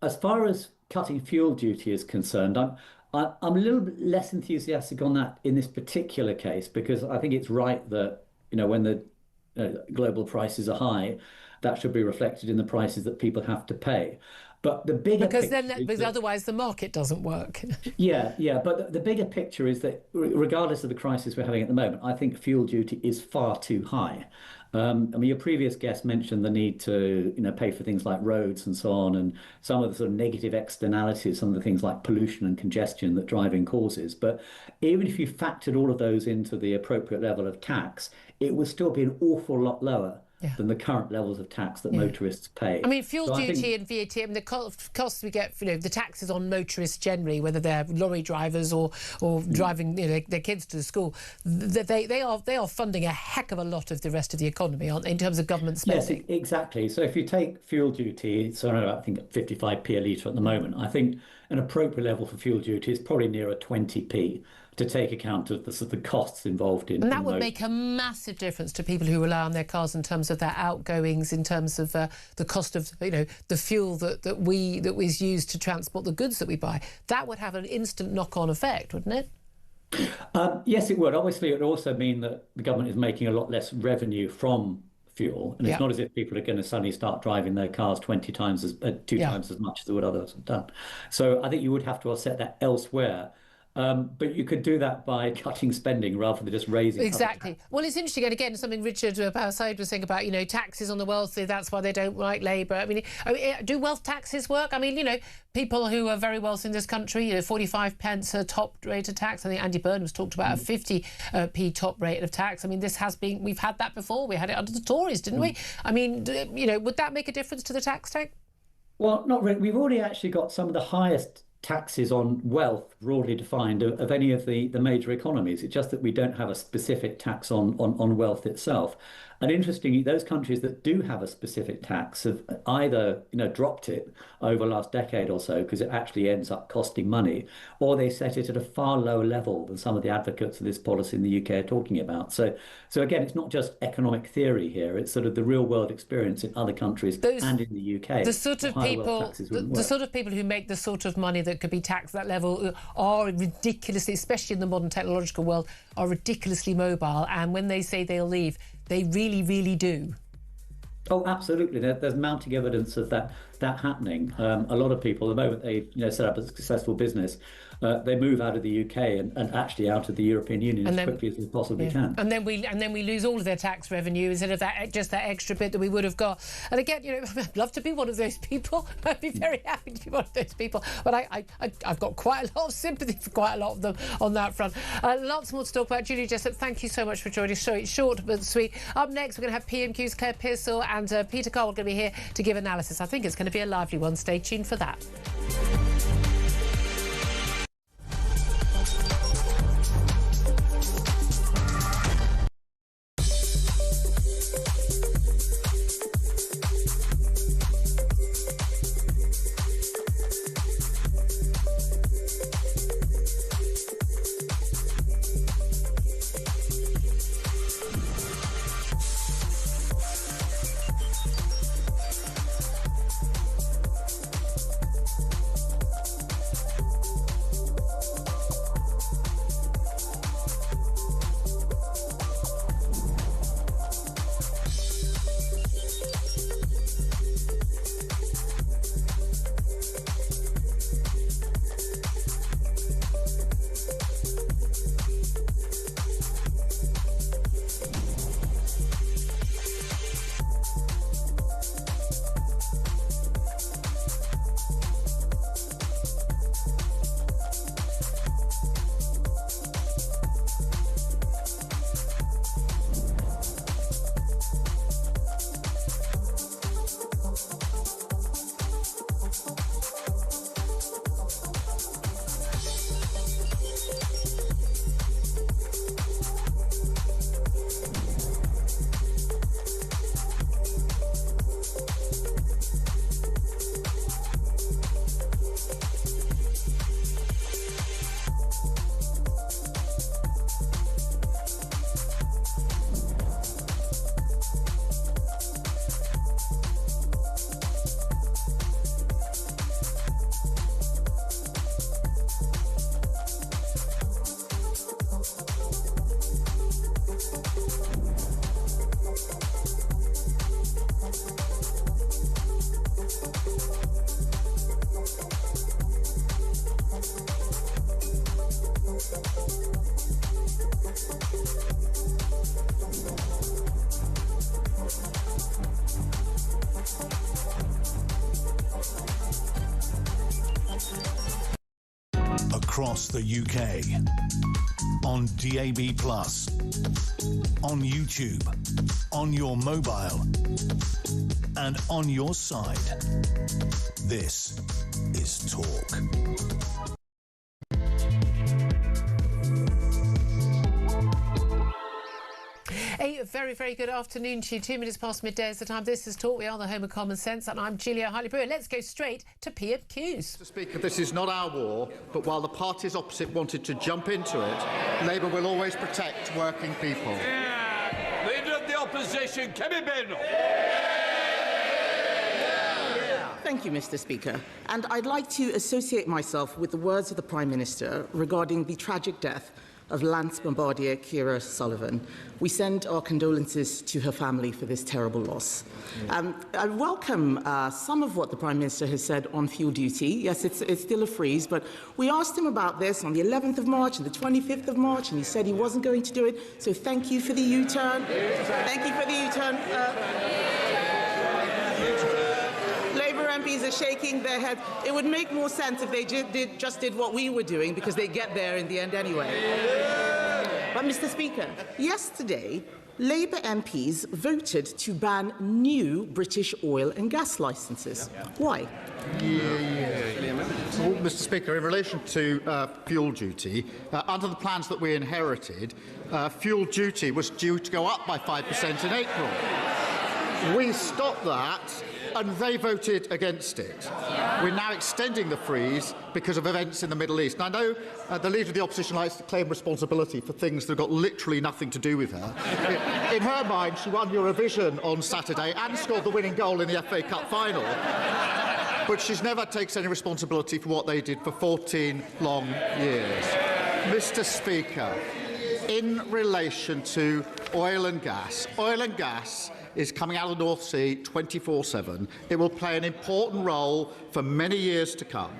As far as cutting fuel duty is concerned, I'm a little bit less enthusiastic on that in this particular case, because I think it's right that, when the global prices are high, that should be reflected in the prices that people have to pay. But the bigger because otherwise the market doesn't work. But the bigger picture is that regardless of the crisis we're having at the moment, I think fuel duty is far too high. Your previous guest mentioned the need to, pay for things like roads and so on, and some of the sort of negative externalities, some of the things like pollution and congestion that driving causes. But even if you factored all of those into the appropriate level of tax, it would still be an awful lot lower than the current levels of tax that motorists pay. Fuel duty and VAT, the costs we get, the taxes on motorists generally, whether they're lorry drivers or driving their kids to the school, they are funding a heck of a lot of the rest of the economy, aren't they, in terms of government spending? Yes, exactly. So if you take fuel duty, it's around about, I think, 55p a litre at the moment. I think an appropriate level for fuel duty is probably nearer 20p. To take account of the costs involved in. And that would make a massive difference to people who rely on their cars in terms of their outgoings, in terms of the cost of the fuel that was used to transport the goods that we buy. That would have an instant knock-on effect, wouldn't it? Yes, it would. Obviously, it would also mean that the government is making a lot less revenue from fuel, and it's not as if people are going to suddenly start driving their cars 20 times as two times as much as they would otherwise have done. So I think you would have to offset that elsewhere. But you could do that by cutting spending rather than just raising. Exactly. Well, it's interesting, and again, something Richard Powerside was saying about, taxes on the wealthy. That's why they don't like Labour. I mean, do wealth taxes work? I mean, people who are very wealthy in this country, 45 pence a top rate of tax. I think Andy Burnham's talked about a 50p top rate of tax. I mean, we've had that before. We had it under the Tories, didn't we? I mean, would that make a difference to the tax take? Well, not really. We've already actually got some of the highest taxes on wealth broadly defined of any of the major economies. It's just that we don't have a specific tax on wealth itself. And interestingly, those countries that do have a specific tax have either dropped it over the last decade or so because it actually ends up costing money, or they set it at a far lower level than some of the advocates of this policy in the UK are talking about. So again, it's not just economic theory here, it's sort of the real world experience in other countries and in the UK. The sort of people who make the sort of money that could be taxed at that level are ridiculously, especially in the modern technological world, are ridiculously mobile, and when they say they'll leave, they really, really do. Oh, absolutely. There's mounting evidence of that happening. A lot of people, the moment they set up a successful business, they move out of the UK and actually out of the European Union as quickly as they possibly can. And then we lose all of their tax revenue instead of that extra bit that we would have got. And again, I'd love to be one of those people. I'd be very happy to be one of those people. But I've got quite a lot of sympathy for quite a lot of them on that front. Lots more to talk about. Julia Jessup, thank you so much for joining us. It's short but sweet. Up next, we're going to have PMQs, Claire Pearsall and Peter Cole are going to be here to give analysis. I think it's going to be a lively one. Stay tuned for that. Across the UK, on DAB+, on YouTube, on your mobile, and on your side. This is Talk. A very, very good afternoon to you. 2 minutes past midday is the time. This is Talk. We are the home of common sense, and I'm Julia Hartley-Brewer. Let's go straight to PMQs. Mr. Speaker, this is not our war, but while the parties opposite wanted to jump into it, Labour will always protect working people. Yeah. Leader of the opposition, Kemi Beno. Thank you, Mr. Speaker. And I'd like to associate myself with the words of the Prime Minister regarding the tragic death of Lance Bombardier Kira Sullivan. We send our condolences to her family for this terrible loss. I welcome some of what the Prime Minister has said on fuel duty. Yes, it's still a freeze, but we asked him about this on the 11th of March and the 25th of March, and he said he wasn't going to do it. So thank you for the U-turn. Thank you for the U-turn. Labour MPs are shaking their heads. It would make more sense if they just did what we were doing, because they get there in the end anyway. But, Mr. Speaker, yesterday, Labour MPs voted to ban new British oil and gas licences. Why? Well, Mr. Speaker, in relation to fuel duty, under the plans that we inherited, fuel duty was due to go up by 5% in April. We stopped that, and they voted against it. We're now extending the freeze because of events in the Middle East. And I know the Leader of the Opposition likes to claim responsibility for things that have got literally nothing to do with her. In her mind, she won Eurovision on Saturday and scored the winning goal in the FA Cup final. But she's never takes any responsibility for what they did for 14 long years. Mr. Speaker, in relation to oil and gas is coming out of the North Sea 24/7. It will play an important role for many years to come.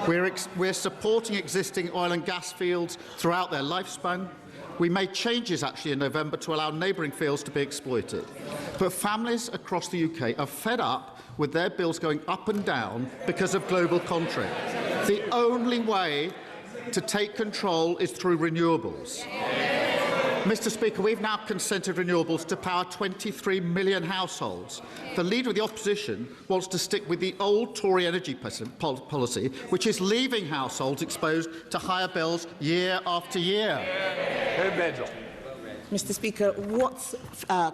We're supporting existing oil and gas fields throughout their lifespan. We made changes actually in November to allow neighbouring fields to be exploited. But families across the UK are fed up with their bills going up and down because of global conflict. The only way to take control is through renewables. Mr. Speaker, we've now consented renewables to power 23 million households. The Leader of the Opposition wants to stick with the old Tory energy policy, which is leaving households exposed to higher bills year after year. Mr. Speaker, what's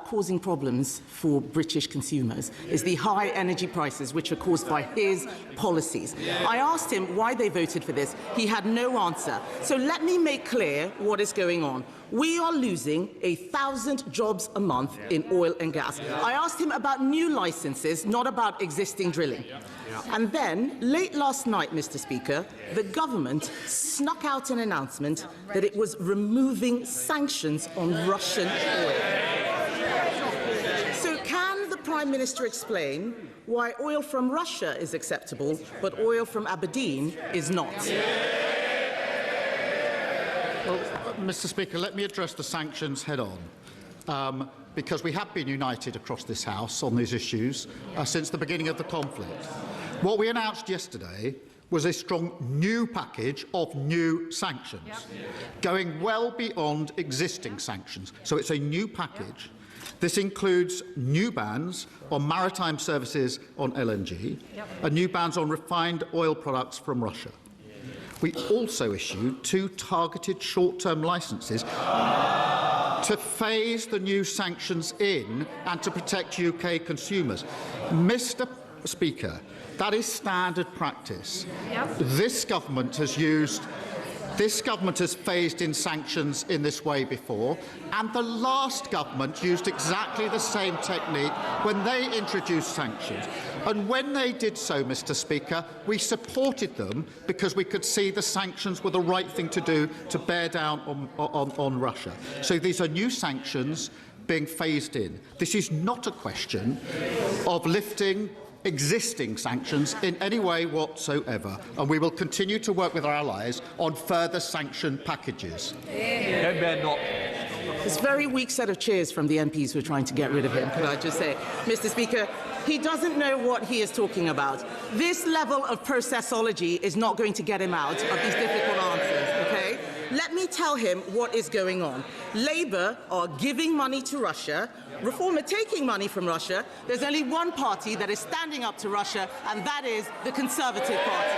causing problems for British consumers is the high energy prices, which are caused by his policies. I asked him why they voted for this. He had no answer. So let me make clear what is going on. We are losing 1,000 jobs a month in oil and gas. I asked him about new licences, not about existing drilling. And then, late last night, Mr. Speaker, the government snuck out an announcement that it was removing sanctions on Russian oil. So can the Prime Minister explain why oil from Russia is acceptable, but oil from Aberdeen is not? Well, Mr. Speaker, let me address the sanctions head-on, because we have been united across this House on these issues since the beginning of the conflict. What we announced yesterday was a strong new package of new sanctions, going well beyond existing sanctions. So it's a new package. This includes new bans on maritime services on LNG and new bans on refined oil products from Russia. We also issued 2 targeted short-term licences to phase the new sanctions in and to protect UK consumers. Mr. Speaker, that is standard practice. This government has phased in sanctions in this way before, and the last government used exactly the same technique when they introduced sanctions. And when they did so, Mr. Speaker, we supported them because we could see the sanctions were the right thing to do to bear down on Russia. So these are new sanctions being phased in. This is not a question of lifting existing sanctions in any way whatsoever, and we will continue to work with our allies on further sanction packages. It's a very weak set of cheers from the MPs who are trying to get rid of him, could I just say. Mr. Speaker, he doesn't know what he is talking about. This level of processology is not going to get him out of these difficult answers, OK? Let me tell him what is going on. Labour are giving money to Russia, Reform are taking money from Russia. There's only one party that is standing up to Russia, and that is the Conservative Party.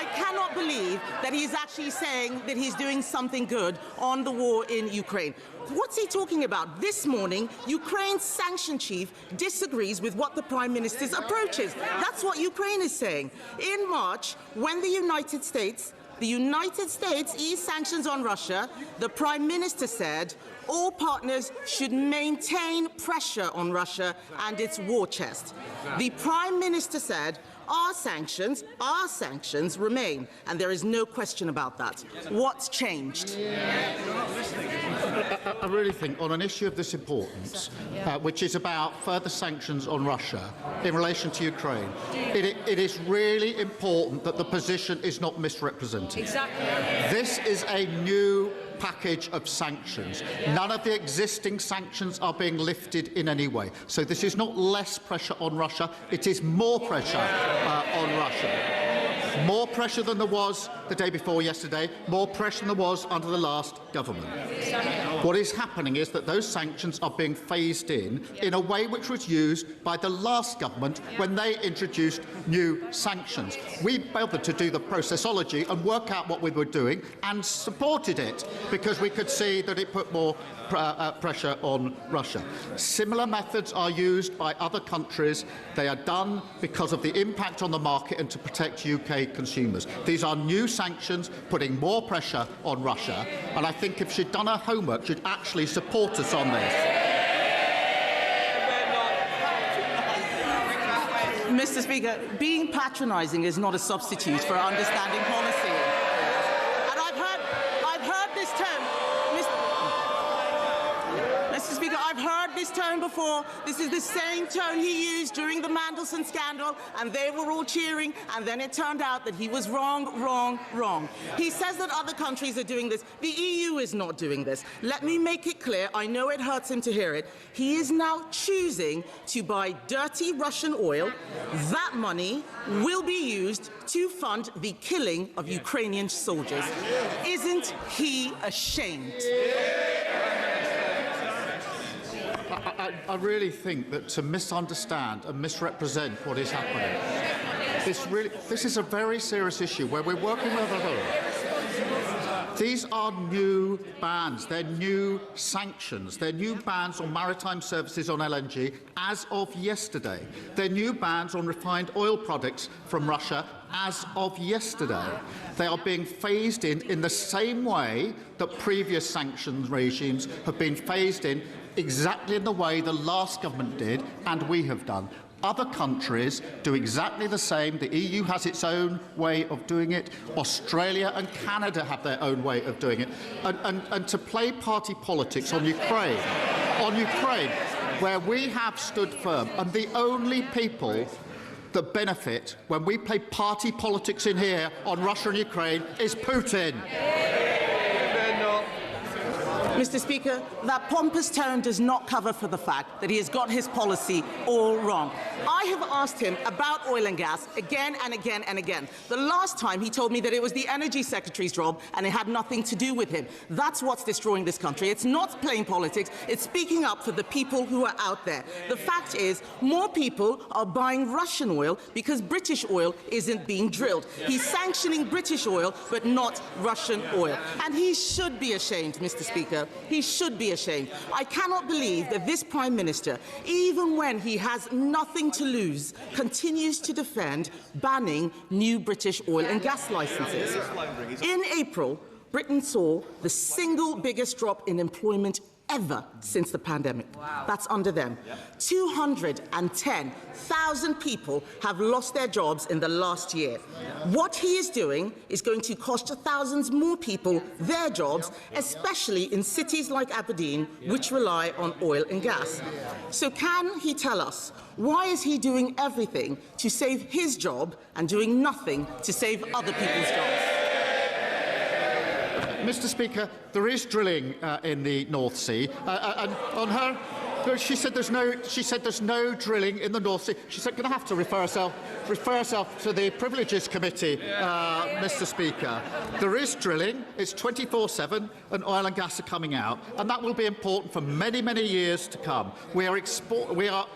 I cannot believe that he's actually saying that he's doing something good on the war in Ukraine. What's he talking about? This morning, Ukraine's sanction chief disagrees with what the Prime Minister's approach is. That's what Ukraine is saying. In March, when the United States eased sanctions on Russia, the Prime Minister said all partners should maintain pressure on Russia and its war chest. The Prime Minister said, Our sanctions remain, and there is no question about that. What's changed? I really think on an issue of this importance, which is about further sanctions on Russia in relation to Ukraine, it is really important that the position is not misrepresented. Exactly. This is a new package of sanctions. None of the existing sanctions are being lifted in any way. So this is not less pressure on Russia, it is more pressure on Russia. More pressure than there was the day before yesterday, more pressure than there was under the last government. What is happening is that those sanctions are being phased in a way which was used by the last government when they introduced new sanctions. We bothered to do the processology and work out what we were doing and supported it because we could see that it put more pressure on Russia. Similar methods are used by other countries. They are done because of the impact on the market and to protect UK consumers. These are new sanctions putting more pressure on Russia, and I think if she'd done her homework, she'd actually support us on this. Mr. Speaker, being patronising is not a substitute for understanding policy. And I've heard this term. Mr. Speaker, I've heard this tone before. This is the same tone he used during the Mandelson scandal, and they were all cheering, and then it turned out that he was wrong. He says that other countries are doing this. The EU is not doing this. Let me make it clear. I know it hurts him to hear it. He is now choosing to buy dirty Russian oil. That money will be used to fund the killing of Ukrainian soldiers. Isn't he ashamed? I really think that to misunderstand and misrepresent what is happening, this is a very serious issue where we're working with others. These are new bans, they're new sanctions, they're new bans on maritime services on LNG as of yesterday. They're new bans on refined oil products from Russia as of yesterday. They are being phased in the same way that previous sanctions regimes have been phased in, exactly in the way the last government did and we have done. Other countries do exactly the same. The EU has its own way of doing it. Australia and Canada have their own way of doing it. And to play party politics on Ukraine, where we have stood firm, and the only people that benefit when we play party politics in here on Russia and Ukraine is Putin. Mr. Speaker, that pompous tone does not cover for the fact that he has got his policy all wrong. I have asked him about oil and gas again and again and again. The last time he told me that it was the Energy Secretary's job and it had nothing to do with him. That's what's destroying this country. It's not playing politics. It's speaking up for the people who are out there. The fact is, more people are buying Russian oil because British oil isn't being drilled. He's sanctioning British oil, but not Russian oil. And he should be ashamed, Mr. Speaker. He should be ashamed. I cannot believe that this Prime Minister, even when he has nothing to lose, continues to defend banning new British oil and gas licences. In April, Britain saw the single biggest drop in employment ever since the pandemic. Wow. That's under them. Yep. 210,000 people have lost their jobs in the last year. What he is doing is going to cost thousands more people their jobs, especially in cities like Aberdeen, which rely on oil and gas. So can he tell us, why is he doing everything to save his job and doing nothing to save other people's jobs? Mr. Speaker, there is drilling in the North Sea, and on her, she said there's no drilling in the North Sea. She said, going to have to refer herself to the Privileges Committee, Mr. Speaker. There is drilling. It's 24/7, and oil and gas are coming out, and that will be important for many, many years to come. We are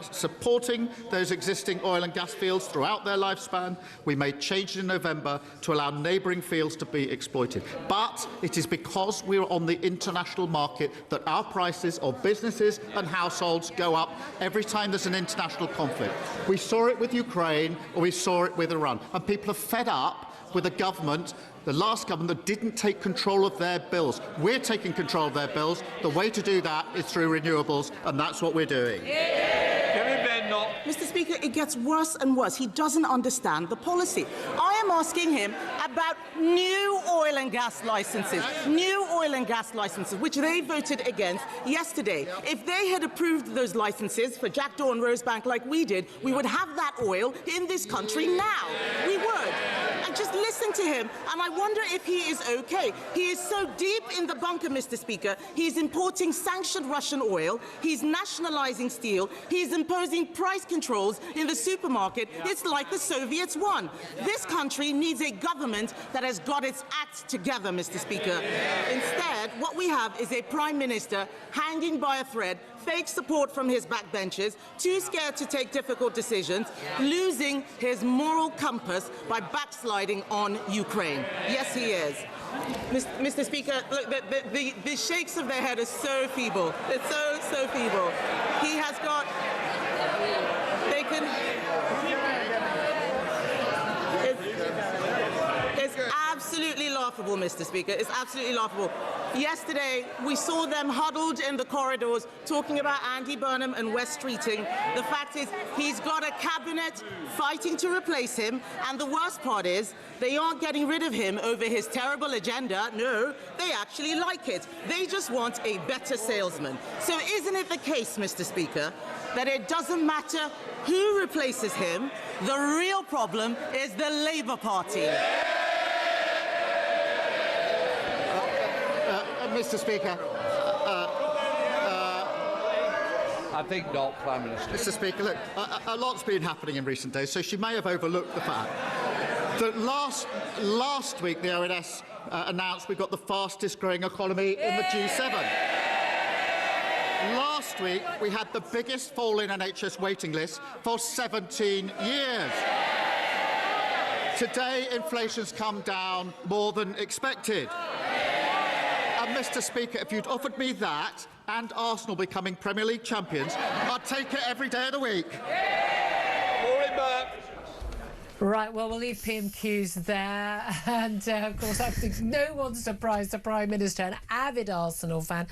supporting those existing oil and gas fields throughout their lifespan. We made changes in November to allow neighbouring fields to be exploited. But it is because we are on the international market that our prices of businesses and households go up every time there's an international conflict. We saw it with Ukraine, or we saw it with Iran, and people are fed up with a government, the last government, that didn't take control of their bills. We're taking control of their bills. The way to do that is through renewables, and that's what we're doing. Kevin Mr. Speaker, it gets worse and worse. He doesn't understand the policy. I am asking him about new oil and gas licenses, which they voted against yesterday. If they had approved those licenses for Jackdaw and Rosebank like we did, we would have that oil in this country now. We would. And just listen to him, and I wonder if he is okay. He is so deep in the bunker, Mr. Speaker. He's importing sanctioned Russian oil. He's nationalising steel. He's imposing price controls in the supermarket. It's like the Soviets won. This country needs a government that has got its act together, Mr. Speaker. Instead, what we have is a Prime Minister hanging by a thread, fake support from his backbenchers, too scared to take difficult decisions, losing his moral compass by backsliding on Ukraine. Yes, he is. Mr. Speaker, look, the shakes of their head are so feeble. It's so feeble. He has got... They can... It's absolutely laughable, Mr. Speaker. It's absolutely laughable. Yesterday, we saw them huddled in the corridors talking about Andy Burnham and West Streeting. The fact is, he's got a cabinet fighting to replace him, and the worst part is, they aren't getting rid of him over his terrible agenda. No, they actually like it. They just want a better salesman. So isn't it the case, Mr. Speaker, that it doesn't matter who replaces him, the real problem is the Labour Party? Mr. Speaker. I think not, Prime Minister. Mr. Speaker, look, a lot's been happening in recent days, so she may have overlooked the fact that last week the ONS announced we've got the fastest growing economy in the G7. Last week we had the biggest fall in NHS waiting lists for 17 years. Today inflation's come down more than expected. And Mr. Speaker, if you'd offered me that and Arsenal becoming Premier League champions, I'd take it every day of the week. Right, well, we'll leave PMQs there. And, of course, I think no one's surprised the Prime Minister, an avid Arsenal fan,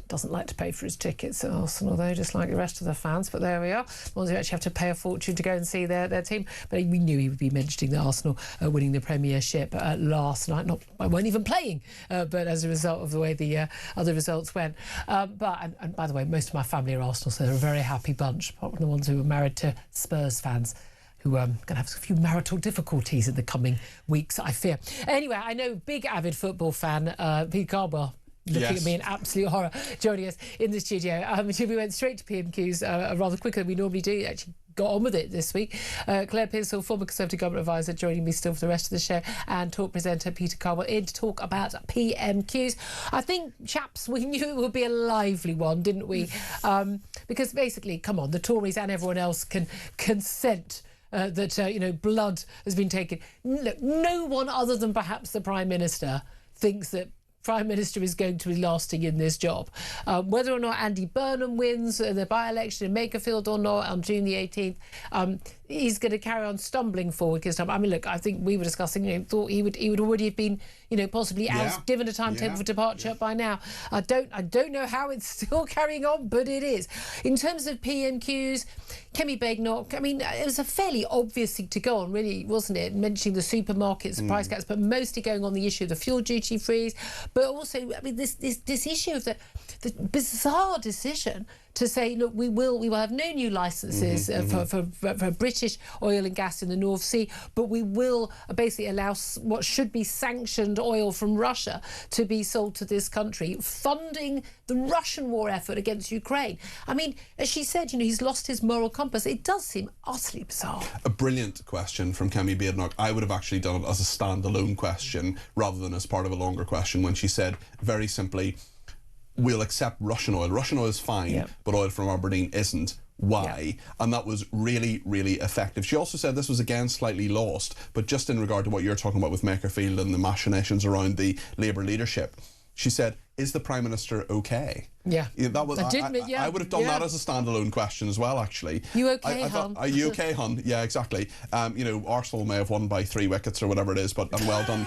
doesn't like to pay for his tickets at Arsenal, though, just like the rest of the fans. But there we are. Ones who actually have to pay a fortune to go and see their team. But we knew he would be mentioning the Arsenal winning the Premiership last night. I weren't even playing, but as a result of the way the other results went. And by the way, most of my family are Arsenal, so they're a very happy bunch, apart from the ones who were married to Spurs fans, who are going to have a few marital difficulties in the coming weeks, I fear. Anyway, I know big avid football fan, Pete Cardwell, looking at me in absolute horror, joining us in the studio. We went straight to PMQs rather quicker than we normally do. Actually got on with it this week. Claire Pearsall, former Conservative Government Advisor, joining me still for the rest of the show, and talk presenter Peter Cardwell in to talk about PMQs. I think, chaps, we knew it would be a lively one, didn't we? Because basically, come on, the Tories and everyone else can consent that blood has been taken. Look, no one other than perhaps the Prime Minister thinks that Prime Minister is going to be lasting in this job. Whether or not Andy Burnham wins the by-election in Makerfield or not on June the 18th, he's going to carry on stumbling forward this time. I mean, look, I think we were discussing, thought he would already have been, possibly given a timetable for departure by now. I don't know how it's still carrying on, but it is. In terms of PMQs, Kemi Badenoch, I mean, it was a fairly obvious thing to go on, really, wasn't it? Mentioning the supermarkets and price caps, but mostly going on the issue of the fuel duty freeze, but also, I mean, this issue of the bizarre decision to say, look, we will have no new licences for British oil and gas in the North Sea, but we will basically allow what should be sanctioned oil from Russia to be sold to this country, funding the Russian war effort against Ukraine. I mean, as she said, he's lost his moral compass. It does seem utterly bizarre. A brilliant question from Kemi Badenoch. I would have actually done it as a standalone question rather than as part of a longer question when she said, very simply, we'll accept Russian oil. Russian oil is fine, but oil from Aberdeen isn't. Why? And that was really, really effective. She also said this was again slightly lost, but just in regard to what you're talking about with Makerfield and the machinations around the Labour leadership, she said, "Is the Prime Minister okay?" Yeah. That was. I would have done that as a standalone question as well. Actually. You okay, hon? Are you okay, hon? Yeah, exactly. Arsenal may have won by 3 wickets or whatever it is, but well done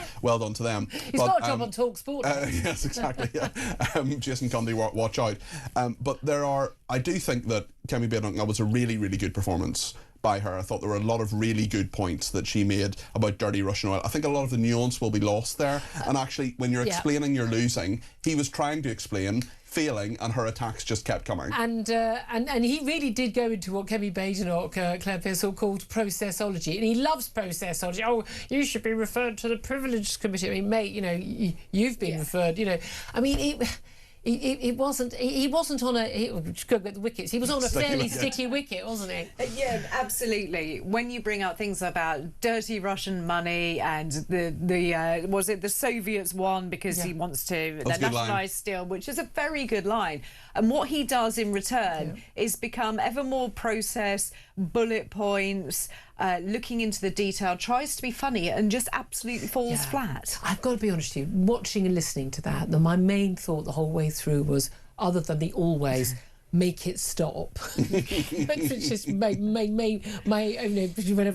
to them. He's got a job on Talk Sport. Yes, exactly. Yeah. Jason Cundy, watch out. But I do think that Kemi Badenoch, that was a really, really good performance by her. I thought there were a lot of really good points that she made about dirty Russian oil. I think a lot of the nuance will be lost there. And actually, when you're explaining you're losing, he was trying to explain, failing, and her attacks just kept coming. And he really did go into what Kemi Badenoch, Claire Pearsall, called processology. And he loves processology. Oh, you should be referred to the Privileges Committee. I mean, mate, you've been referred, I mean, He wasn't on the wickets. He was on a fairly sticky wicket, wasn't he? Yeah, absolutely. When you bring out things about dirty Russian money and the Soviets won because he wants to nationalise steel, which is a very good line. And what he does in return is become ever more processed, bullet points, looking into the detail, tries to be funny and just absolutely falls flat. I've got to be honest with you, watching and listening to that, my main thought the whole way through was, other than the always, make it stop. It's just whenever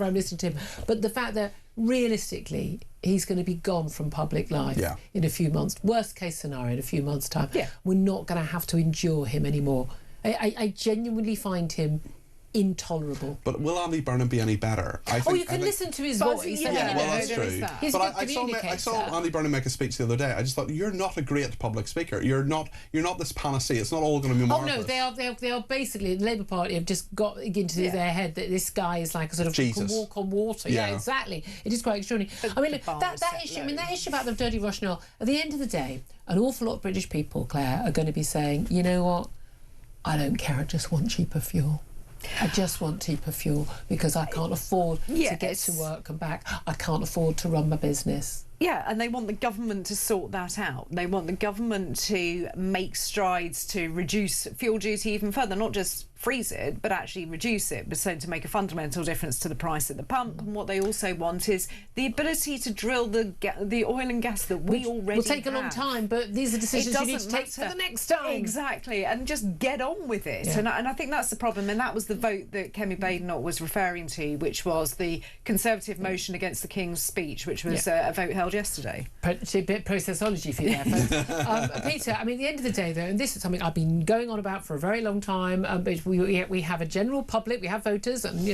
I'm listening to him. But the fact that realistically he's going to be gone from public life in a few months, worst case scenario, in a few months' time, we're not going to have to endure him anymore. I genuinely find him intolerable. But will Andy Burnham be any better? You can listen to his voice. Well, that's true. But I saw Andy Burnham make a speech the other day. I just thought, you're not a great public speaker. You're not this panacea. It's not all going to be marvellous. Oh no, they are basically, the Labour Party have just got into their head that this guy is like a sort of Jesus. Can walk on water. Yeah, exactly. It is quite extraordinary. I mean, that issue about the dirty Russian oil. At the end of the day, an awful lot of British people, Claire, are going to be saying, you know what? I don't care. I just want cheaper fuel. I just want cheaper fuel because I can't afford to get to work and back. I can't afford to run my business. Yeah, and they want the government to sort that out. They want the government to make strides to reduce fuel duty even further, not just freeze it, but actually reduce it, but so to make a fundamental difference to the price at the pump. And what they also want is the ability to drill the oil and gas that we already will take a long time, but these are decisions you need to take for the next time. Exactly, and just get on with it. And I think that's the problem, and that was the vote that Kemi Badenoch was referring to, which was the Conservative motion against the King's speech, which was a vote held yesterday. A bit processology for you there, folks. Peter, I mean, at the end of the day, though, and this is something I've been going on about for a very long time, but we have a general public, we have voters, and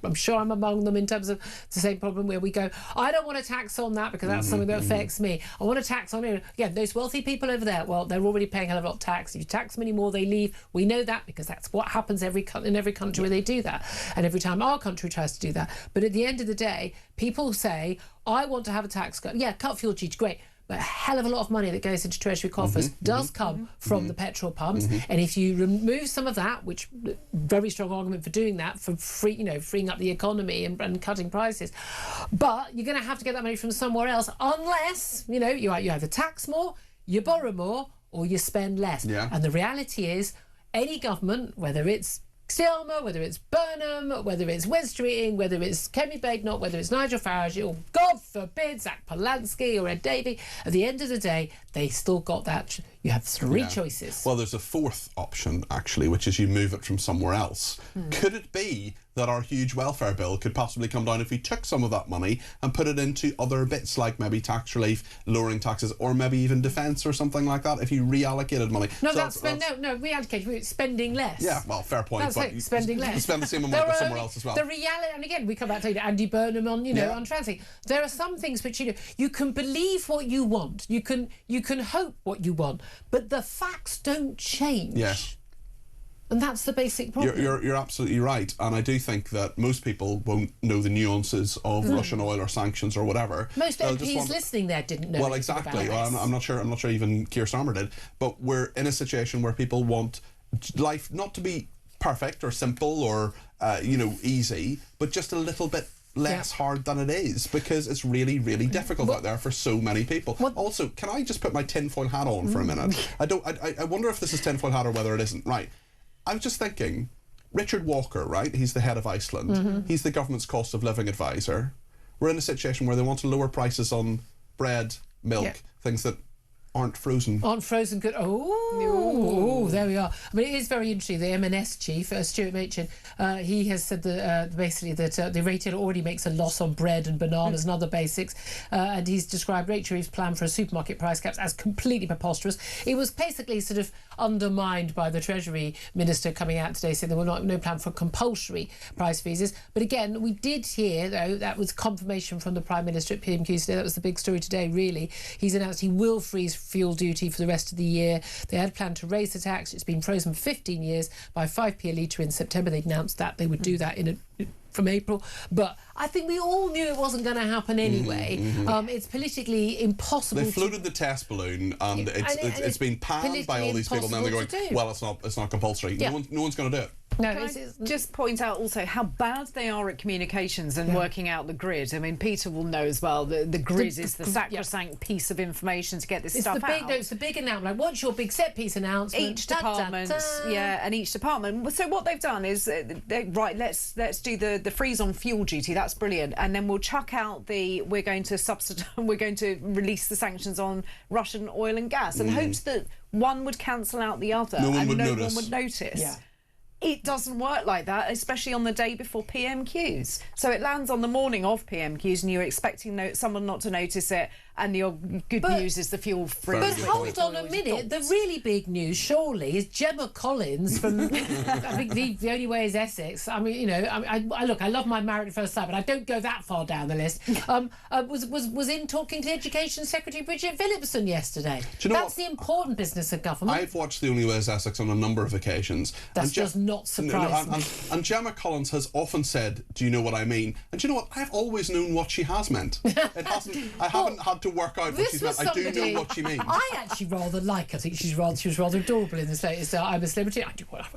I'm sure I'm among them in terms of the same problem where we go, I don't want a tax on that because that's something that affects me. I want a tax on it. Again, those wealthy people over there, well, they're already paying a hell of a lot of tax. If you tax them anymore, they leave. We know that because that's what happens in every country where they do that, and every time our country tries to do that. But at the end of the day, people say, I want to have a tax cut. Yeah, cut fuel duty, great. But a hell of a lot of money that goes into Treasury coffers does come from the petrol pumps. And if you remove some of that, which very strong argument for doing that, for freeing up the economy and cutting prices, but you're going to have to get that money from somewhere else, unless you either tax more, you borrow more, or you spend less. And the reality is, any government, whether it's Starmer, whether it's Burnham, whether it's Wes Streeting, whether it's Kemi Badenoch, whether it's Nigel Farage, or God forbid Zach Polanski or Ed Davey, at the end of the day, they still got that. You have three choices. Well, there's a fourth option, actually, which is you move it from somewhere else. Could it be that our huge welfare bill could possibly come down if we took some of that money and put it into other bits, like maybe tax relief, lowering taxes, or maybe even defence or something like that, if you reallocated money? No, reallocate, spending less. Yeah, well, fair point. That's but it, spending less. You spend the same amount somewhere else as well. The reality, and again, we come back to Andy Burnham on, on transit. There are some things which, you can believe what you want, you can hope what you want, but the facts don't change. Yes. And that's the basic problem. You're absolutely right, and I do think that most people won't know the nuances of Russian oil or sanctions or whatever. Most MPs listening there didn't know. Well, exactly. Well, I'm not sure. I'm not sure even Keir Starmer did. But we're in a situation where people want life not to be perfect or simple or easy, but just a little bit less hard than it is, because it's really, really difficult out there for so many people. Also, can I just put my tinfoil hat on for a minute? I wonder if this is tinfoil hat or whether it isn't. Right. I was just thinking, Richard Walker, right? He's the head of Iceland. He's the government's cost of living advisor. We're in a situation where they want to lower prices on bread, milk, things that aren't frozen. Aren't frozen good. Oh, there we are. I mean, it is very interesting. The M&S chief, Stuart Machin, he has said that basically that the retailer already makes a loss on bread and bananas and other basics, and he's described Rachel Reeves' plan for a supermarket price caps as completely preposterous. It was basically sort of undermined by the Treasury Minister coming out today saying there were no plan for compulsory price freezes. But again, we did hear, though, that was confirmation from the Prime Minister at PMQs today. That was the big story today, really. He's announced he will freeze fuel duty for the rest of the year. They had planned to raise the tax. It's been frozen for 15 years by 5p a litre in September. They announced that they would do that from April, but I think we all knew it wasn't going to happen anyway. It's politically impossible. They floated the test balloon, and it's been panned by all these people. Now they're going, well, it's not compulsory. Yeah. No one's going to do it. No, just point out also how bad they are at communications and working out the grid. I mean, Peter will know as well that the grid is the sacrosanct piece of information to get this stuff out. No, it's the big announcement. Like, what's your big set piece announcement? Each department, and each department. So what they've done is, right, let's do the freeze on fuel duty. That's brilliant, and then we'll chuck out we're going to release the sanctions on Russian oil and gas, in hopes that one would cancel out the other, no one and would one would notice. Yeah. It doesn't work like that, especially on the day before PMQs. So it lands on the morning of PMQs and you're expecting someone not to notice it, and your good news is the fuel freeze. But hold on a minute. The really big news, surely, is Gemma Collins from, I think the only way is Essex. I mean, you know, I love my Married at First Sight, but I don't go that far down the list. Was in talking to Education Secretary Bridget Phillipson yesterday. That's the important business of government. I've watched The Only Way is Essex on a number of occasions. That does not surprise me. And Gemma Collins has often said, do you know what I mean? And do you know what? I've always known what she has meant. I haven't had to work out what she's meant. I do know what she means. I actually rather like her. I think she was rather adorable in this latest I'm a Celebrity.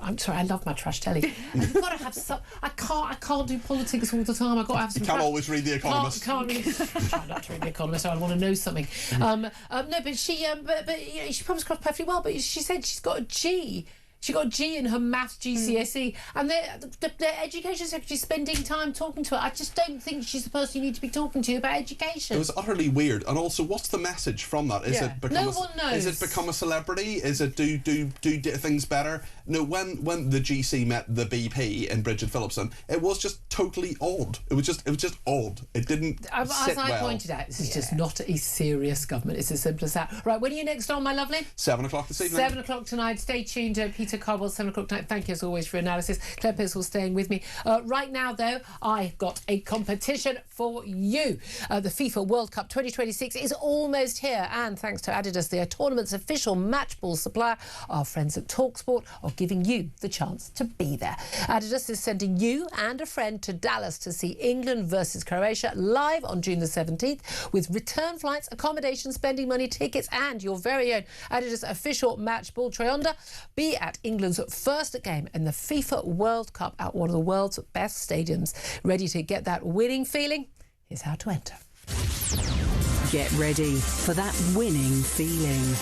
I'm sorry, I love my trash telly. I've got to have some. I can't do politics all the time. I've got to have some. You can't always read The Economist. Can't really. I try not to read The Economist. I want to know something. No, but she, but you know, she comes across perfectly well. But she said she's got a G. She got a G in her maths GCSE, and the education secretary spending time talking to her. I just don't think she's the person you need to be talking to about education. It was utterly weird. And also, what's the message from that? Is it become no one knows. Is it become a celebrity? Is it do things better? No. When the GC met the BP in Bridget Phillipson, it was just totally odd. It was just odd. It didn't. As I pointed out, this is just not a serious government. It's as simple as that. Right, when are you next on, my lovely? 7 o'clock this evening. 7 o'clock tonight. Stay tuned. Peter Cobble, 7 o'clock tonight. Thank you as always for your analysis. Claire Pissell staying with me. Right now, though, I've got a competition for you. The FIFA World Cup 2026 is almost here, and thanks to Adidas, the tournament's official match ball supplier, our friends at TalkSport are giving you the chance to be there. Adidas is sending you and a friend to Dallas to see England versus Croatia live on June the 17th with return flights, accommodation, spending money, tickets, and your very own Adidas official match ball try-under. Be at England's first game in the FIFA World Cup at one of the world's best stadiums. Ready to get that winning feeling? Here's how to enter. Get ready for that winning feeling.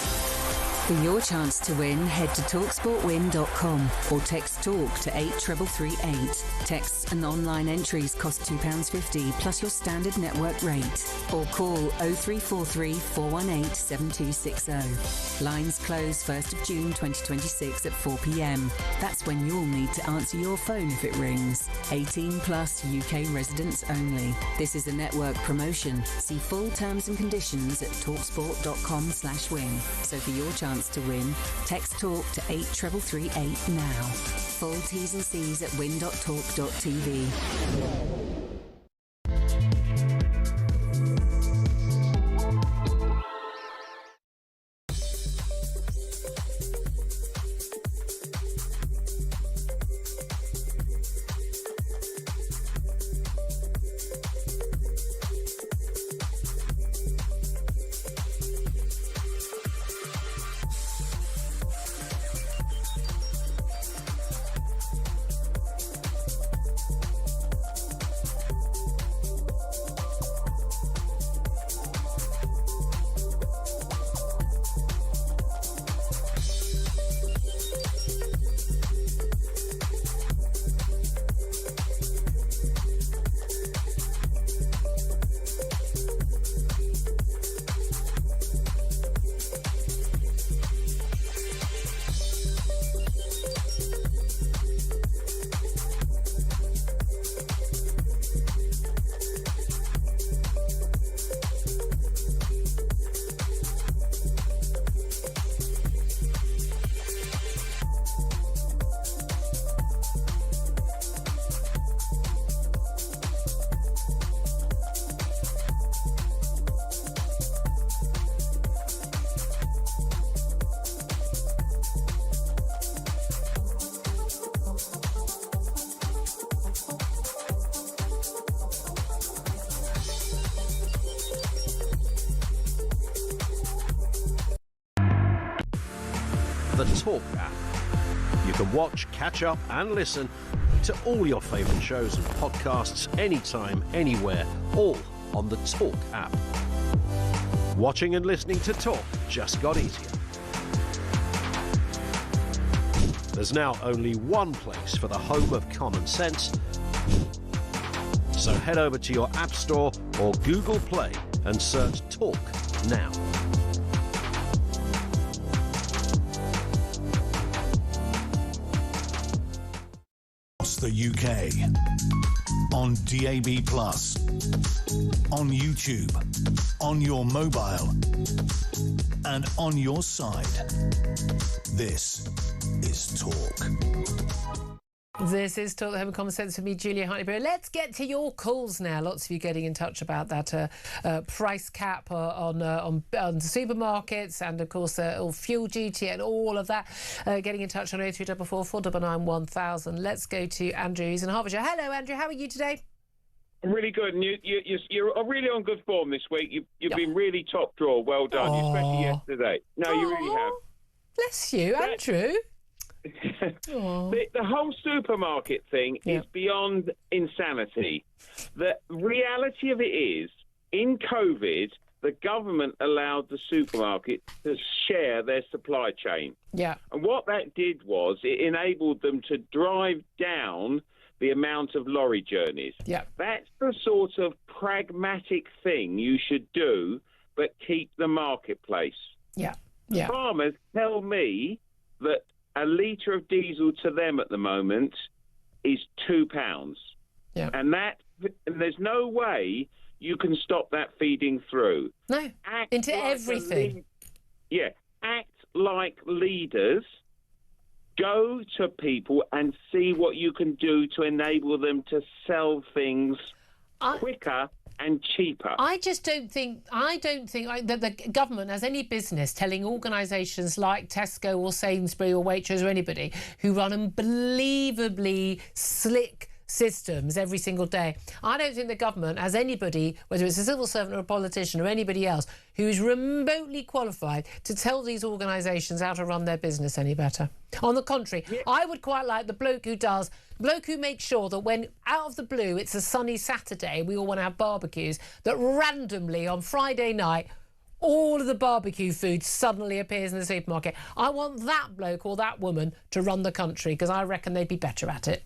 For your chance to win, head to talksportwin.com or text TALK to 83338. Texts and online entries cost £2.50 plus your standard network rate. Or call 0343 418 7260. Lines close 1st of June 2026 at 4 p.m. That's when you'll need to answer your phone if it rings. 18 plus UK residents only. This is a network promotion. See full terms and conditions at talksport.com/win. So for your chance to win, text TALK to 83338 now. Full T's and C's at win.talk.tv. the Talk app. You can watch, catch up and listen to all your favourite shows and podcasts anytime, anywhere, all on the Talk app. Watching and listening to Talk just got easier. There's now only one place for the home of common sense. So head over to your App Store or Google Play and search Talk now. Across the UK, on DAB+, on YouTube, on your mobile, and on your side. This is Talk. This is Talk the Home of Common Sense with me, Julia Hartley-Brewer. Let's get to your calls now. Lots of you getting in touch about that price cap on supermarkets and, of course, all fuel duty and all of that. Getting in touch on 0344 499 1000. Let's go to Andrew, who's in Hertfordshire. Hello, Andrew. How are you today? I'm really good, and you're really on good form this week. You've been really top draw. Well done, especially yesterday. No, you really have. Bless you, Andrew. The whole supermarket thing is beyond insanity. The reality of it is, in COVID, the government allowed the supermarket to share their supply chain. Yeah. And what that did was it enabled them to drive down the amount of lorry journeys. Yeah. That's the sort of pragmatic thing you should do, but keep the marketplace. Yeah. Yeah. Farmers tell me that a litre of diesel to them at the moment is £2. Yeah. And there's no way you can stop that feeding through. No, into everything. Act like leaders. Go to people and see what you can do to enable them to sell things quicker and cheaper. I don't think that the government has any business telling organisations like Tesco or Sainsbury or Waitrose or anybody who run unbelievably slick systems every single day. I don't think the government has anybody, whether it's a civil servant or a politician or anybody else, who's remotely qualified to tell these organisations how to run their business any better. On the contrary, I would quite like the bloke who makes sure that when out of the blue it's a sunny Saturday, we all want to have barbecues, that randomly on Friday night all of the barbecue food suddenly appears in the supermarket. I want that bloke or that woman to run the country, because I reckon they'd be better at it.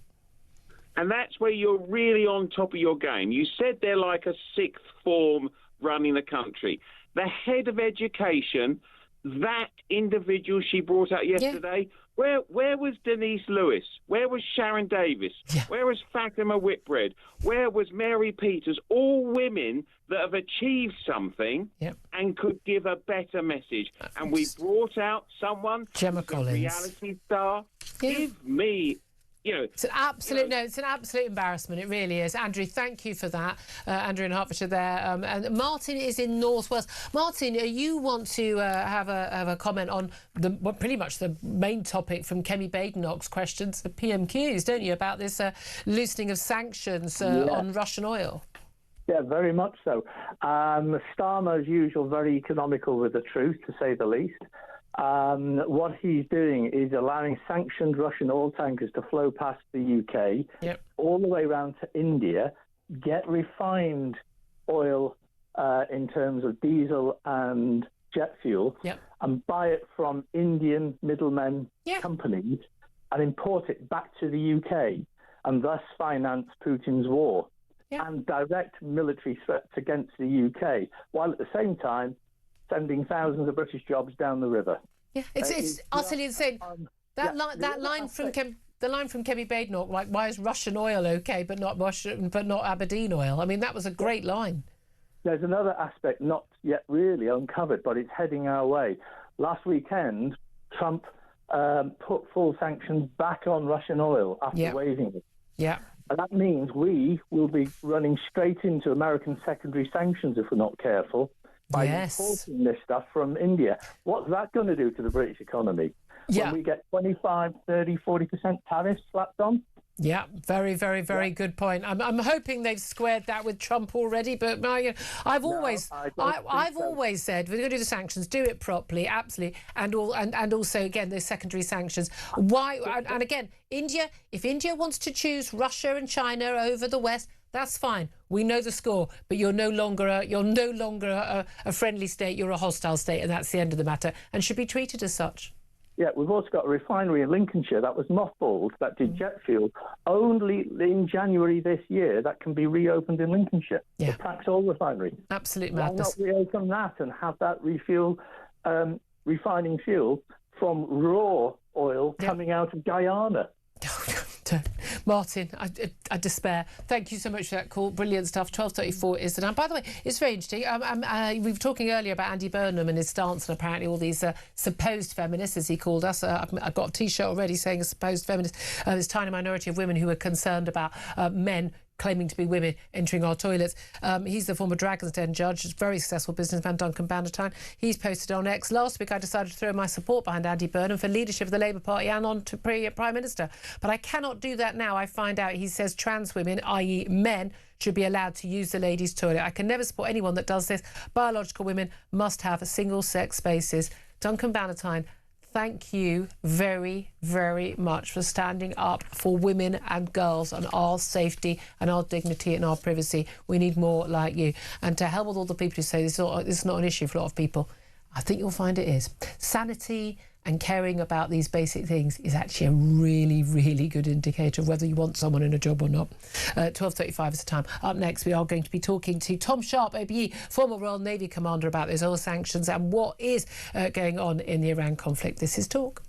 And that's where you're really on top of your game. You said they're like a sixth form running the country. The head of education, that individual she brought out yesterday, where was Denise Lewis? Where was Sharon Davis? Where was Fatima Whitbread? Where was Mary Peters? All women that have achieved something and could give a better message. And we brought out someone, Gemma Collins, reality star. Give me... it's an absolute embarrassment. It really is. Andrew, thank you for that. Andrew in Hertfordshire there. And Martin is in North Wales. Martin, you want to have a comment on pretty much the main topic from Kemi Badenoch's questions, the PMQs, don't you, about this loosening of sanctions on Russian oil? Yeah, very much so. Starmer, as usual, very economical with the truth, to say the least. What he's doing is allowing sanctioned Russian oil tankers to flow past the UK, all the way around to India, get refined oil in terms of diesel and jet fuel, and buy it from Indian middlemen companies and import it back to the UK, and thus finance Putin's war and direct military threats against the UK, while at the same time sending thousands of British jobs down the river. Yeah, it's utterly insane. That line from Kemi Badenoch, like, why is Russian oil okay, but not Aberdeen oil? I mean, that was a great line. There's another aspect not yet really uncovered, but it's heading our way. Last weekend, Trump put full sanctions back on Russian oil after waiving it. Yeah. And that means we will be running straight into American secondary sanctions if we're not careful, by importing this stuff from India. What's that going to do to the British economy? When we get 25, 30, 40% tariffs slapped on? Yeah, very, very, very good point. I'm hoping they've squared that with Trump already, but I've always said we're going to do the sanctions, do it properly, absolutely, and also again the secondary sanctions. Why? And again, India. If India wants to choose Russia and China over the West, that's fine. We know the score, but you're no longer a friendly state. You're a hostile state, and that's the end of the matter, and should be treated as such. Yeah, we've also got a refinery in Lincolnshire that was mothballed, that did jet fuel. Only in January this year that can be reopened in Lincolnshire. Yeah. The Taxol refinery. Absolute Why madness. not reopen that and have that refining fuel from raw oil coming out of Guyana? Martin, I despair. Thank you so much for that call. Brilliant stuff. 12:34 is the time. By the way, it's very interesting. We were talking earlier about Andy Burnham and his stance, and apparently all these supposed feminists, as he called us. I've got a T-shirt already saying a supposed feminist. This tiny minority of women who are concerned about men claiming to be women entering our toilets. He's the former Dragon's Den judge, very successful businessman, Duncan Bannatyne. He's posted on X. Last week I decided to throw my support behind Andy Burnham for leadership of the Labour Party and on to Prime Minister. But I cannot do that now. I find out he says trans women, i.e. men, should be allowed to use the ladies' toilet. I can never support anyone that does this. Biological women must have single-sex spaces. Duncan Bannatyne, thank you very, very much for standing up for women and girls and our safety and our dignity and our privacy. We need more like you. And to hell with all the people who say this is not an issue for a lot of people, I think you'll find it is. Sanity and caring about these basic things is actually a really, really good indicator of whether you want someone in a job or not. 12:35 is the time. Up next, we are going to be talking to Tom Sharp, OBE, former Royal Navy commander, about those oil sanctions and what is going on in the Iran conflict. This is Talk.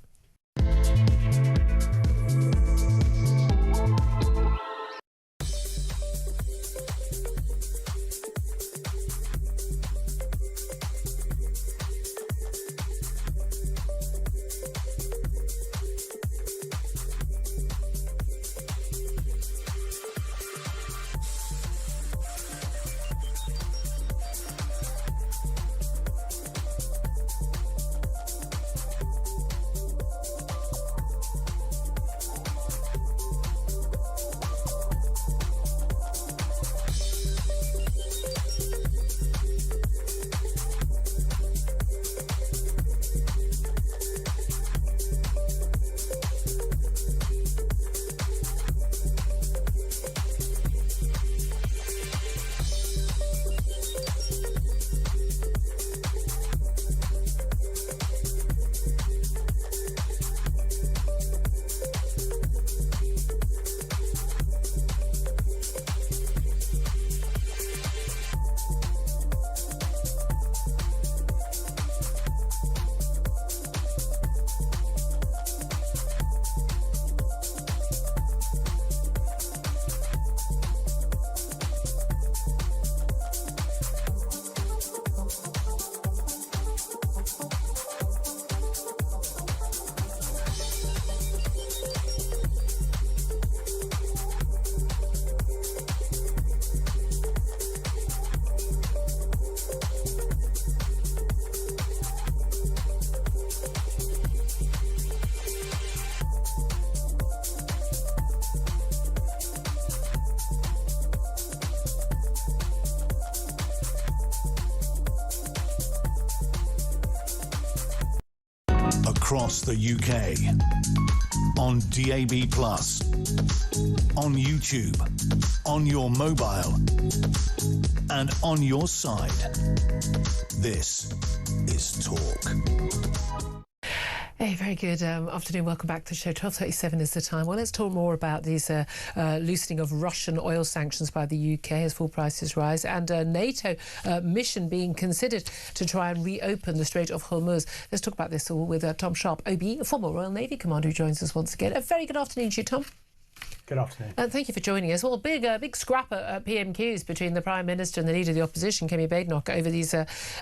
Across the UK, on DAB+, on YouTube, on your mobile, and on your side. This is Talk. Hey, very good afternoon. Welcome back to the show. 12:37 is the time. Well, let's talk more about these loosening of Russian oil sanctions by the UK as fuel prices rise, and a NATO mission being considered to try and reopen the Strait of Hormuz. Let's talk about this all with Tom Sharp, OBE, a former Royal Navy commander, who joins us once again. A very good afternoon to you, Tom. Good afternoon. Thank you for joining us. Well, big scrap at PMQs between the Prime Minister and the Leader of the Opposition, Kemi Badenoch, over these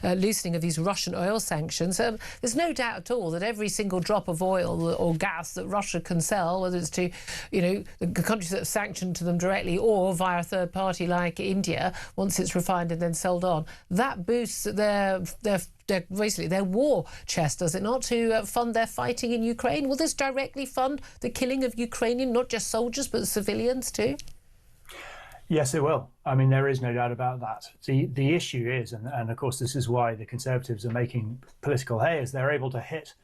loosening of these Russian oil sanctions. There's no doubt at all that every single drop of oil or gas that Russia can sell, whether it's to, the countries that have sanctioned to them directly or via a third party like India, once it's refined and then sold on, that boosts basically their war chest, does it not, to fund their fighting in Ukraine? Will this directly fund the killing of Ukrainian, not just soldiers, but civilians too? Yes, it will. I mean, there is no doubt about that. The issue is, and of course this is why the Conservatives are making political hay, is they're able to hit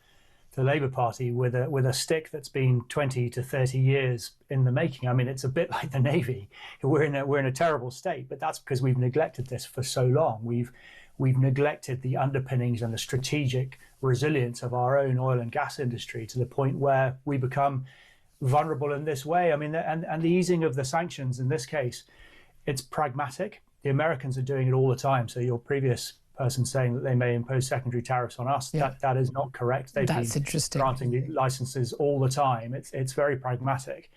the Labour Party with a stick that's been 20 to 30 years in the making. I mean, it's a bit like the Navy. We're in a terrible state, but that's because we've neglected this for so long. We've neglected the underpinnings and the strategic resilience of our own oil and gas industry to the point where we become vulnerable in this way. I mean, and the easing of the sanctions in this case, it's pragmatic. The Americans are doing it all the time. So your previous person saying that they may impose secondary tariffs on us, that is not correct. They've been granting the licenses all the time. It's very pragmatic.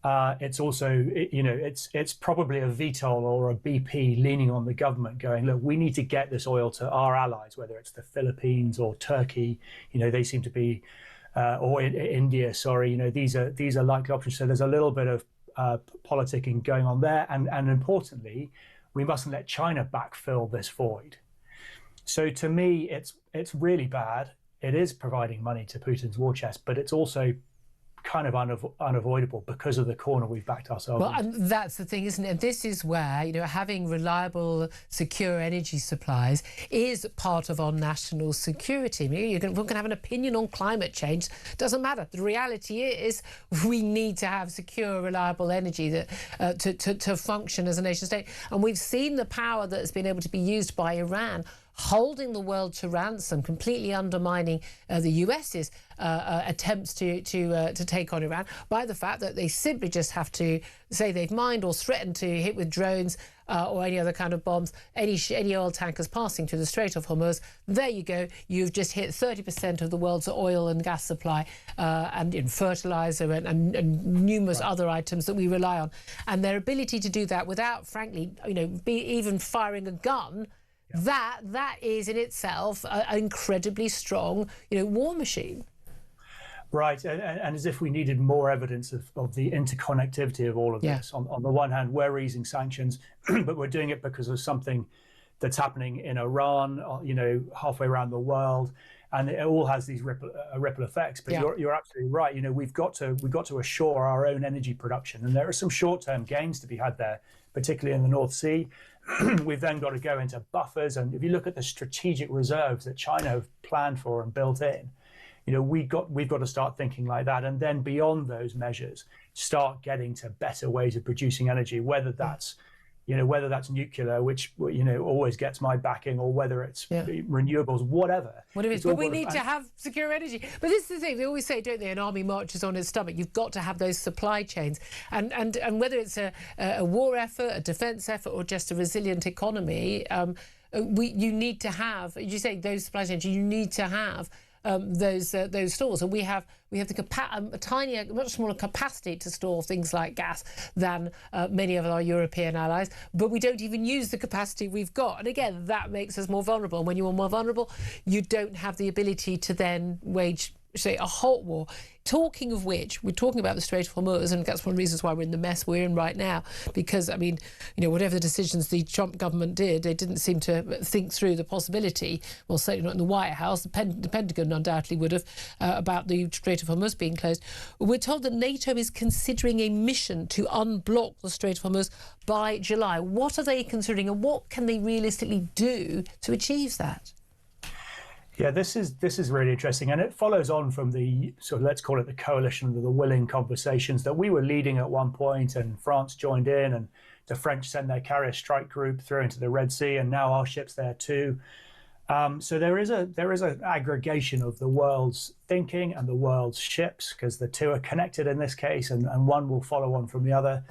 It's also, it's probably a VTOL or a BP leaning on the government going, look, we need to get this oil to our allies, whether it's the Philippines or Turkey. They seem to be, or India, sorry, these are likely options. So there's a little bit of politicking going on there. And importantly, we mustn't let China backfill this void. So to me, it's really bad. It is providing money to Putin's war chest, but it's also kind of unavoidable because of the corner we've backed ourselves in. Well, and that's the thing, isn't it? This is where, having reliable, secure energy supplies is part of our national security. We can have an opinion on climate change. Doesn't matter. The reality is we need to have secure, reliable energy that to function as a nation state. And we've seen the power that has been able to be used by Iran, holding the world to ransom, completely undermining the US's attempts to take on Iran by the fact that they simply just have to say they've mined or threatened to hit with drones or any other kind of bombs any oil tankers passing through the Strait of Hormuz. There you go. You've just hit 30% of the world's oil and gas supply and in fertilizer and numerous other items that we rely on. And their ability to do that without, frankly, even firing a gun. That is in itself an incredibly strong, war machine. Right, and as if we needed more evidence of the interconnectivity of all of this. On the one hand, we're easing sanctions, but we're doing it because of something that's happening in Iran, halfway around the world, and it all has these ripple effects. But you're absolutely right. We've got to assure our own energy production, and there are some short-term gains to be had there, particularly in the North Sea. We've then got to go into buffers, and if you look at the strategic reserves that China have planned for and built in, we've got to start thinking like that, and then beyond those measures, start getting to better ways of producing energy, whether that's nuclear, which always gets my backing, or whether it's renewables, whatever. But we need to have secure energy. But this is the thing, they always say, don't they, an army marches on its stomach. You've got to have those supply chains. And whether it's a war effort, a defence effort, or just a resilient economy, you need to have, you say those supply chains, you need to have those stores, and we have a much smaller capacity to store things like gas than many of our European allies, but we don't even use the capacity we've got, and again that makes us more vulnerable. And when you are more vulnerable, you don't have the ability to then wage, say, a hot war. Talking of which, we're talking about the Strait of Hormuz, and that's one of the reasons why we're in the mess we're in right now, because, whatever the decisions the Trump government did, they didn't seem to think through the possibility, well, certainly not in the White House, the Pentagon undoubtedly would have, about the Strait of Hormuz being closed. We're told that NATO is considering a mission to unblock the Strait of Hormuz by July. What are they considering, and what can they realistically do to achieve that? Yeah, this is really interesting, and it follows on from the sort of, let's call it the coalition of the willing conversations that we were leading at one point, and France joined in, and the French sent their carrier strike group through into the Red Sea, and now our ships there too. So there is an aggregation of the world's thinking and the world's ships, because the two are connected in this case, and one will follow on from the other.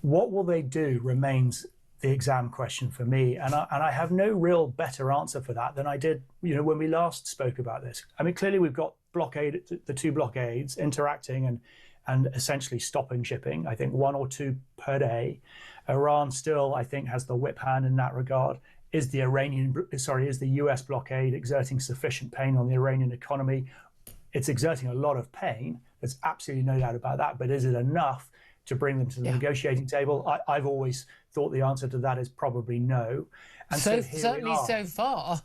What will they do remains the exam question for me, and I have no real better answer for that than I did, when we last spoke about this. I mean, clearly we've got the two blockades interacting and essentially stopping shipping. I think 1 or 2 per day. Iran still, I think, has the whip hand in that regard. Is the US blockade exerting sufficient pain on the Iranian economy? It's exerting a lot of pain. There's absolutely no doubt about that. But is it enough to bring them to the negotiating table? I've always thought the answer to that is probably no. And certainly so far.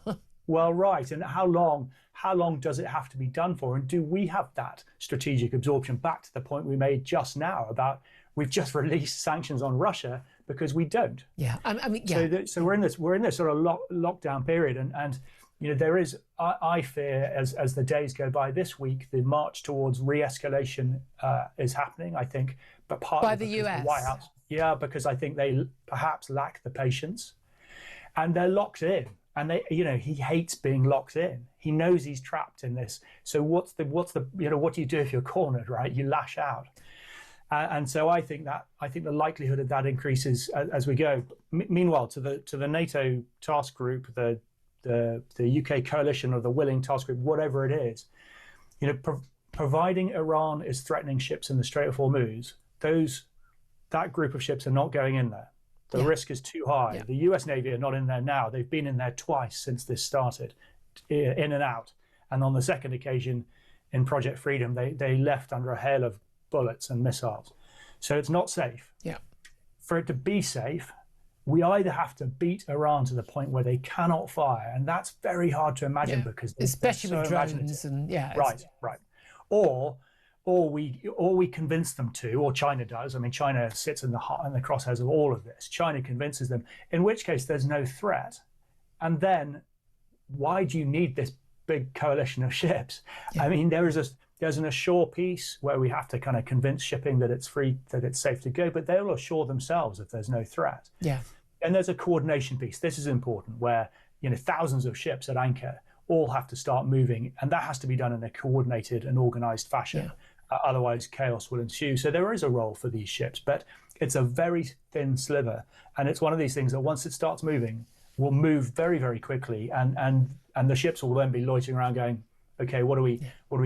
Well, right. And how long does it have to be done for? And do we have that strategic absorption? Back to the point we made just now about we've just released sanctions on Russia because we don't. Yeah, I mean, yeah. So we're in this sort of lockdown period, and there is, I fear, as the days go by this week, the march towards re-escalation is happening. I think, but partly by the US, the White House, because I think they perhaps lack the patience, and they're locked in. And he hates being locked in. He knows he's trapped in this. So what do you do if you're cornered, right? You lash out. And so I think the likelihood of that increases as we go. Meanwhile, to the NATO task group, the UK coalition or the willing task group, whatever it is, providing Iran is threatening ships in the Strait of Hormuz, that group of ships are not going in there. The risk is too high. Yeah. The US Navy are not in there now. They've been in there twice since this started, in and out. And on the second occasion, in Project Freedom, they left under a hail of bullets and missiles. So it's not safe. Yeah. For it to be safe, we either have to beat Iran to the point where they cannot fire, and that's very hard to imagine because especially with drones and right. Or we convince them to, or China does. I mean, China sits in the crosshairs of all of this. China convinces them, in which case there's no threat. And then why do you need this big coalition of ships? Yeah. I mean, there's an ashore piece where we have to kind of convince shipping that it's free, that it's safe to go, but they'll assure themselves if there's no threat. Yeah. And there's a coordination piece. This is important, where thousands of ships at anchor all have to start moving, and that has to be done in a coordinated and organized fashion. Yeah. Otherwise, chaos will ensue. So there is a role for these ships, but it's a very thin sliver, and it's one of these things that once it starts moving, will move very, very quickly, and the ships will then be loitering around, going, "Okay, what are we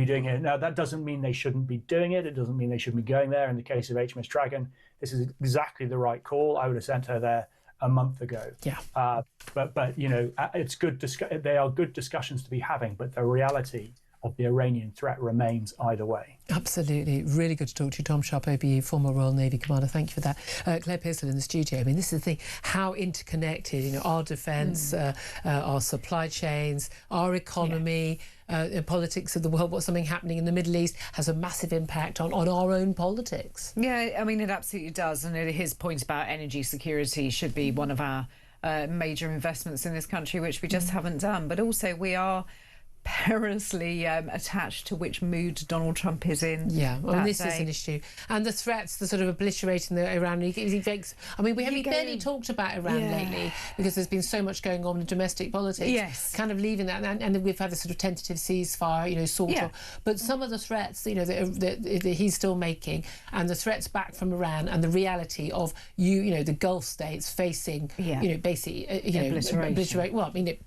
doing here?" Now, that doesn't mean they shouldn't be doing it. It doesn't mean they shouldn't be going there. In the case of HMS Dragon, this is exactly the right call. I would have sent her there a month ago. Yeah. But it's good. They are good discussions to be having, but the reality of the Iranian threat remains either way. Absolutely. Really good to talk to you. Tom Sharp, OBE, former Royal Navy Commander. Thank you for that. Claire Pearson in the studio. I mean, this is the thing, how interconnected, our defence, our supply chains, our economy, politics of the world, what's something happening in the Middle East has a massive impact on our own politics. Yeah, I mean, it absolutely does. And his point about energy security should be one of our major investments in this country, which we just haven't done. But also we are perilously attached to which mood Donald Trump is in. Yeah, well, this is an issue. And the threats, the sort of obliterating the Iran, we haven't barely talked about Iran lately because there's been so much going on in domestic politics. Yes. Kind of leaving that, and we've had a sort of tentative ceasefire, sort of. But some of the threats, that he's still making, and the threats back from Iran, and the reality of the Gulf states facing, basically, obliteration. Well, I mean,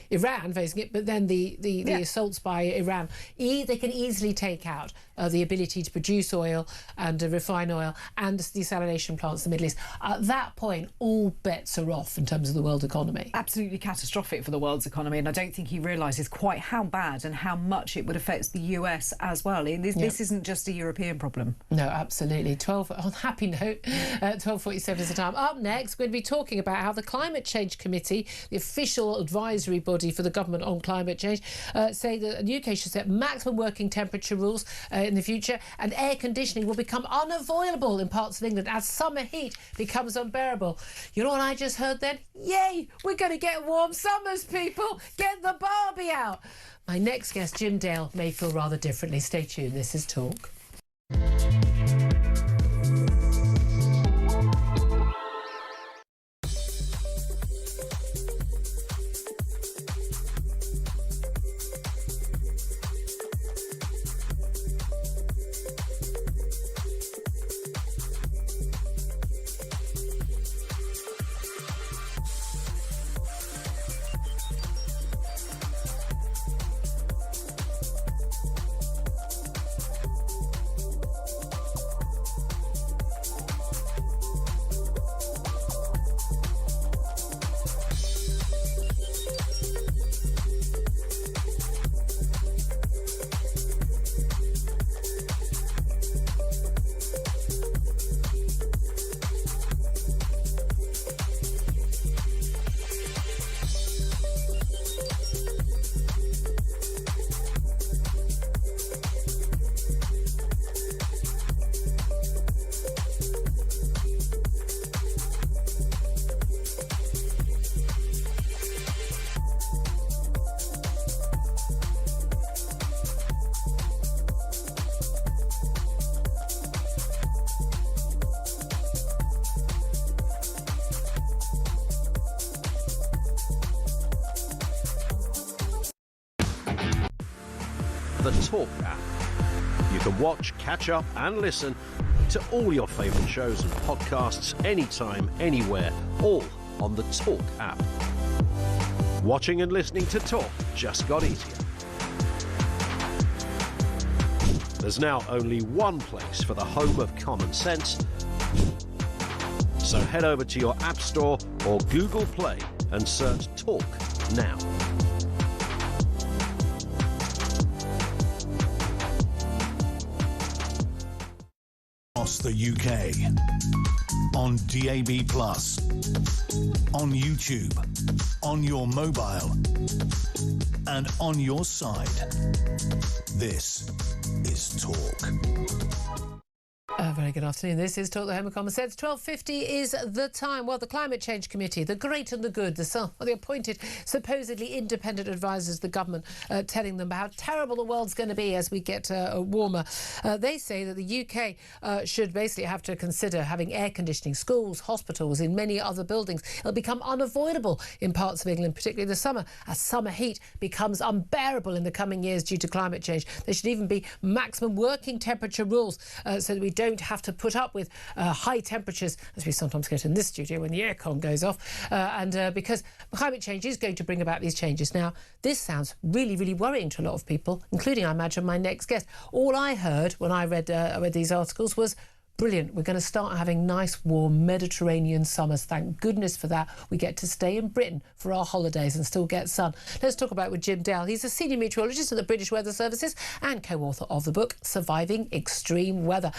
Iran facing it, but then the assaults by Iran, they can easily take out the ability to produce oil and refine oil and desalination plants in the Middle East. At that point, all bets are off in terms of the world economy. Absolutely catastrophic for the world's economy, and I don't think he realises quite how bad and how much it would affect the US as well. This isn't just a European problem. No, absolutely. On happy note, 12:47 is the time. Up next, we're going to be talking about how the Climate Change Committee, the official advisory body for the government on climate change, say that the UK should set maximum working temperature rules in the future, and air conditioning will become unavoidable in parts of England as summer heat becomes unbearable. You know what I just heard then? Yay! We're going to get warm summers, people! Get the Barbie out! My next guest, Jim Dale, may feel rather differently. Stay tuned. This is Talk. the Talk app. You can watch, catch up and listen to all your favourite shows and podcasts anytime, anywhere, all on the Talk app. Watching and listening to Talk just got easier. There's now only one place for the home of common sense. So head over to your App Store or Google Play and search Talk now. Across the UK, on DAB+, on YouTube, on your mobile, and on your side. This is Talk. Very good afternoon. This is Talk, the home of common sense. 12:50 is the time. Well, the Climate Change Committee, the great and the good, the appointed supposedly independent advisors of the government telling them how terrible the world's going to be as we get warmer. They say that the UK should basically have to consider having air conditioning, schools, hospitals, in many other buildings. It'll become unavoidable in parts of England, particularly the summer, as summer heat becomes unbearable in the coming years due to climate change. There should even be maximum working temperature rules so that we don't have to put up with high temperatures, as we sometimes get in this studio when the aircon goes off, because climate change is going to bring about these changes. Now, this sounds really, really worrying to a lot of people, including, I imagine, my next guest. All I heard when I read these articles was, brilliant, we're going to start having nice, warm Mediterranean summers. Thank goodness for that. We get to stay in Britain for our holidays and still get sun. Let's talk about it with Jim Dale. He's a senior meteorologist at the British Weather Services and co-author of the book Surviving Extreme Weather.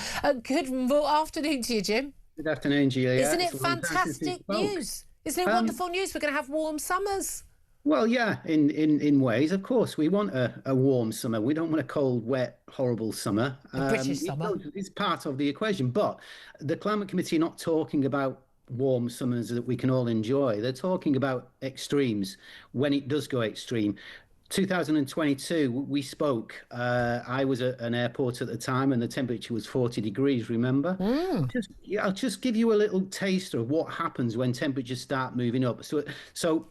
Good afternoon to you, Jim. Good afternoon, Julia. Isn't it fantastic news? Isn't it wonderful news? We're going to have warm summers. Well, yeah, in ways, of course. We want a warm summer. We don't want a cold, wet, horrible summer. British summer. It's part of the equation. But the Climate Committee are not talking about warm summers that we can all enjoy. They're talking about extremes, when it does go extreme. 2022, we spoke. I was at an airport at the time and the temperature was 40 degrees, remember? I'll just give you a little taster of what happens when temperatures start moving up. So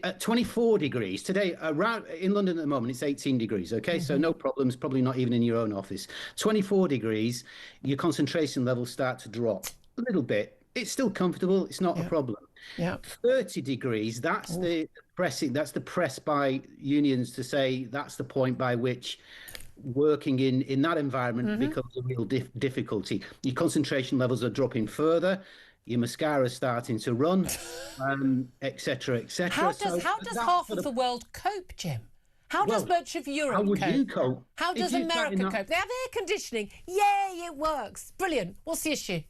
at 24 degrees today, around in London at the moment, it's 18 degrees. Okay, so no problems, probably not even in your own office. 24 degrees, your concentration levels start to drop a little bit. It's still comfortable. It's not a problem. 30 degrees, that's the pressing. That's the press by unions to say that's the point by which working in that environment becomes a real difficulty. Your concentration levels are dropping further. Your mascara is starting to run, etc., etc. How does half of the world cope, Jim? How does much of Europe cope? How would you cope? How does America cope? They have air conditioning. Yay, it works. Brilliant. What's the issue?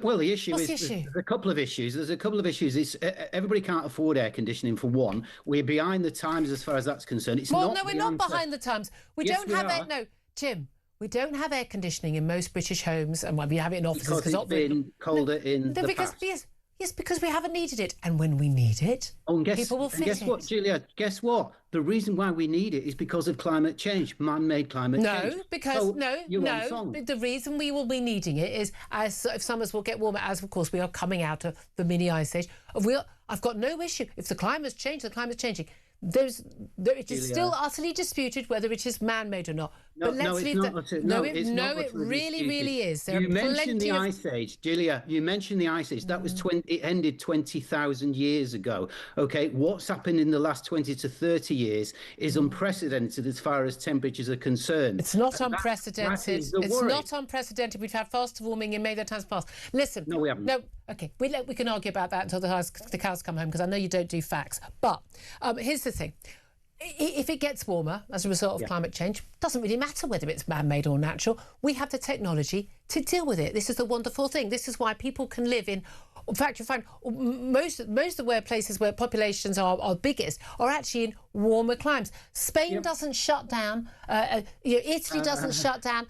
Well, the issue is there's a couple of issues. There's a couple of issues. It's everybody can't afford air conditioning, for one. We're behind the times as far as that's concerned. We're not behind the times. We don't have it. No, Jim. We don't have air conditioning in most British homes, and we have it in offices because it's been colder in the past. Yes, because we haven't needed it, and when we need it, people will fix it. Guess what, Julia? Guess what? The reason why we need it is because of climate change, man-made climate change. The reason we will be needing it is if summers will get warmer, as of course we are coming out of the mini ice age. I've got no issue if the climate's changed. The climate's changing. It is still utterly disputed whether it is man-made or not. But let's leave that. No, it really is. You mentioned the ice age, Julia. You mentioned the ice age. That was it ended 20,000 years ago. Okay, what's happened in the last 20 to 30 years is unprecedented as far as temperatures are concerned. It's not unprecedented. It's not unprecedented. We've had faster warming in many times past. Listen. No, we haven't. No. Okay, we can argue about that until the cows come home, because I know you don't do facts. But here's the thing. If it gets warmer as a result of climate change, it doesn't really matter whether it's man-made or natural. We have the technology to deal with it. This is the wonderful thing. This is why people can live in... In fact, you find most of the places where populations are biggest are actually in warmer climes. Spain doesn't shut down. Italy doesn't shut down.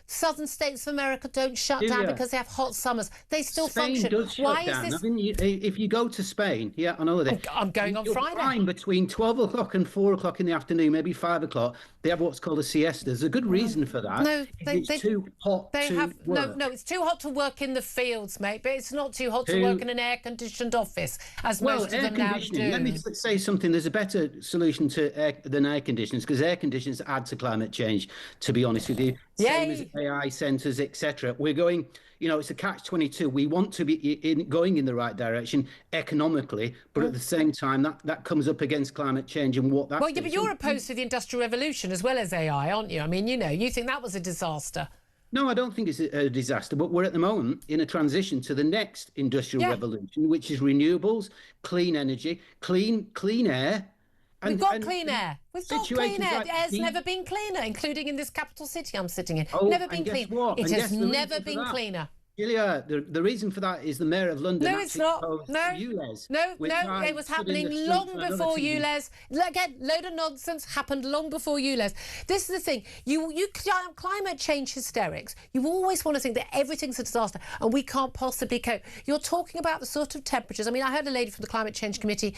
Southern states of America don't shut down because they have hot summers. They still function. Spain does shut down. Is this... if you go to Spain, on holiday, I'm going on Friday. Fine between 12 o'clock and 4 o'clock in the afternoon, maybe 5 o'clock. They have what's called a siesta. There's a good reason for that. No, it's too hot to work. No, it's too hot to work in the fields, mate, but it's not too hot to work in an air-conditioned office, as most of them now do. Let me say something. There's a better solution than air conditioners, because air conditioners add to climate change, to be honest with you. Same as AI centres, etc. We're going, it's a catch-22. We want to be going in the right direction economically, but at the same time, that comes up against climate change and what that. Well, yeah, but you're opposed to the Industrial Revolution as well as AI, aren't you? I mean, you think that was a disaster. No, I don't think it's a disaster, but we're at the moment in a transition to the next industrial revolution, which is renewables, clean energy, clean air. We've got clean air. We've got clean air. The air's never been cleaner, including in this capital city I'm sitting in. Never been clean. It has never been cleaner. Julia, the reason for that is the Mayor of London. No, it's not. No, ULEZ, no, it was happening long before ULEZ. Again, load of nonsense happened long before ULEZ. This is the thing. You climate change hysterics. You always want to think that everything's a disaster and we can't possibly cope. You're talking about the sort of temperatures. I mean, I heard a lady from the Climate Change Committee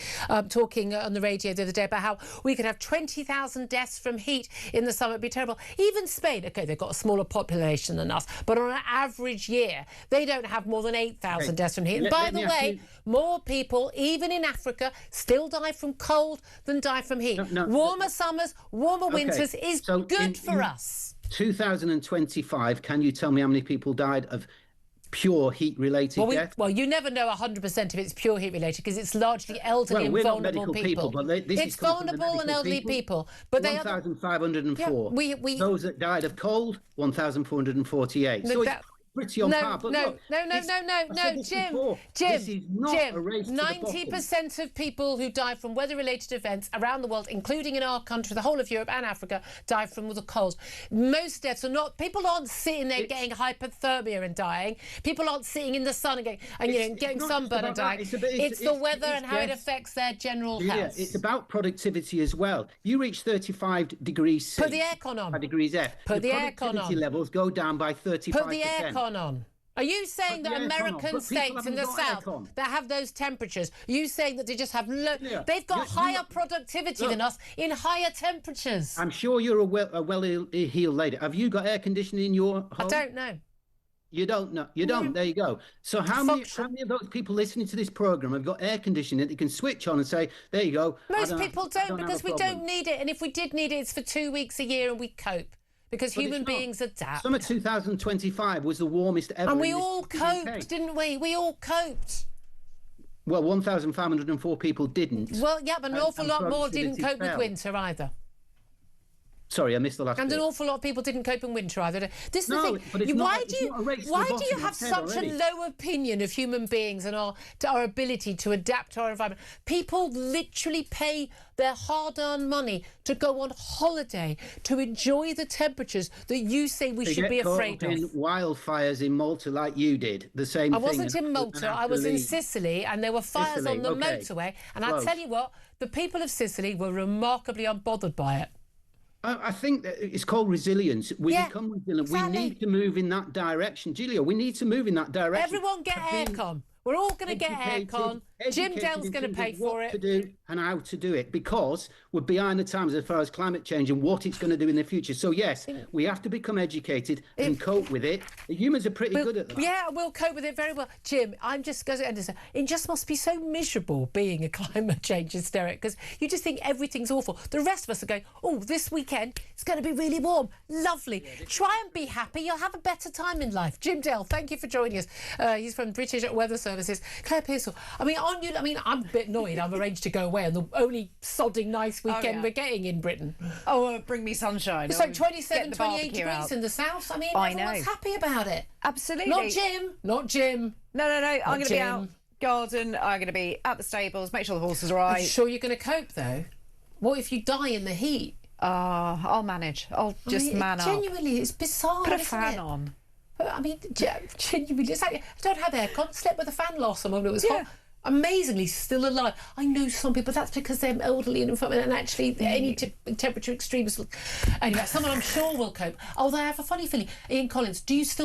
talking on the radio the other day about how we could have 20,000 deaths from heat in the summer. It'd be terrible. Even Spain, okay, they've got a smaller population than us, but on an average year, they don't have more than 8,000 deaths from heat. And by the way, more people, even in Africa, still die from cold than die from heat. Warmer summers, warmer winters is good for us. 2025, can you tell me how many people died of pure heat-related death? Well, you never know 100% if it's pure heat-related because it's largely elderly and vulnerable people. But it's vulnerable and elderly people. But 1,504. Those that died of cold, 1,448. So it's pretty on par. But no, Jim. This is not a race to the bottom. 90% of people who die from weather-related events around the world, including in our country, the whole of Europe and Africa, die from the cold. Most deaths are not. People aren't sitting there getting hypothermia and dying. People aren't sitting in the sun and getting sunburn and dying. It's the weather and how it affects their general health. It's about productivity as well. You reach 35 degrees C. Put the aircon on. Degrees F. Put the aircon on. Productivity levels go down by 35%. Put the aircon on. Are you saying that American states in the south that have those temperatures, you saying that they just have they've got higher productivity than us in higher temperatures? I'm sure you're a well-heeled lady. Have you got air conditioning in your home? I don't know. You don't know. You don't. There you go. So how many of those people listening to this programme have got air conditioning that you can switch on and say, there you go? Most people don't because we don't need it. And if we did need it, it's for 2 weeks a year and we cope. Because human beings adapt. Summer 2025 was the warmest ever. And we all coped, didn't we? We all coped. Well, 1,504 people didn't. Well, yeah, but an awful lot more didn't cope with winter either. Sorry, I missed the last bit. And an awful lot of people didn't cope in winter either. This is the thing. Why do you have such a low opinion of human beings and our ability to adapt to our environment? People literally pay their hard-earned money to go on holiday to enjoy the temperatures that you say we should be afraid of. In wildfires in Malta like you did, the same thing. I wasn't in Malta. I was in Sicily, and there were fires on the motorway. And I'll tell you what, the people of Sicily were remarkably unbothered by it. I think that it's called resilience. We become resilient. Exactly. We need to move in that direction. Julia, we need to move in that direction. Everyone get aircon. We're all going to get aircon. Jim Dell's going to pay for it. What to do and how to do it, because we're behind the times as far as climate change and what it's going to do in the future. So yes, we have to become educated and cope with it. The humans are pretty good at that. Yeah, we'll cope with it very well. Jim, I'm just going to end this. It just must be so miserable being a climate change hysteric because you just think everything's awful. The rest of us are going, oh, this weekend it's going to be really warm. Lovely. Try and be happy. You'll have a better time in life. Jim Dell, thank you for joining us. He's from British Weather Services. Claire Pearsall, I'm a bit annoyed. I've arranged to go away on the only sodding nice weekend we're getting in Britain. Oh, bring me sunshine. It's like 27, 28 degrees in the south. I mean, everyone's happy about it. Absolutely. Not Jim. No. I'm going to be out garden. I'm going to be at the stables, make sure the horses are right. Are you sure you're going to cope, though? What if you die in the heat? I'll manage. I'll just man up. Genuinely, it's bizarre. Put a fan on. I mean, genuinely, it's like, I don't have aircon. Slept with a fan last summer when it was hot. Amazingly still alive. I know some people, that's because they're elderly and actually any temperature extremes. Anyway, someone I'm sure will cope. Although I have a funny feeling. Ian Collins, do you still